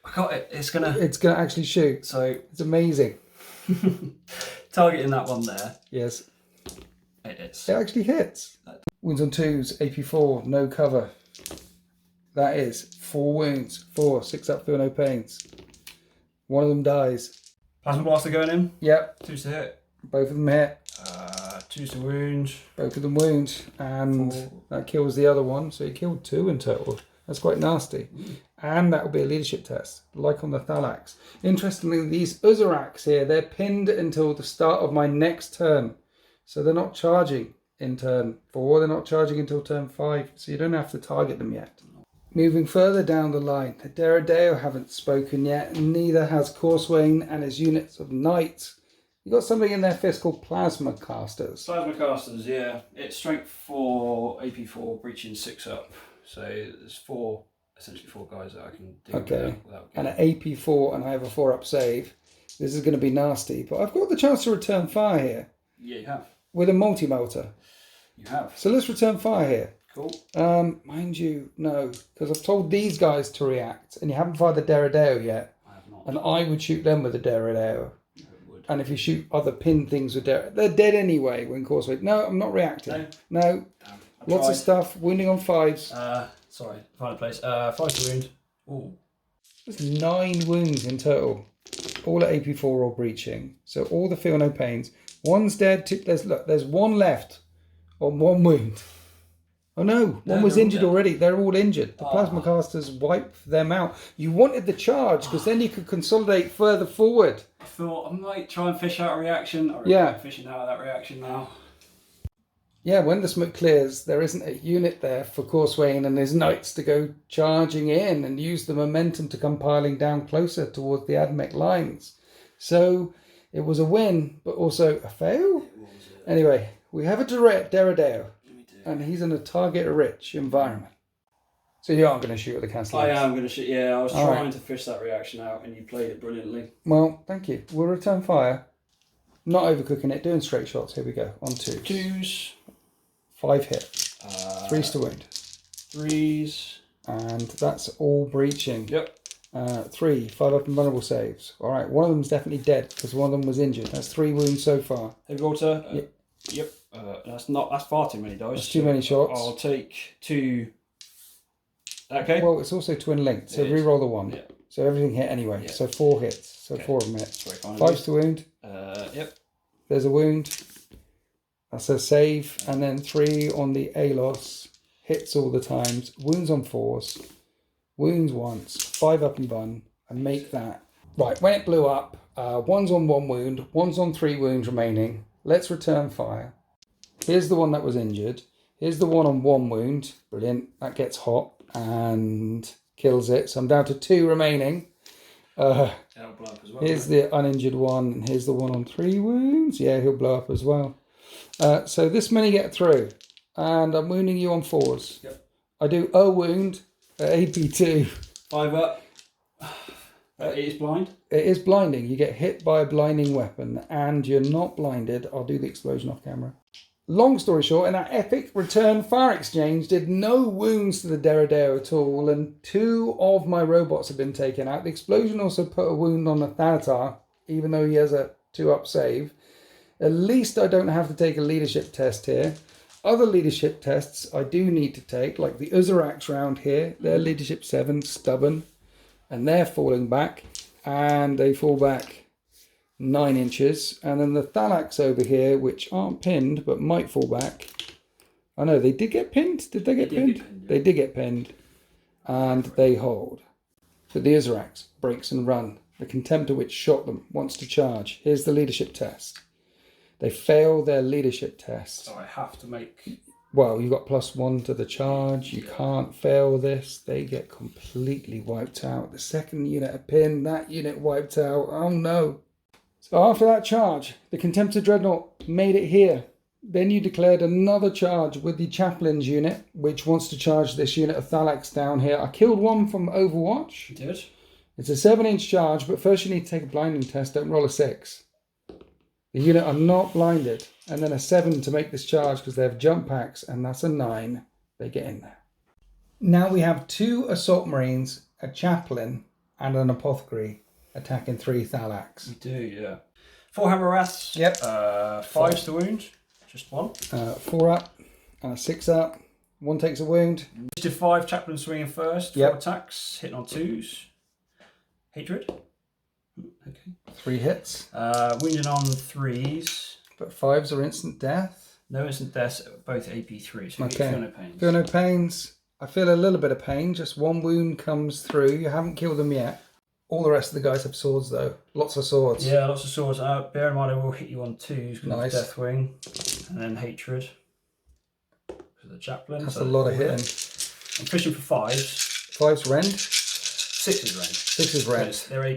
Speaker 2: I got it. It's gonna
Speaker 1: actually shoot.
Speaker 2: So
Speaker 1: It's amazing.
Speaker 2: targeting that one there.
Speaker 1: Yes.
Speaker 2: It is.
Speaker 1: It actually hits. Wounds on 2s, AP4, no cover. That is 4 wounds. 4, 6 up, feel no pains. One of them dies.
Speaker 2: Plasma blaster going in.
Speaker 1: Yep.
Speaker 2: 2s to hit.
Speaker 1: Both of them hit.
Speaker 2: 2s to wound.
Speaker 1: Both of them wound. And
Speaker 2: 4.
Speaker 1: that kills the other one. So he killed 2 in total. That's quite nasty. And that will be a leadership test, like on the Thalax. Interestingly, these Uzurax here, they're pinned until the start of my next turn. So they're not charging in turn 4. They're not charging until turn 5. So you don't have to target them yet. Moving further down the line, the Deredeo haven't spoken yet. And neither has Corswain and his units of knights. You've got something in their fist called Plasma Casters.
Speaker 2: Plasma casters, yeah. It's strength 4, AP4, breaching 6 up. So there's essentially 4 guys that I can do without
Speaker 1: and an AP4, and I have a 4 up save. This is going to be nasty, but I've got the chance to return fire here.
Speaker 2: Yeah, you have.
Speaker 1: With a multi-melter.
Speaker 2: You have.
Speaker 1: So let's return fire here.
Speaker 2: Cool.
Speaker 1: Mind you, no, because I've told these guys to react, and you haven't fired the Deredeo yet.
Speaker 2: I have not.
Speaker 1: And I would shoot them with the Deredeo. And if you shoot other pin things with Deredeo, they're dead anyway when Corswain. No, I'm not reacting. No. Lots of stuff. Wounding on 5s.
Speaker 2: Sorry, final place. 5 to wound. Ooh.
Speaker 1: There's 9 wounds in total. All at AP4 or breaching. So all the feel no pains. One's dead. There's 1 left on 1 wound. Oh no, one was injured already. They're all injured. The plasma casters wiped them out. You wanted the charge because then you could consolidate further forward.
Speaker 2: I thought I might try and fish out a reaction. I'm fishing out of that reaction now.
Speaker 1: Yeah, when the smoke clears, there isn't a unit there for Corswain and his knights to go charging in and use the momentum to come piling down closer towards the Admech lines. So it was a win, but also a fail. Anyway, we have a Deredeo, and he's in a target-rich environment. So you aren't going to shoot at the Castellans?
Speaker 2: I am going to shoot, yeah. I was trying to fish that reaction out, and you played it brilliantly.
Speaker 1: Well, thank you. We'll return fire. Not overcooking it, doing straight shots. Here we go. On 2s.
Speaker 2: 2s.
Speaker 1: 5 hit. 3s to wound.
Speaker 2: 3s.
Speaker 1: And that's all breaching.
Speaker 2: Yep.
Speaker 1: 3, 5 up and vulnerable saves. All right, one of them's definitely dead because one of them was injured. That's 3 wounds so far.
Speaker 2: Heavy water. Yep. That's far too many dice.
Speaker 1: That's too many shots.
Speaker 2: I'll take 2. Okay.
Speaker 1: Well, it's also twin linked, so re-roll the 1.
Speaker 2: Yep.
Speaker 1: So everything hit anyway. Yep. So 4 hits. So 4 of them hit. 5s to wound.
Speaker 2: Yep.
Speaker 1: There's a wound. That's a save. And then 3 on the Alos. Hits all the times. Wounds on 4s. Wounds once. 5 up and bun. And make that. Right, when it blew up, 1's on 1 wound. 1's on 3 wounds remaining. Let's return fire. Here's the one that was injured. Here's the one on 1 wound. Brilliant. That gets hot and kills it. So I'm down to 2 remaining. Here's the uninjured one. And here's the one on 3 wounds. Yeah, he'll blow up as well. So this many get through. And I'm wounding you on 4s.
Speaker 2: Yep.
Speaker 1: I do a wound at AP2.
Speaker 2: 5 up. It is blind?
Speaker 1: It is blinding. You get hit by a blinding weapon and you're not blinded. I'll do the explosion off camera. Long story short, in that epic return fire exchange, did no wounds to the Derrideo at all, and 2 of my robots have been taken out. The explosion also put a wound on the Thanatar, even though he has a 2-up save. At least I don't have to take a leadership test here. Other leadership tests I do need to take, like the Uzuraks round here. They're leadership 7, stubborn, and they're falling back, and they fall back 9 inches. And then the Thalax over here, which aren't pinned but might fall back. I know they did get pinned. Did they get pinned? They did get pinned, and they hold. But the Uzuraks breaks and run. The Contemptor which shot them wants to charge. Here's the leadership test. They fail their leadership test.
Speaker 2: So I have to make...
Speaker 1: Well, you've got +1 to the charge. You can't fail this. They get completely wiped out. The second unit are pinned. That unit wiped out. Oh no. So after that charge, the Contemptor Dreadnought made it here. Then you declared another charge with the Chaplain's unit, which wants to charge this unit of Thalax down here. I killed one from Overwatch.
Speaker 2: You did?
Speaker 1: It's a 7-inch charge, but first you need to take a blinding test. Don't roll a 6. The unit are not blinded. And then a 7 to make this charge because they have jump packs, and that's a 9. They get in there. Now we have 2 Assault Marines, a Chaplain, and an Apothecary attacking 3 Thalax.
Speaker 2: We do, yeah. 4 Hammer Wraths.
Speaker 1: Yep.
Speaker 2: 5s to wound. Just 1.
Speaker 1: 4 up and a 6 up. 1 takes a wound.
Speaker 2: Just 5 Chaplain swinging first. 4 attacks, hitting on 2s. Hatred. Okay.
Speaker 1: 3 hits.
Speaker 2: Wounding on 3s.
Speaker 1: But 5s are instant death.
Speaker 2: No instant deaths, both AP3, so you feel no pains.
Speaker 1: Feel no pains. I feel a little bit of pain. Just 1 wound comes through. You haven't killed them yet. All the rest of the guys have swords though. Lots of swords.
Speaker 2: Yeah, lots of swords. Bear in mind I will hit you on 2s with
Speaker 1: nice.
Speaker 2: Deathwing. And then Hatred. For the Chaplain.
Speaker 1: That's a lot of hitting.
Speaker 2: I'm fishing for 5s.
Speaker 1: 5's rend.
Speaker 2: 6 is rend.
Speaker 1: 6 is rend.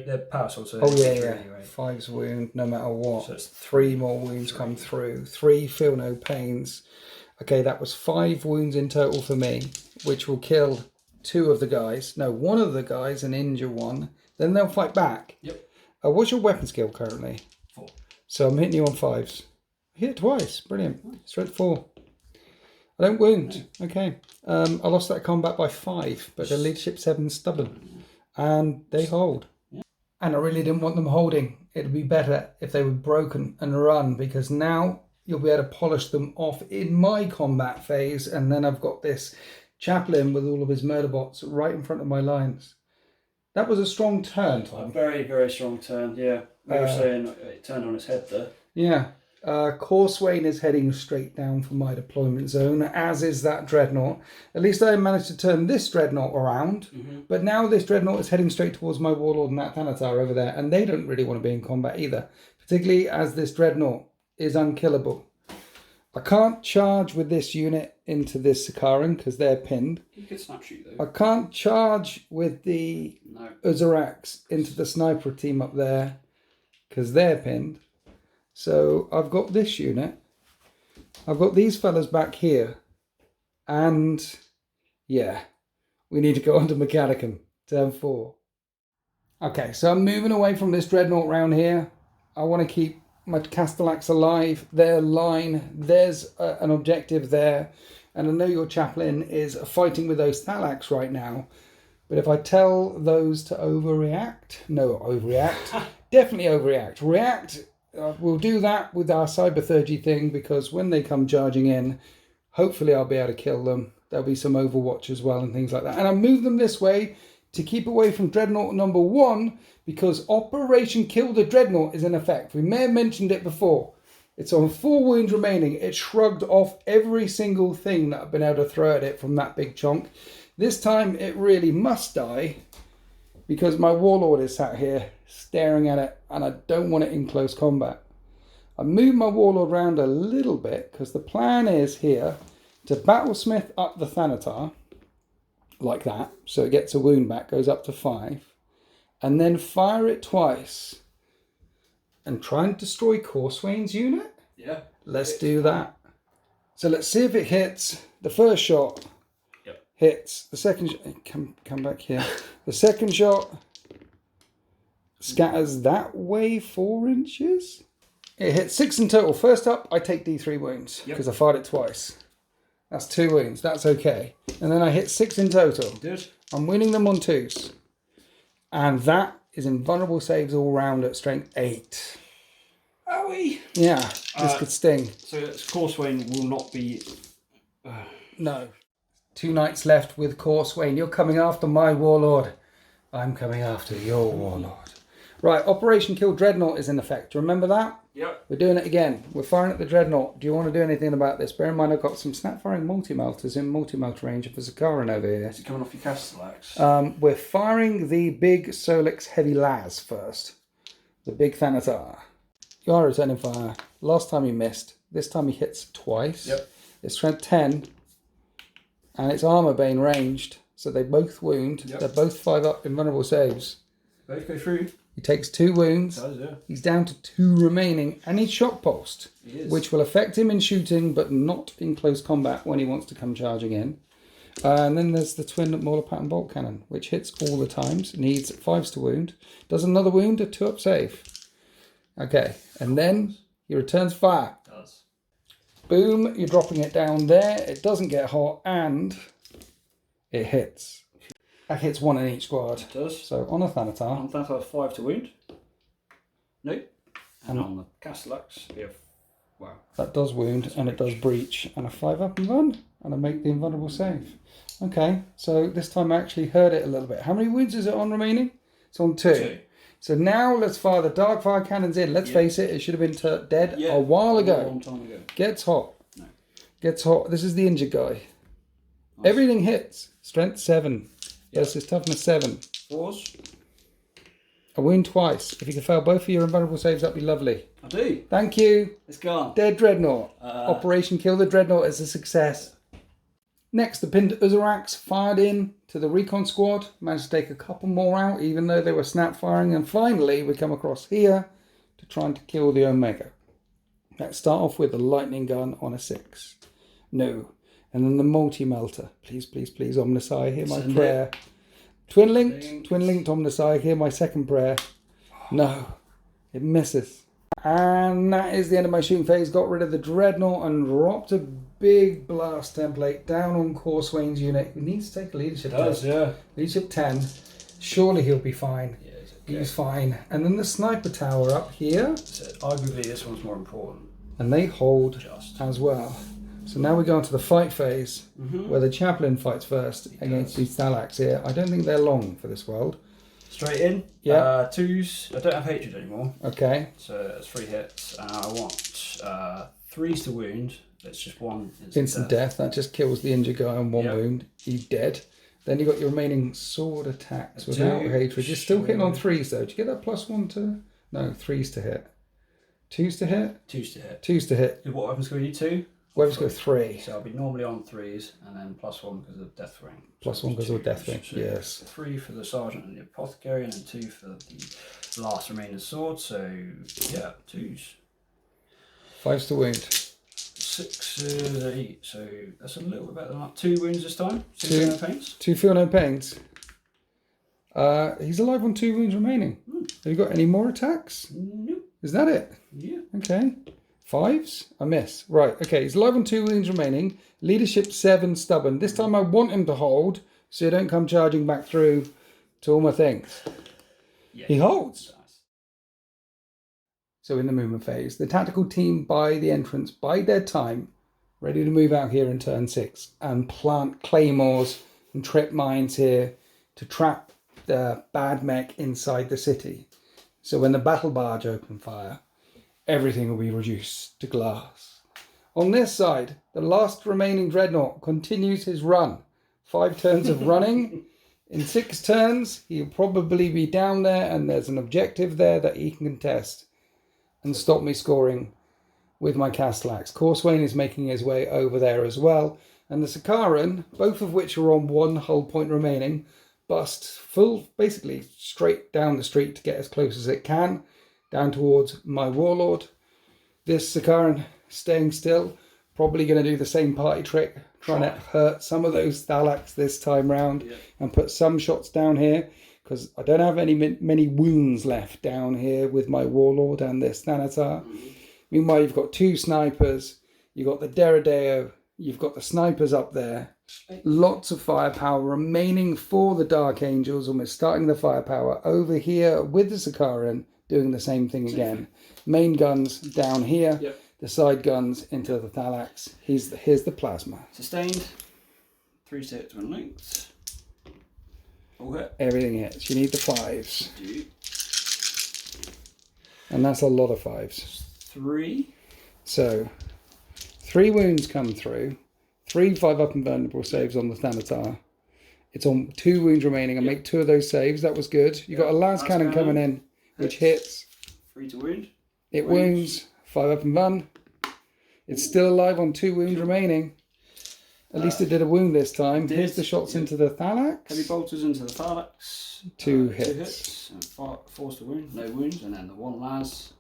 Speaker 2: They're power swords. So
Speaker 1: oh yeah. Anyway. 5's wound no matter what. So it's 3 more wounds come through. 3 feel no pains. Okay, that was 5 wounds in total for me, which will kill 2 of the guys. No, 1 of the guys and injure 1. Then they'll fight back.
Speaker 2: Yep.
Speaker 1: What's your weapon skill currently?
Speaker 2: 4.
Speaker 1: So I'm hitting you on 5s. Hit twice. Brilliant. Straight 4. I don't wound. Okay. I lost that combat by 5, but the leadership 7's stubborn. And they hold. Yeah. And I really didn't want them holding. It'd be better if they were broken and run, because now you'll be able to polish them off in my combat phase. And then I've got this Chaplain with all of his murder bots right in front of my lines. That was a strong turn, Tom.
Speaker 2: A very, very strong turn, yeah. We were saying it turned on its head there.
Speaker 1: Yeah. Corswain is heading straight down for my deployment zone, as is that Dreadnought. At least I managed to turn this Dreadnought around, but now this Dreadnought is heading straight towards my Warlord and that Thanatar over there, and they don't really want to be in combat either, particularly as this Dreadnought is unkillable. I can't charge with this unit into this Sakaran because they're pinned.
Speaker 2: You could snapshoot though.
Speaker 1: I can't charge with the Uzuraks into the sniper team up there because they're pinned. So I've got this unit. I've got these fellas back here. And yeah, we need to go on to Mechanicum, turn 4. Okay, so I'm moving away from this Dreadnought round here. I want to keep my Castellax alive. Their line, there's an objective there. And I know your Chaplain is fighting with those Thalax right now. But if I tell those to overreact, definitely overreact. React, we'll do that with our Cyberthurgy thing, because when they come charging in, hopefully I'll be able to kill them. There'll be some Overwatch as well and things like that. And I move them this way to keep away from Dreadnought number 1, because Operation Kill the Dreadnought is in effect. We may have mentioned it before. It's on 4 wounds remaining. It shrugged off every single thing that I've been able to throw at it from that big chunk. This time it really must die, because my Warlord is sat here staring at it, and I don't want it in close combat. I moved my Warlord around a little bit, because the plan is here to Battlesmith up the Thanatar, like that, so it gets a wound back, goes up to 5, and then fire it twice and try and destroy Corswain's unit?
Speaker 2: Yeah.
Speaker 1: Let's do that. So let's see if it hits. The first shot hits. The second come back here. The second shot Scatters that way 4 inches. It hits 6 in total. First up, I take D3 wounds because I fired it twice. That's 2 wounds. That's okay. And then I hit 6 in total.
Speaker 2: Good.
Speaker 1: I'm winning them on 2s. And that is invulnerable saves all round at strength 8.
Speaker 2: Owie!
Speaker 1: Yeah, this could sting.
Speaker 2: So Corswain will not be...
Speaker 1: No. 2 knights left with Corswain. You're coming after my warlord. I'm coming after your warlord. Right, Operation Kill Dreadnought is in effect. Do you remember that?
Speaker 2: Yep.
Speaker 1: We're doing it again. We're firing at the Dreadnought. Do you want to do anything about this? Bear in mind I've got some snap-firing multi-melters in multi-melter range of the Zakaran over here.
Speaker 2: Is it coming off your Castellax?
Speaker 1: We're firing the big Solix Heavy Las first. The big Thanatar. You are returning fire. Last time he missed. This time he hits twice.
Speaker 2: Yep.
Speaker 1: It's strength 10. And it's armor bane ranged. So they both wound.
Speaker 2: Yep.
Speaker 1: They're both 5 up invulnerable saves.
Speaker 2: Both go through.
Speaker 1: He takes 2 wounds.
Speaker 2: Does, yeah.
Speaker 1: He's down to 2 remaining, and he's shock pulsed, which will affect him in shooting, but not in close combat when he wants to come charging in. And then there's the twin Mauler pattern bolt cannon, which hits all the times, needs 5s to wound, does another wound, a 2-up save. Okay, and then he returns fire.
Speaker 2: Does.
Speaker 1: Boom, you're dropping it down there. It doesn't get hot, and it hits. That hits 1 in each squad.
Speaker 2: It does.
Speaker 1: So on a Thanatar.
Speaker 2: On Thanatar, 5 to wound. Nope. And on the Castellax, we have... Wow.
Speaker 1: That does wound, and it does breach, and a 5 up and run, and I make the invulnerable save. Okay, so this time I actually heard it a little bit. How many wounds is it on remaining? It's on 2. So now let's fire the dark fire cannons in. Let's face it should have been dead a while ago.
Speaker 2: A long time ago.
Speaker 1: Gets hot.
Speaker 2: No.
Speaker 1: Gets hot. This is the injured guy.
Speaker 2: Nice.
Speaker 1: Everything hits. Strength 7. Versus toughness 7.
Speaker 2: 4s.
Speaker 1: A wound twice. If you can fail both of your invulnerable saves, that'd be lovely.
Speaker 2: I do.
Speaker 1: Thank you.
Speaker 2: It's gone.
Speaker 1: Dead Dreadnought. Operation Kill the Dreadnought is a success. Next, the pinned Uzurax fired in to the recon squad. Managed to take a couple more out, even though they were snap firing. And finally, we come across here to try to kill the Omega. Let's start off with the lightning gun on a 6. No. And then the multi-melter. Please, please, please, Omnis Eye, hear my prayer. Twin linked Omnis Eye, hear my second prayer. No, it misses. And that is the end of my shooting phase. Got rid of the Dreadnought and dropped a big blast template down on Corswain's unit. He needs to take a leadership test.
Speaker 2: Yeah.
Speaker 1: Leadership 10. Surely he'll be fine.
Speaker 2: Yeah, okay.
Speaker 1: He's fine. And then the sniper tower up here.
Speaker 2: So arguably this one's more important.
Speaker 1: And they hold as well. So now we go on to the fight phase, where the chaplain fights first against these Thalax here. I don't think they're long for this world.
Speaker 2: Straight in.
Speaker 1: Yeah.
Speaker 2: 2s. I don't have hatred anymore.
Speaker 1: Okay.
Speaker 2: So that's 3 hits. And I want 3s to wound. That's just 1
Speaker 1: Instant death. That just kills the injured guy on 1 wound. He's dead. Then you've got your remaining sword attacks without hatred. You're still hitting on 3s though. Did you get that +1 to... No, 3s to hit. 2s to hit?
Speaker 2: 2s to hit.
Speaker 1: 2s to hit.
Speaker 2: What weapons can we do? 2?
Speaker 1: Weapons go 3.
Speaker 2: So I'll be normally on 3s and then +1 because of death ring.
Speaker 1: +1 because of death ring,
Speaker 2: So
Speaker 1: yes.
Speaker 2: 3 for the sergeant and the apothecary, and then 2 for the last remaining sword. So yeah, 2s.
Speaker 1: 5s to wound.
Speaker 2: 6, 8. So that's a little bit better than that. 2 wounds this time. 2 no pains.
Speaker 1: 2 feel no pains. He's alive on 2 wounds remaining. Have you got any more attacks?
Speaker 2: Nope.
Speaker 1: Is that it?
Speaker 2: Yeah.
Speaker 1: Okay. 5s? I miss. Right, okay. He's alive on 2 wounds remaining. Leadership 7, stubborn. This time I want him to hold, so you don't come charging back through to all my things.
Speaker 2: Yeah.
Speaker 1: He holds.
Speaker 2: Nice.
Speaker 1: So in the movement phase, the tactical team by the entrance bide their time, ready to move out here in turn 6 and plant claymores and trip mines here to trap the bad mech inside the city. So when the battle barge open fire, everything will be reduced to glass. On this side, the last remaining Dreadnought continues his run. 5 turns of running. In 6 turns, he'll probably be down there and there's an objective there that he can contest and stop me scoring with my Castellax. Corswain is making his way over there as well. And the Zakaran, both of which are on 1 hull point remaining, bust full, basically straight down the street to get as close as it can, down towards my warlord. This Zakaran staying still, probably going to do the same party trick, trying to hurt some of those Thalax this time round and put some shots down here. because I don't have many wounds left down here with my Warlord and this Thanatar. Meanwhile, you've got 2 snipers, you've got the Deredeo, you've got the snipers up there. Lots of firepower remaining for the Dark Angels, and we're starting the firepower over here with the Sakaran, doing the same thing again. Main guns down here, the side guns into the Thalax. Here's the plasma.
Speaker 2: Sustained, 3 hits when linked. All hit.
Speaker 1: Everything hits. You need the 5s. And that's a lot of 5s.
Speaker 2: 3.
Speaker 1: So, 3 wounds come through. 3 5-up and vulnerable saves on the Thanatar. It's on 2 wounds remaining. I make 2 of those saves. That was good. You got a last cannon coming in, which hits.
Speaker 2: 3 to wound.
Speaker 1: It wounds. 5-up and vun. It's still alive on 2 wounds remaining. At least it did a wound this time. Here's the shots into the Thalax.
Speaker 2: Heavy bolters into the Thalax.
Speaker 1: 2 hits.
Speaker 2: 2 hits. And 4 to wound. No wounds. And then the 1 las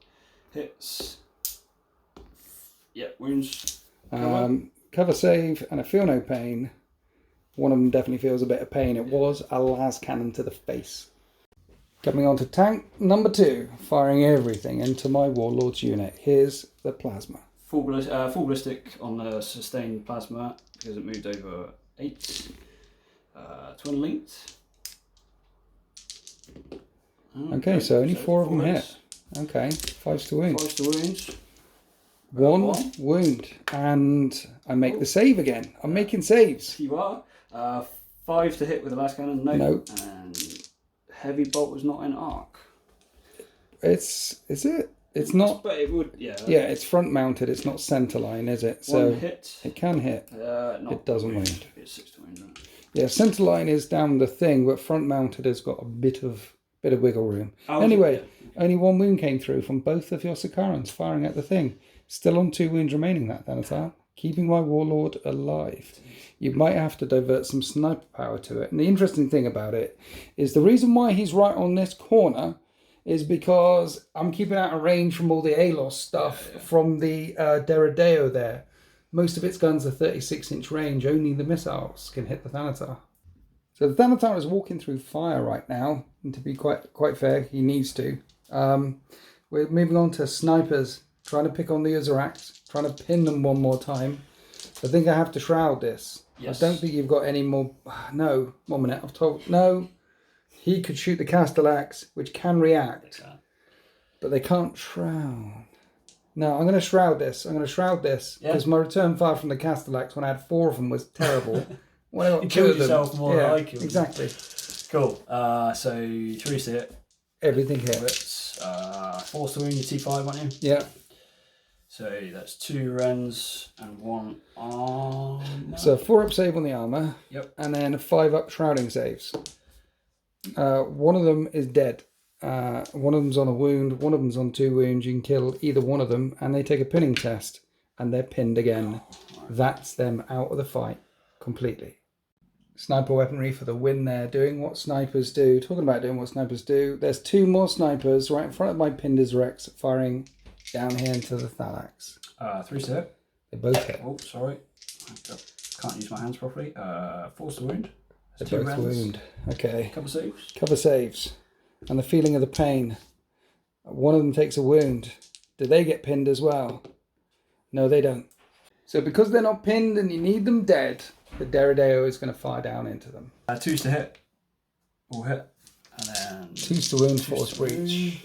Speaker 2: hits. Wounds.
Speaker 1: Cover save and a feel no pain. One of them definitely feels a bit of pain. It was a las cannon to the face. Coming on to tank number 2, firing everything into my Warlord's unit. Here's the plasma.
Speaker 2: Full ballistic on the sustained plasma because it moved over 8. Twin linked.
Speaker 1: Okay, so only 4 of them hit. Okay, 5s to wound.
Speaker 2: 5s to wounds.
Speaker 1: 1 wound, and I make the save again. I'm making saves.
Speaker 2: You are. 5 to hit with the last cannon. No. And heavy bolt was not in arc.
Speaker 1: Is it? It's not.
Speaker 2: But it would. Yeah.
Speaker 1: Yeah, it's front mounted. It's not centerline, is it? So
Speaker 2: 1 hit.
Speaker 1: it can hit. It doesn't wound.
Speaker 2: It's 6 to wound. Right?
Speaker 1: Yeah, centerline is down the thing, but front mounted has got a bit of wiggle room. Anyway, only 1 wound came through from both of your Sakarans firing at the thing. Still on 2 wounds remaining, that Thanatar. Keeping my Warlord alive. You might have to divert some sniper power to it. And the interesting thing about it is the reason why he's right on this corner is because I'm keeping out of range from all the ALOS stuff from the Deredeo there. Most of its guns are 36-inch range. Only the missiles can hit the Thanatar. So the Thanatar is walking through fire right now. And to be quite fair, he needs to. We're moving on to snipers. Trying to pick on the Uzurax, trying to pin them one more time. I think I have to shroud this.
Speaker 2: Yes.
Speaker 1: I don't think you've got any more. No, 1 minute. I've told. No, he could shoot the Castellax, which can react, but they can't shroud. No, I'm going to shroud this. Because my return fire from the Castellax when I had 4 of them was terrible. When I got
Speaker 2: you
Speaker 1: 2
Speaker 2: killed
Speaker 1: of them,
Speaker 2: yourself more than I killed.
Speaker 1: Exactly.
Speaker 2: Cool. So 3 to hit.
Speaker 1: Everything hits.
Speaker 2: 4 to wound. You T5, aren't you?
Speaker 1: Yeah.
Speaker 2: So that's 2 rends and 1 armor.
Speaker 1: So 4-up save on the armor.
Speaker 2: Yep.
Speaker 1: And then 5-up shrouding saves. 1 of them is dead. 1 of them's on a wound. 1 of them's on 2 wounds. You can kill either one of them, and they take a pinning test, and they're pinned again. That's them out of the fight completely. Sniper weaponry for the win there. Doing what snipers do. Talking about doing what snipers do. There's 2 more snipers right in front of my pinned Rex firing down here into the Thalax.
Speaker 2: 3 to hit.
Speaker 1: They both hit.
Speaker 2: Oh, sorry. Can't use my hands properly. 4 to wound.
Speaker 1: They both wound. Okay.
Speaker 2: Cover saves.
Speaker 1: Cover saves. And the feeling of the pain. 1 of them takes a wound. Do they get pinned as well? No, they don't. So because they're not pinned and you need them dead, the Deredeo is going to fire down into them.
Speaker 2: 2s to hit. All hit. And then
Speaker 1: 2s to wound, 4's breach.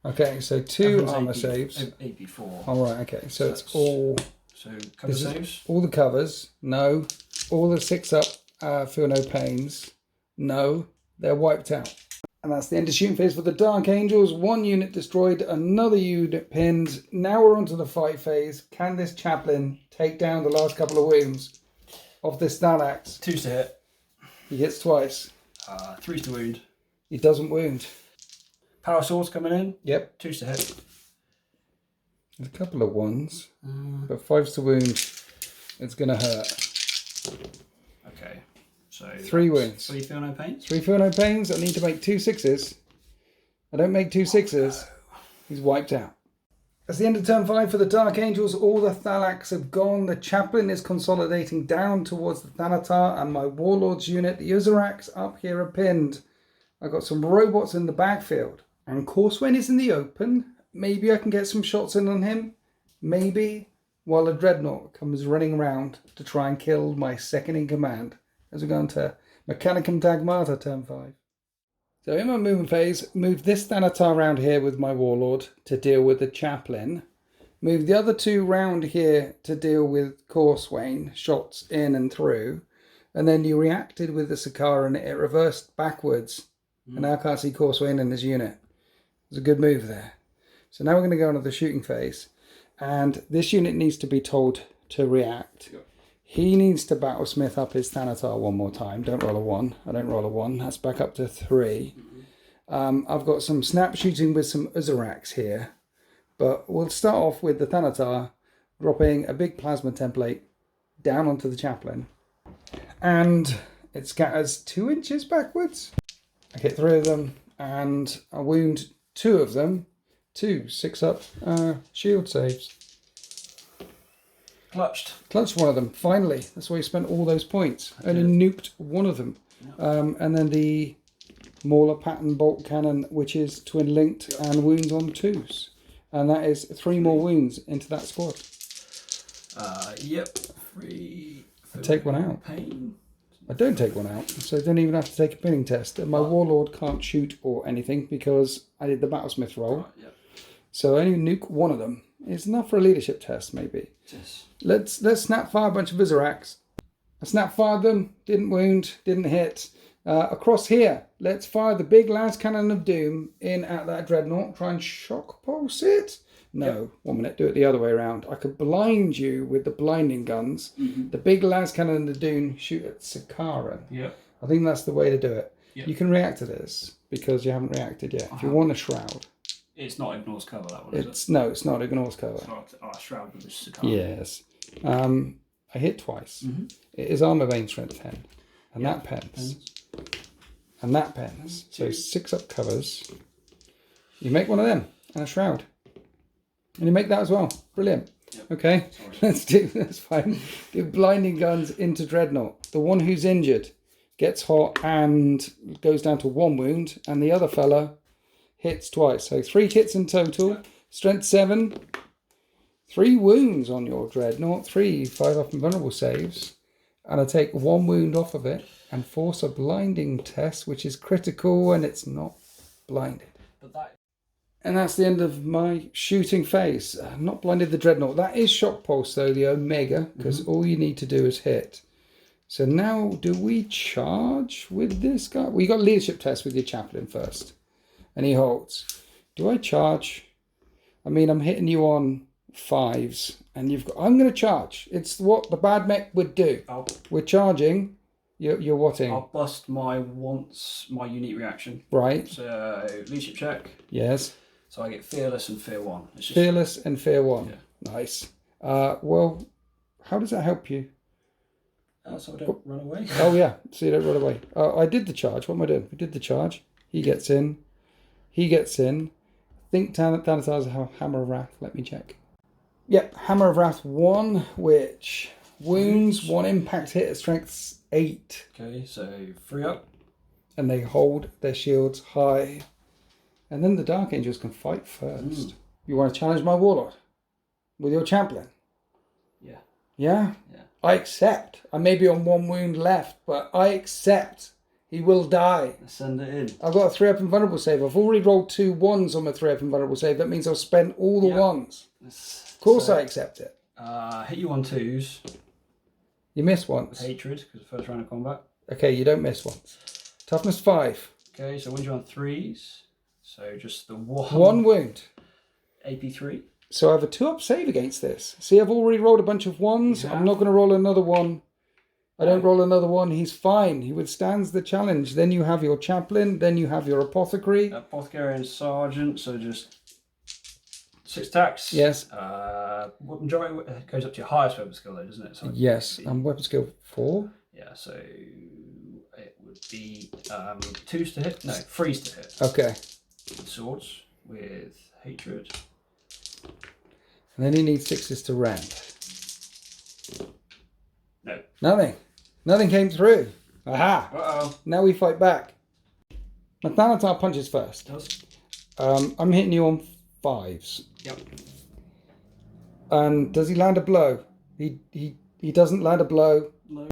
Speaker 1: Okay, so 2 armor saves.
Speaker 2: 8b4.
Speaker 1: All right, okay. So it's all...
Speaker 2: So cover saves.
Speaker 1: All the covers. No. All the 6-up feel no pains. No. They're wiped out. And that's the end of shooting phase for the Dark Angels. 1 unit destroyed, another unit pinned. Now we're onto the fight phase. Can this chaplain take down the last couple of wounds of this Thalax?
Speaker 2: 2s to hit.
Speaker 1: He hits twice.
Speaker 2: 3s to wound.
Speaker 1: He doesn't wound.
Speaker 2: Power swords coming in.
Speaker 1: Yep.
Speaker 2: 2s to hit.
Speaker 1: There's a couple of 1s. But 5s to wound. It's going to hurt.
Speaker 2: Okay. So
Speaker 1: 3 wounds.
Speaker 2: 3 feel no pains.
Speaker 1: 3 feel no pains. I need to make 2 6s. I don't make 2 6s. He's wiped out. That's the end of turn 5 for the Dark Angels. All the Thalax have gone. The Chaplain is consolidating down towards the Thanatar, and my Warlord's unit, the Uzurax, up here are pinned. I've got some robots in the backfield. And Corswain is in the open. Maybe I can get some shots in on him. Maybe. While a dreadnought comes running around to try and kill my second in command. As we go into Mechanicum Dagmata turn 5. So in my movement phase, move this Thanatar around here with my Warlord to deal with the Chaplain. Move the other two round here to deal with Corswain, shots in and through. And then you reacted with the Sakara and it reversed backwards. And now I can't see Corswain in his unit. It was a good move there. So now we're going to go into the shooting phase. And this unit needs to be told to react. Yep. He needs to battlesmith up his Thanatar one more time. Don't roll a 1. I don't roll a 1. That's back up to 3. I've got some snap shooting with some Uzuraks here. But we'll start off with the Thanatar dropping a big plasma template down onto the Chaplain. And it scatters 2 inches backwards. I hit 3 of them and I wound 2 of them. 2 6-up shield saves. Clutched one of them, finally. That's why you spent all those points. Only nuked one of them. Yep. And then the Mauler pattern bolt cannon, which is twin linked and wounds on 2s. And that is 3 more wounds into that squad.
Speaker 2: Yep. 3.
Speaker 1: I take one out.
Speaker 2: Pain.
Speaker 1: I don't take one out, so I don't even have to take a pinning test. And my Warlord can't shoot or anything because I did the Battlesmith roll.
Speaker 2: Right, yep.
Speaker 1: So I only nuke one of them. It's enough for a leadership test, maybe.
Speaker 2: Yes.
Speaker 1: Let's snap fire a bunch of Vizoraks. I snap fired them, didn't wound, didn't hit. Across here, let's fire the big las cannon of doom in at that dreadnought. Try and shock pulse it. No, yep. 1 minute, do it the other way around. I could blind you with the blinding guns. Mm-hmm. The big las cannon of doom shoot at Sakara.
Speaker 2: Yep.
Speaker 1: I think that's the way to do it.
Speaker 2: Yep.
Speaker 1: You can react to this because you haven't reacted yet. If you want a shroud.
Speaker 2: It's not Ignores cover, that one, is it?
Speaker 1: No, it's not Ignores cover.
Speaker 2: It's shroud with the Sakara.
Speaker 1: Yes. I hit twice. Mm-hmm. It is armor vein strength 10. And that pens. And that pens. So 6-up covers. You make one of them and a shroud. And you make that as well. Brilliant. Yep. Okay, that's fine. Do blinding guns into dreadnought. The one who's injured gets hot and goes down to 1 wound, and the other fella hits twice. So 3 hits in total. Yep. Strength 7. 3 wounds on your dreadnought. 3 5-up and vulnerable saves. And I take 1 wound off of it and force a blinding test, which is critical, and it's not blinded. And that's the end of my shooting phase. Not blinded the dreadnought. That is shock pulse though, the Omega, because all you need to do is hit. So now, do we charge with this guy? Well, you got leadership test with your Chaplain first. And he holds. Do I charge? I mean, I'm hitting you on 5s. And you've got... I'm going to charge. It's what the bad mech would do. We're charging. You're whatting?
Speaker 2: I'll bust my unique reaction.
Speaker 1: Right.
Speaker 2: So, leadership check.
Speaker 1: Yes.
Speaker 2: So I get Fearless and Fear 1.
Speaker 1: Fearless and Fear 1.
Speaker 2: Yeah.
Speaker 1: Nice. Well, how does that help you?
Speaker 2: So I don't run away.
Speaker 1: Oh, yeah. So you don't run away. I did the charge. What am I doing? We did the charge. He gets in. He gets in. I think Thanatar's a Hammer of Wrath. Let me check. Yep. Hammer of Wrath 1, which wounds 1 impact hit at strength 8.
Speaker 2: Okay, so 3 up.
Speaker 1: And they hold their shields high. And then the Dark Angels can fight first. You want to challenge my Warlord? With your Chaplain?
Speaker 2: Yeah.
Speaker 1: Yeah?
Speaker 2: Yeah.
Speaker 1: I accept. I may be on 1 wound left, but I accept. He will die.
Speaker 2: Send it in.
Speaker 1: I've got a 3-up invulnerable save. I've already rolled 2 1s on my 3-up invulnerable save. That means I'll spend all the 1s. Of course I accept it.
Speaker 2: Hit you on 2s.
Speaker 1: You miss once.
Speaker 2: Hatred, because the first round of combat.
Speaker 1: Okay, you don't miss once. Toughness 5.
Speaker 2: Okay, so wound you on 3s. So just the
Speaker 1: 1 wound.
Speaker 2: AP 3.
Speaker 1: So I have a 2-up save against this. See, I've already rolled a bunch of 1s. I'm not going to roll another 1. I don't roll another 1. He's fine. He withstands the challenge. Then you have your Chaplain. Then you have your Apothecary.
Speaker 2: Apothecary and Sergeant. So just 6 attacks.
Speaker 1: Yes.
Speaker 2: Majority goes up to your highest weapon skill, though, doesn't it? So
Speaker 1: yes. Weapon skill 4.
Speaker 2: Yeah. So it would be 2s to hit. No, 3s to hit.
Speaker 1: Okay.
Speaker 2: Swords with Hatred.
Speaker 1: And then he needs 6s to ramp.
Speaker 2: No.
Speaker 1: Nothing came through. Aha!
Speaker 2: Uh-oh.
Speaker 1: Now we fight back. My Thanatar punches first.
Speaker 2: Does.
Speaker 1: I'm hitting you on 5s.
Speaker 2: Yep.
Speaker 1: And does he land a blow? He doesn't land a blow.
Speaker 2: No.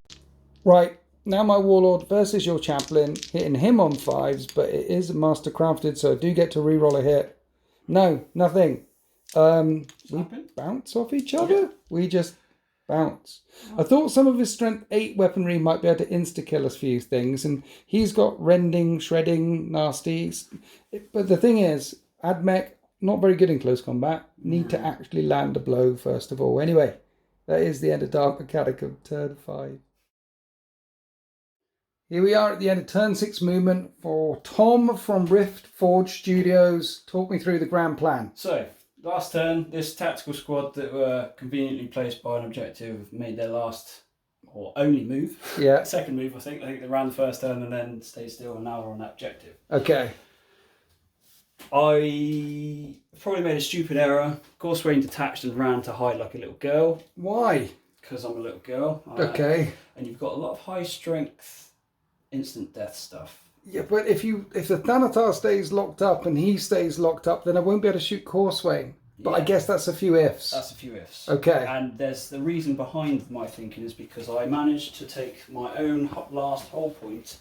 Speaker 1: Right, now my Warlord versus your Chaplain, hitting him on 5s, but it is master crafted, so I do get to re-roll a hit. No, nothing. We bounce off each other?
Speaker 2: Yeah.
Speaker 1: We just bounce. I thought some of his strength 8 weaponry might be able to insta-kill a few things, and he's got rending, shredding, nasty. But the thing is, Admech, not very good in close combat. Need to actually land a blow first of all. Anyway, that is the end of Dark Mechanicum, turn 5. Here we are at the end of turn 6 movement for Tom from Rift Forge Studios. Talk me through the grand plan.
Speaker 2: So, last turn, this tactical squad that were conveniently placed by an objective made their last or only move.
Speaker 1: Yeah.
Speaker 2: Second move, I think. I think they ran the first turn and then stayed still, and now we're on that objective.
Speaker 1: Okay.
Speaker 2: I probably made a stupid error. Gorswain detached and ran to hide like a little girl.
Speaker 1: Why?
Speaker 2: Because I'm a little girl.
Speaker 1: Okay.
Speaker 2: And you've got a lot of high strength instant death stuff.
Speaker 1: Yeah, but if the Thanatar stays locked up and he stays locked up, then I won't be able to shoot Gorswain. But
Speaker 2: Yeah.
Speaker 1: I guess that's a few ifs.
Speaker 2: That's a few ifs.
Speaker 1: Okay.
Speaker 2: And there's the reason behind my thinking is because I managed to take my own last hull point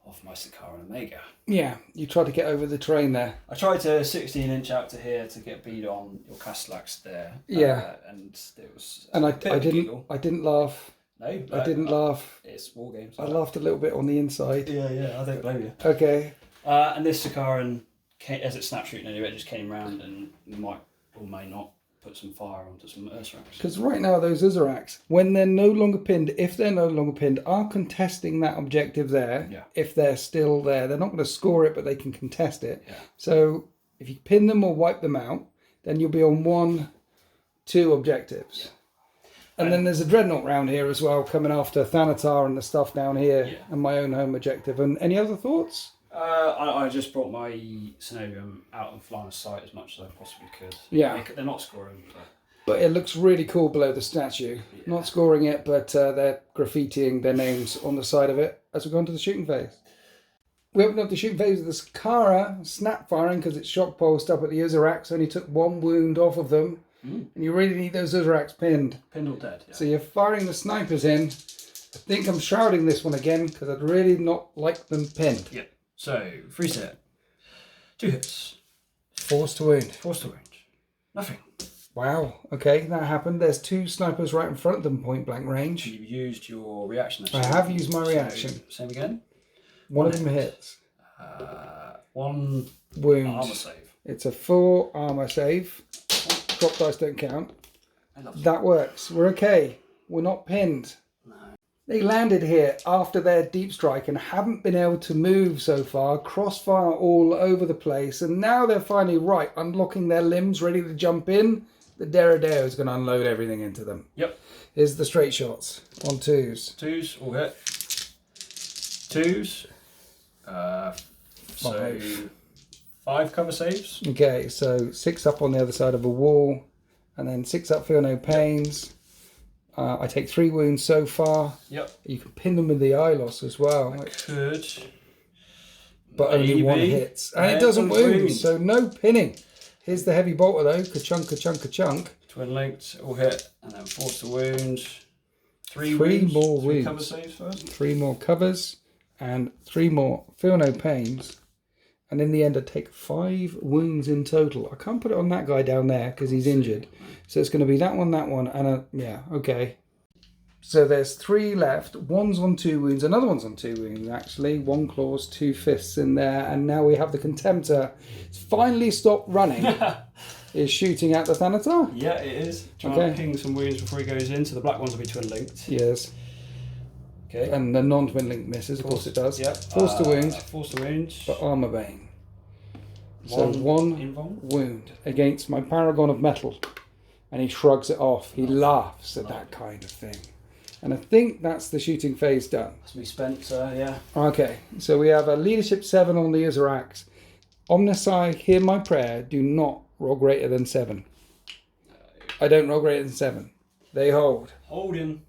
Speaker 2: off my Sakaran Omega.
Speaker 1: Yeah, you tried to get over the train there.
Speaker 2: I tried to 16-inch out to here to get bead on your Castellax there.
Speaker 1: Yeah.
Speaker 2: And it was
Speaker 1: And
Speaker 2: a bit of a giggle.
Speaker 1: I didn't laugh.
Speaker 2: No,
Speaker 1: I didn't laugh.
Speaker 2: It's war games.
Speaker 1: I laughed a little bit on the inside.
Speaker 2: Yeah, I don't blame you.
Speaker 1: Okay.
Speaker 2: And this Sakaran, as it snapped shooting anyway, it just came round and might or may not put some fire onto some Ursarax.
Speaker 1: Because right now those Uzuraks, when they're no longer pinned, if they're no longer pinned, are contesting that objective there.
Speaker 2: Yeah.
Speaker 1: If they're still there. They're not going to score it, but they can contest it.
Speaker 2: Yeah.
Speaker 1: So if you pin them or wipe them out, then you'll be on 1, 2 objectives.
Speaker 2: Yeah.
Speaker 1: And then there's a Dreadnought round here as well, coming after Thanatar and the stuff down here,
Speaker 2: Yeah.
Speaker 1: and my own home objective. And any other thoughts?
Speaker 2: I just brought my Synovium out and flying sight as much as I possibly could.
Speaker 1: Yeah.
Speaker 2: They're not scoring.
Speaker 1: But it looks really cool below the statue.
Speaker 2: Yeah.
Speaker 1: Not scoring it, but they're graffitiing their names on the side of it as we go into the shooting phase. We opened up the shooting phase with the Sakara snap firing because its shock pulsed up at the Uzuraks. Only took 1 wound off of them. And you really need those Uzuraks pinned.
Speaker 2: Pinned or dead, yeah.
Speaker 1: So you're firing the snipers in. I think I'm shrouding this one again because I'd really not like them pinned.
Speaker 2: Yep. So, 3 set. 2 hits.
Speaker 1: Forced to wound.
Speaker 2: Forced to wound. Nothing.
Speaker 1: Wow. Okay, that happened. There's 2 snipers right in front of them, point blank range.
Speaker 2: You've used your reaction.
Speaker 1: I have used my reaction.
Speaker 2: So, same again.
Speaker 1: One of them hits.
Speaker 2: 1
Speaker 1: Wound.
Speaker 2: armor save.
Speaker 1: It's a 4 armor save. Drop dice don't count.
Speaker 2: I love
Speaker 1: That works. We're okay. We're not pinned.
Speaker 2: No.
Speaker 1: They landed here after their deep strike and haven't been able to move so far. Crossfire all over the place. And now they're finally right, unlocking their limbs, ready to jump in. The Derrideo is going to unload everything into them.
Speaker 2: Yep.
Speaker 1: Here's the straight shots on 2s.
Speaker 2: 2s, all hit. 2s. So 5 cover saves.
Speaker 1: Okay, so 6 up on the other side of a wall, and then 6 up, feel no pains. I take 3 wounds so far.
Speaker 2: Yep.
Speaker 1: You can pin them with the eye loss as well.
Speaker 2: Could.
Speaker 1: But only
Speaker 2: Maybe.
Speaker 1: 1 hits. And
Speaker 2: Yeah,
Speaker 1: it doesn't
Speaker 2: one
Speaker 1: wound,
Speaker 2: wound.
Speaker 1: so no pinning. Here's the heavy bolter though. Ka-chunk, ka-chunk, ka-chunk.
Speaker 2: Twin linked, all hit, and then force to wound. 3
Speaker 1: 3
Speaker 2: wounds.
Speaker 1: more
Speaker 2: 3
Speaker 1: wounds.
Speaker 2: cover saves first.
Speaker 1: 3 more covers, and 3 more feel no pains. And in the end, I take 5 wounds in total. I can't put it on that guy down there because he's injured. So it's going to be that one, and yeah, okay. So there's 3 left. One's on 2 wounds. Another one's on 2 wounds, actually. 1 claws, 2 fists in there. And now we have the Contemptor. It's finally stopped running. Is shooting at the Thanatar.
Speaker 2: Yeah, it is. Trying
Speaker 1: Okay.
Speaker 2: to ping some wounds before he goes in. So the black ones will be twin linked.
Speaker 1: Yes.
Speaker 2: Okay.
Speaker 1: And the non-twin link misses, of course it does.
Speaker 2: Yep.
Speaker 1: Force to wound,
Speaker 2: Force to wound.
Speaker 1: but armor bane. So
Speaker 2: 1
Speaker 1: 1
Speaker 2: invuln.
Speaker 1: wound against my Paragon of Metal. And he shrugs it off. He laughs at that kind of thing. And I think that's the shooting phase done.
Speaker 2: That's me spent, yeah.
Speaker 1: Okay, so we have a leadership 7 on the Uzuraks. Omnisci, hear my prayer, do not roll greater than 7. I don't roll greater than 7. They hold.
Speaker 2: Holding.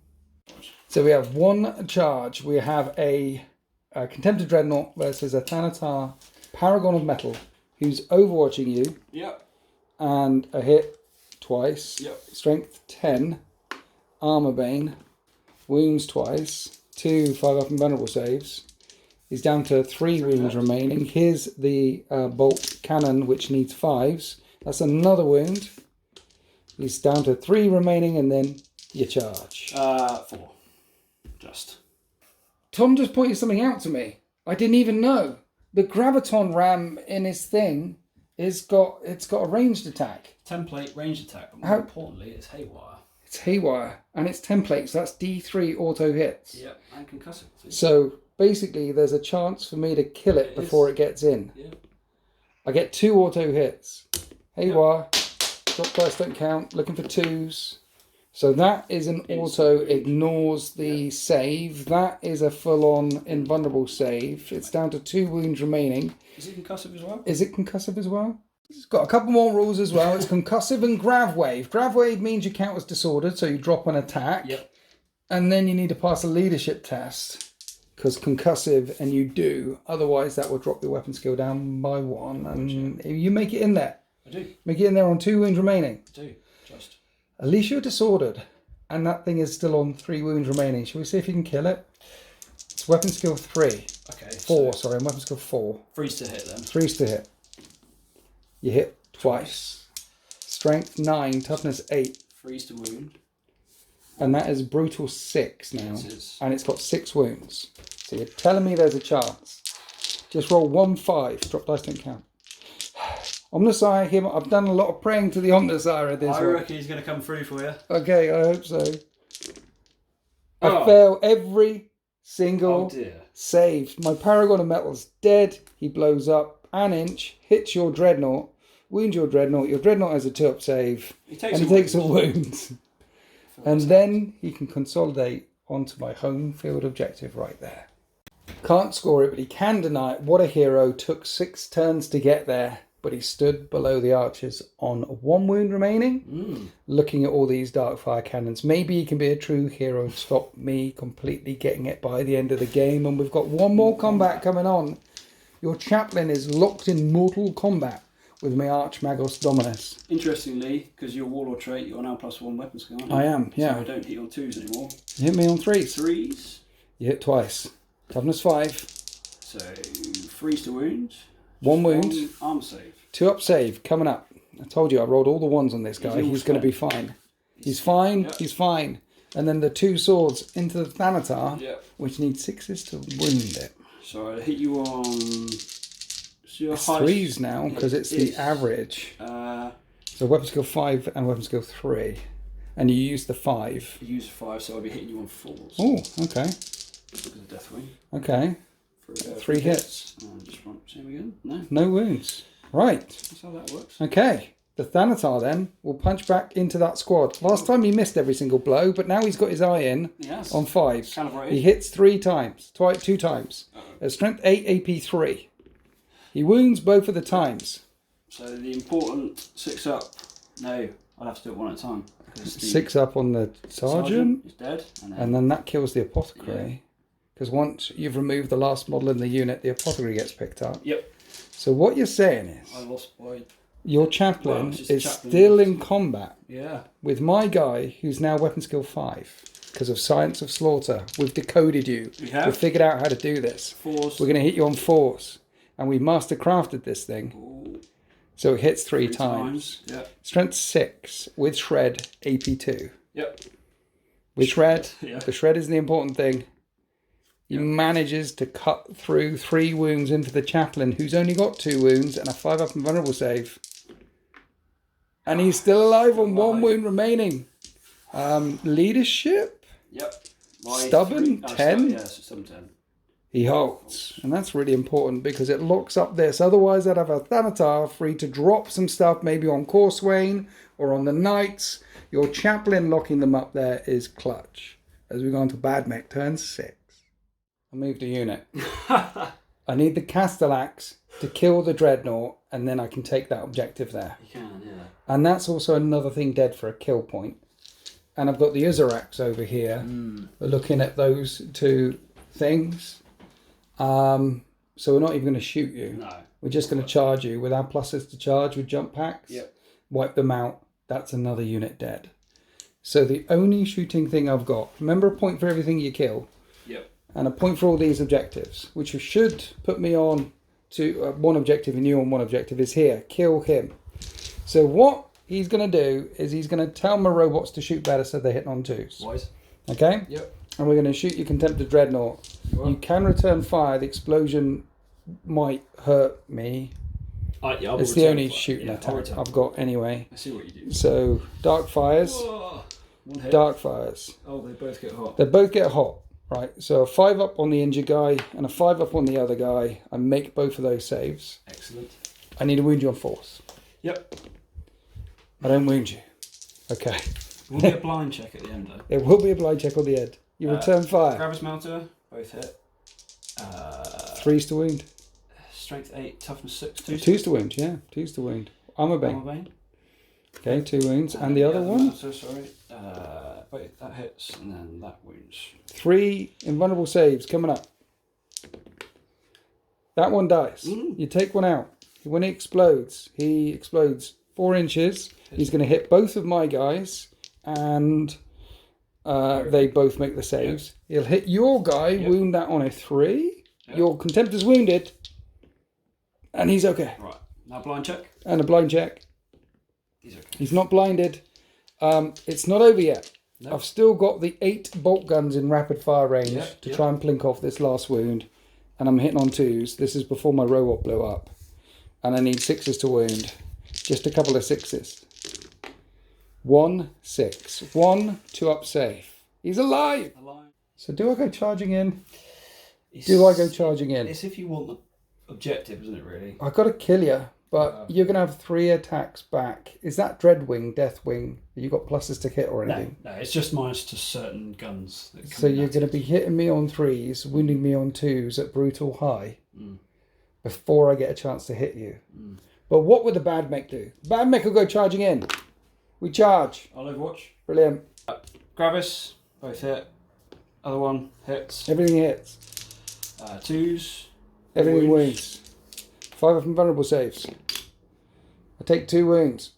Speaker 1: So we have 1 charge. We have a a Contemptor Dreadnought versus a Thanatar Paragon of Metal, who's overwatching you.
Speaker 2: Yep.
Speaker 1: And a hit twice.
Speaker 2: Yep.
Speaker 1: Strength 10. Armor Bane. Wounds twice. 2 5-up and vulnerable saves. He's down to 3 wounds remaining. Here's the bolt cannon, which needs 5s. That's another wound. He's down to 3 remaining, and then you charge.
Speaker 2: 4. Just.
Speaker 1: Tom just pointed something out to me. I didn't even know. The Graviton Ram in his thing it's got a ranged attack.
Speaker 2: Template ranged attack, but more importantly, it's haywire.
Speaker 1: It's haywire, and it's template, so that's D3 auto hits.
Speaker 2: Yep, and concussive.
Speaker 1: So basically, there's a chance for me to kill it before it gets in.
Speaker 2: Yep.
Speaker 1: I get 2 auto hits. Haywire, drop dice don't count, looking for 2s. So that is an auto, ignores the save. That is a full-on invulnerable save. It's down to 2 wounds remaining.
Speaker 2: Is it concussive as well?
Speaker 1: Is it concussive as well? It's got a couple more rules as well. It's concussive and grav wave. Grav wave means you count as disordered, so you drop an attack.
Speaker 2: Yep.
Speaker 1: And then you need to pass a leadership test, because concussive, and you do. Otherwise, that will drop your weapon skill down by 1. And you make it in there.
Speaker 2: I do.
Speaker 1: Make it in there on 2 wounds remaining.
Speaker 2: I do. Just.
Speaker 1: At least you're disordered. And that thing is still on 3 wounds remaining. Shall we see if you can kill it? It's weapon skill 3.
Speaker 2: Okay.
Speaker 1: 4, sorry. Weapon skill 4.
Speaker 2: 3's to hit then.
Speaker 1: 3's to hit. You hit twice. Strength 9, toughness 8.
Speaker 2: 3's to wound.
Speaker 1: And that is brutal 6 now.
Speaker 2: It is.
Speaker 1: And it's got 6 wounds. So you're telling me there's a chance. Just roll 1 5. Drop dice don't count. Omnissiah, him. I've done a lot of praying to the Omnissiah this
Speaker 2: I
Speaker 1: one.
Speaker 2: reckon he's going to come through for you.
Speaker 1: Okay, I hope so. I fail every single save. My Paragon of Metal's dead. He blows up an inch, hits your Dreadnought, wounds your Dreadnought. Your Dreadnought has a 2-up save. He takes a wound. And then he can consolidate onto my home field objective right there. Can't score it, but he can deny it. What a hero. Took 6 turns to get there. But he stood below the archers on 1 wound remaining, looking at all these dark fire cannons. Maybe he can be a true hero and stop me completely getting it by the end of the game. And we've got one more combat coming on. Your chaplain is locked in mortal combat with my Archmagos Dominus.
Speaker 2: Interestingly, because your warlord trait, you're now +1 weapon skill, aren't you?
Speaker 1: I am, yeah.
Speaker 2: So I don't hit you on 2s anymore.
Speaker 1: You hit me on 3s.
Speaker 2: 3s.
Speaker 1: You hit twice. Toughness 5.
Speaker 2: So 3's to wound.
Speaker 1: 1 wound.
Speaker 2: 1 armor save.
Speaker 1: 2-up save coming up. I told you I rolled all the 1s on this guy. He's going to be fine. He's fine. Yep. He's fine. And then the 2 swords into the Thanatar, which needs 6s to wound it.
Speaker 2: So I hit you on. So
Speaker 1: it's 3s now because it's the average. So weapon skill 5 and weapon skill 3, and you use the 5.
Speaker 2: You use 5, so I'll be hitting you on 4s.
Speaker 1: Oh, okay.
Speaker 2: Because of Deathwing.
Speaker 1: Okay. 3 hits.
Speaker 2: Just want to see him again. No.
Speaker 1: No wounds. Right.
Speaker 2: That's how that works.
Speaker 1: Okay. The Thanatar then will punch back into that squad. Last time he missed every single blow, but now he's got his eye in on 5s.
Speaker 2: Calibrated.
Speaker 1: He hits 3 times. 2 times. Strength 8, AP 3. He wounds both of the times.
Speaker 2: So the important 6-up. No, I'll have to do it 1 at a time.
Speaker 1: 6 up on the sergeant
Speaker 2: is dead.
Speaker 1: And then that kills the apothecary. Because once you've removed the last model in the unit, the apothecary gets picked up.
Speaker 2: Yep.
Speaker 1: So what you're saying is,
Speaker 2: I lost by...
Speaker 1: your chaplain is still in combat with my guy, who's now weapon skill 5. Because of Science of Slaughter. We've decoded you. We've figured out how to do this.
Speaker 2: 4s.
Speaker 1: We're going to hit you on 4s. And we master crafted this thing.
Speaker 2: Ooh.
Speaker 1: So it hits 3 times.
Speaker 2: Yep.
Speaker 1: Strength 6 with shred, AP 2.
Speaker 2: Yep.
Speaker 1: With shred. The shred is the important thing. He manages to cut through 3 wounds into the chaplain, who's only got 2 wounds and a 5-up and vulnerable save. And he's still alive on 1 wound remaining. Leadership?
Speaker 2: Yep.
Speaker 1: Stubborn? 10?
Speaker 2: Yes, stubborn 10.
Speaker 1: He holds. And that's really important because it locks up this. Otherwise, I'd have a Thanatar free to drop some stuff, maybe on Corswain or on the Knights. Your chaplain locking them up there is clutch. As we go on to Bad Mech, turn 6. I moved a unit. I need the Castellax to kill the Dreadnought, and then I can take that objective there.
Speaker 2: You can, yeah.
Speaker 1: And that's also another thing dead for a kill point. And I've got the Uzurax over here, looking at those 2 things. So we're not even going to shoot you.
Speaker 2: No.
Speaker 1: We're just going to charge you with our pluses to charge with jump packs.
Speaker 2: Yep.
Speaker 1: Wipe them out. That's another unit dead. So the only shooting thing I've got, remember a point for everything you kill.
Speaker 2: Yep.
Speaker 1: And a point for all these objectives, which should put me on to one objective and you on one objective, is here. Kill him. So what he's going to do is he's going to tell my robots to shoot better so they're hitting on 2s.
Speaker 2: Wise.
Speaker 1: Okay?
Speaker 2: Yep.
Speaker 1: And we're going to shoot your Contempted Dreadnought. You can return fire. The explosion might hurt me.
Speaker 2: Yeah,
Speaker 1: it's the only shooting attack I've got anyway.
Speaker 2: I see what you do.
Speaker 1: So, Dark Fires. Dark Fires.
Speaker 2: Oh, they both get hot.
Speaker 1: They both get hot. Right, so a 5 up on the injured guy and a 5 up on the other guy. I make both of those saves.
Speaker 2: Excellent.
Speaker 1: I need to wound you on force.
Speaker 2: Yep.
Speaker 1: I don't wound you. Okay.
Speaker 2: Will be a blind check at the end though.
Speaker 1: It will be a blind check on the end. You return fire.
Speaker 2: Gravis Melter, both hit.
Speaker 1: 3's to wound.
Speaker 2: Strength 8, toughness 6,
Speaker 1: 2's to wound, yeah. 2's to wound. Armor Bane. Okay, 2 wounds. And the other one?
Speaker 2: So sorry. Wait, that hits and then that wounds.
Speaker 1: 3 invulnerable saves coming up. That one dies. You take one out. When he explodes 4 inches. He's going to hit both of my guys and they both make the saves. He'll hit your guy, wound that on a 3. Your Contemptor's wounded and he's okay.
Speaker 2: Right, now blind check.
Speaker 1: And a blind check.
Speaker 2: He's okay.
Speaker 1: He's not blinded. It's not over yet.
Speaker 2: No.
Speaker 1: I've still got the 8 bolt guns in rapid fire range to try and plink off this last wound. And I'm hitting on 2s. This is before my robot blew up. And I need 6s to wound. Just a couple of 6s. 1, 6. 1, 2 up safe. He's alive! So do I go charging in? Do I go charging in?
Speaker 2: It's if you want the objective, isn't it really?
Speaker 1: I've got to kill you. But you're going to have 3 attacks back. Is that Dreadwing, Deathwing? Have you got pluses to hit or anything?
Speaker 2: No, it's just minus to certain guns. That
Speaker 1: so you're going to be hitting me on 3s, wounding me on 2s at brutal high before I get a chance to hit you. But what would the bad mech do? Bad mech will go charging in. We charge.
Speaker 2: I'll overwatch.
Speaker 1: Brilliant.
Speaker 2: Gravis, both hit. Other one hits.
Speaker 1: Everything hits.
Speaker 2: 2s.
Speaker 1: Everything wounds. 5 of them vulnerable saves. I take 2 wounds.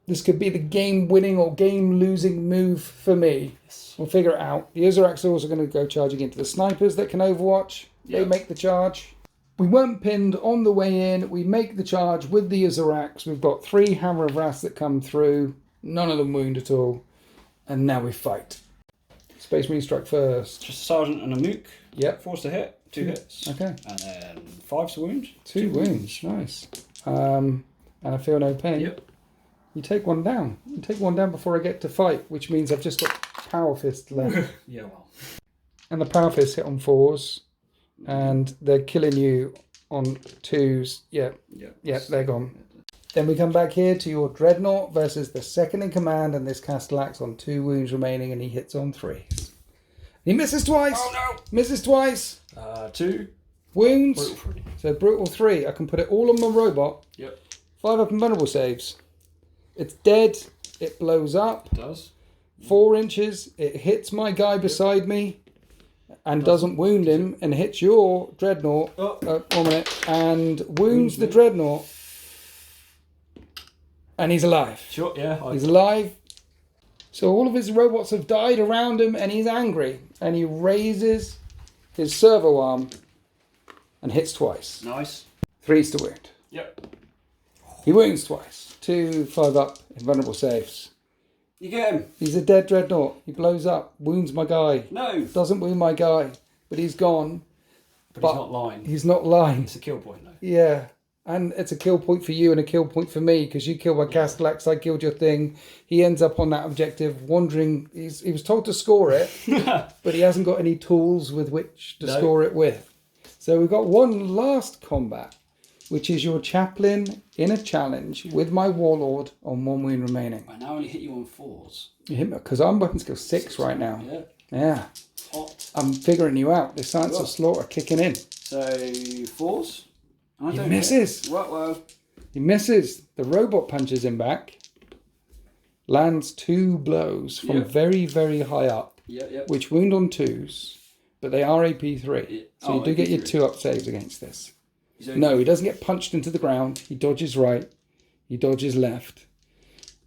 Speaker 1: This could be the game-winning or game-losing move for me. Yes. We'll figure it out. The Ozaraks are also going to go charging into the snipers that can overwatch. They make the charge. We weren't pinned on the way in. We make the charge with the Ozaraks. We've got 3 Hammer of Wrath that come through. None of them wound at all. And now we fight. Space Marine strike first.
Speaker 2: Just a sergeant and a mook.
Speaker 1: Yep.
Speaker 2: 4s to hit. 2 hits.
Speaker 1: Okay.
Speaker 2: And then 5s to wound.
Speaker 1: 2 wounds. Nice. And I feel no pain.
Speaker 2: Yep.
Speaker 1: You take one down. You take one down before I get to fight, which means I've just got Power Fist left.
Speaker 2: Yeah, well.
Speaker 1: And the Power Fist hit on 4s. And they're killing you on 2s. Yeah, they're gone. Then we come back here to your Dreadnought versus the second in command, and this Castellax on 2 wounds remaining, and he hits on 3s. He misses twice.
Speaker 2: Oh no!
Speaker 1: Misses twice.
Speaker 2: 2
Speaker 1: wounds.
Speaker 2: Brutal 3.
Speaker 1: So brutal 3. I can put it all on my robot.
Speaker 2: Yep.
Speaker 1: 5 up and vulnerable saves. It's dead. It blows up.
Speaker 2: It does.
Speaker 1: 4 inches. It hits my guy beside me. And doesn't wound him, and hits your Dreadnought, 1 minute, and wounds the Dreadnought. And he's alive.
Speaker 2: Sure, yeah.
Speaker 1: He's alive. So all of his robots have died around him, and he's angry. And he raises his servo arm and hits twice.
Speaker 2: Nice.
Speaker 1: 3's to wound.
Speaker 2: Yep.
Speaker 1: He wounds twice. 2 5 up invulnerable saves.
Speaker 2: You get him.
Speaker 1: He's a dead Dreadnought. He blows up, wounds my guy.
Speaker 2: No.
Speaker 1: Doesn't wound my guy, but he's gone.
Speaker 2: But he's not lying.
Speaker 1: He's not lying.
Speaker 2: It's a kill point, though.
Speaker 1: Yeah. And it's a kill point for you and a kill point for me, because you killed my Castellax, I killed your thing. He ends up on that objective wandering. He was told to score it, but he hasn't got any tools with which to score it with. So we've got one last combat, which is your Chaplain in a challenge with my Warlord on 1 wound remaining.
Speaker 2: I now only hit you on 4s.
Speaker 1: You hit me, because I'm weapon skill 6 right now. Yeah.
Speaker 2: Hot.
Speaker 1: I'm figuring you out. The Science of Slaughter kicking in.
Speaker 2: So 4s.
Speaker 1: He misses.
Speaker 2: Right, well.
Speaker 1: He misses. The robot punches him back. Lands 2 blows from very, very high up.
Speaker 2: Yep.
Speaker 1: Which wound on 2s. but they are AP3. So you do get your 2-up saves against this. No, he doesn't get punched into the ground. He dodges right. He dodges left.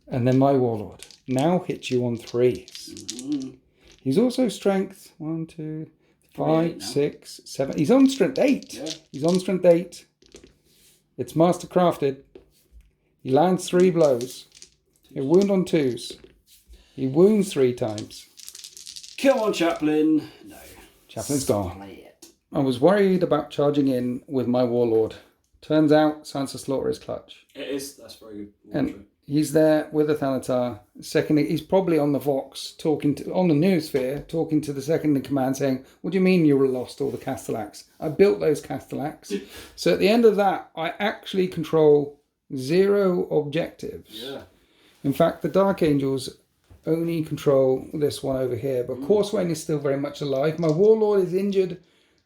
Speaker 1: And then my Warlord now hits you on 3s. He's also strength 1, 2, 5, 6, 7. He's on strength 8. Yeah. He's on strength 8. It's mastercrafted. He lands 3 blows. He wound on 2s. He wounds 3 times.
Speaker 2: Come on, Chaplain. No.
Speaker 1: Chaplain's gone. I was worried about charging in with my Warlord. Turns out Science of Slaughter is clutch.
Speaker 2: It is. That's very good.
Speaker 1: And he's there with a Thanatar. Second, he's probably on the Vox, on the Noosphere, talking to the second in command, saying, "What do you mean you lost all the Castellax? I built those Castellax." So at the end of that, I actually control 0 objectives. Yeah. In fact, the Dark Angels only control this one over here, but Corswain is still very much alive. My Warlord is injured,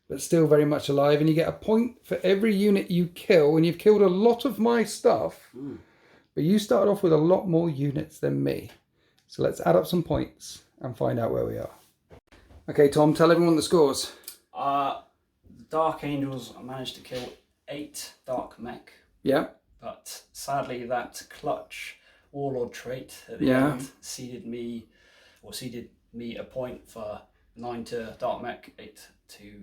Speaker 1: but still very much alive, and you get a point for every unit you kill, and you've killed a lot of my stuff, but you started off with a lot more units than me. So let's add up some points and find out where we are. Okay, Tom, tell everyone the scores.
Speaker 2: The Dark Angels managed to kill 8 Dark Mech.
Speaker 1: Yeah.
Speaker 2: But sadly, that clutch Warlord trait at the end ceded me a point for 9 to Dark Mech, 8 to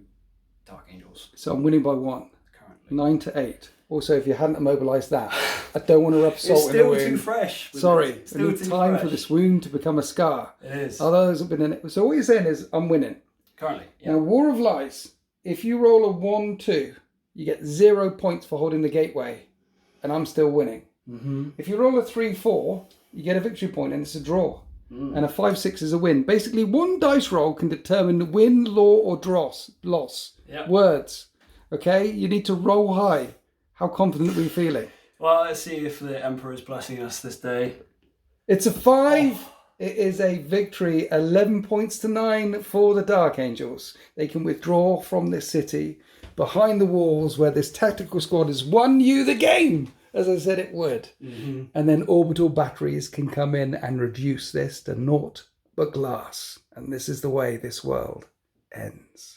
Speaker 2: Dark Angels.
Speaker 1: So I'm winning by 1.
Speaker 2: Currently.
Speaker 1: 9 to 8. Also, if you hadn't immobilised that, I don't want to rub salt in the wound.
Speaker 2: It's still too fresh.
Speaker 1: Sorry, I need time for this wound to become a scar.
Speaker 2: It is.
Speaker 1: Others have been in it. So what you're saying is I'm winning.
Speaker 2: Currently, yeah.
Speaker 1: Now, War of Lies, if you roll a 1-2, you get 0 points for holding the gateway, and I'm still winning. If you roll a 3-4, you get a victory point, and it's a draw. And a 5-6 is a win. Basically, one dice roll can determine win, law, or loss. Yep. Words. Okay? You need to roll high. How confident are we feeling?
Speaker 2: Well, let's see if the Emperor is blessing us this day.
Speaker 1: It's a 5. Oh. It is a victory. 11 points to 9 for the Dark Angels. They can withdraw from this city behind the walls where this tactical squad has won you the game, as I said it would. And then orbital batteries can come in and reduce this to naught but glass. And this is the way this world ends.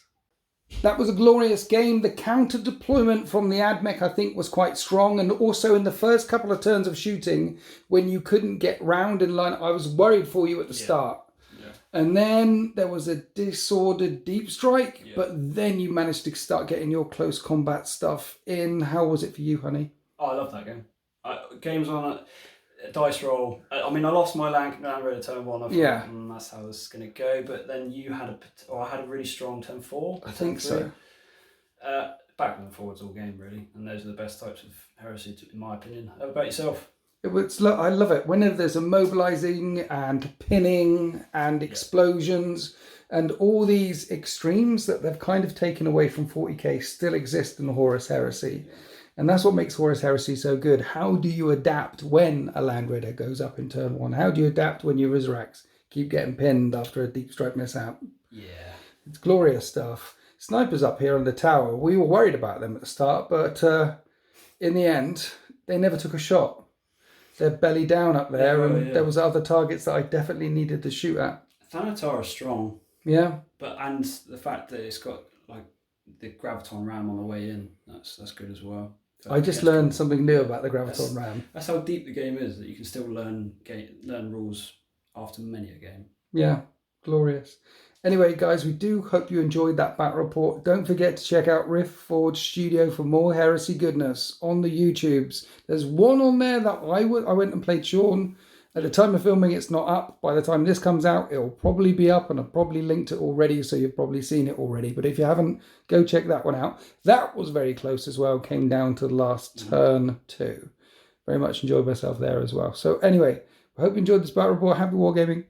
Speaker 1: That was a glorious game. The counter deployment from the AdMech, I think, was quite strong. And also in the first couple of turns of shooting, when you couldn't get round in line, I was worried for you at the start. Yeah. And then there was a disordered deep strike, but then you managed to start getting your close combat stuff in. How was it for you, honey?
Speaker 2: Oh, I love that game. Games on a dice roll. I mean, I lost my Land Raider turn 1. I thought, that's how this is going to go. But then you had I had a really strong turn 4.
Speaker 1: I think so.
Speaker 2: Backward and forwards all game, really. And those are the best types of heresy, in my opinion. How about yourself?
Speaker 1: I love it. Whenever there's a mobilising and pinning and explosions and all these extremes that they've kind of taken away from 40k still exist in Horus Heresy. Yeah. And that's what makes Horus Heresy so good. How do you adapt when a Land Raider goes up in turn 1? How do you adapt when your Rizrax keep getting pinned after a deep strike mishap? Yeah. It's glorious stuff. Snipers up here on the tower. We were worried about them at the start, but in the end, they never took a shot. They're belly down up there, and there was other targets that I definitely needed to shoot at.
Speaker 2: Thanatar is strong.
Speaker 1: Yeah.
Speaker 2: And the fact that it's got like the Graviton Ram on the way in, that's good as well.
Speaker 1: I just learned something new about the Graviton Ram.
Speaker 2: That's how deep the game is, that you can still learn rules after many a game.
Speaker 1: Yeah, glorious. Anyway, guys, we do hope you enjoyed that battle report. Don't forget to check out Rift Forge Studio for more heresy goodness on the YouTubes. There's one on there that I went and played Sean. At the time of filming, it's not up. By the time this comes out, it'll probably be up, and I've probably linked it already, so you've probably seen it already. But if you haven't, go check that one out. That was very close as well. Came down to the last turn 2. Very much enjoyed myself there as well. So anyway, I hope you enjoyed this battle report. Happy wargaming.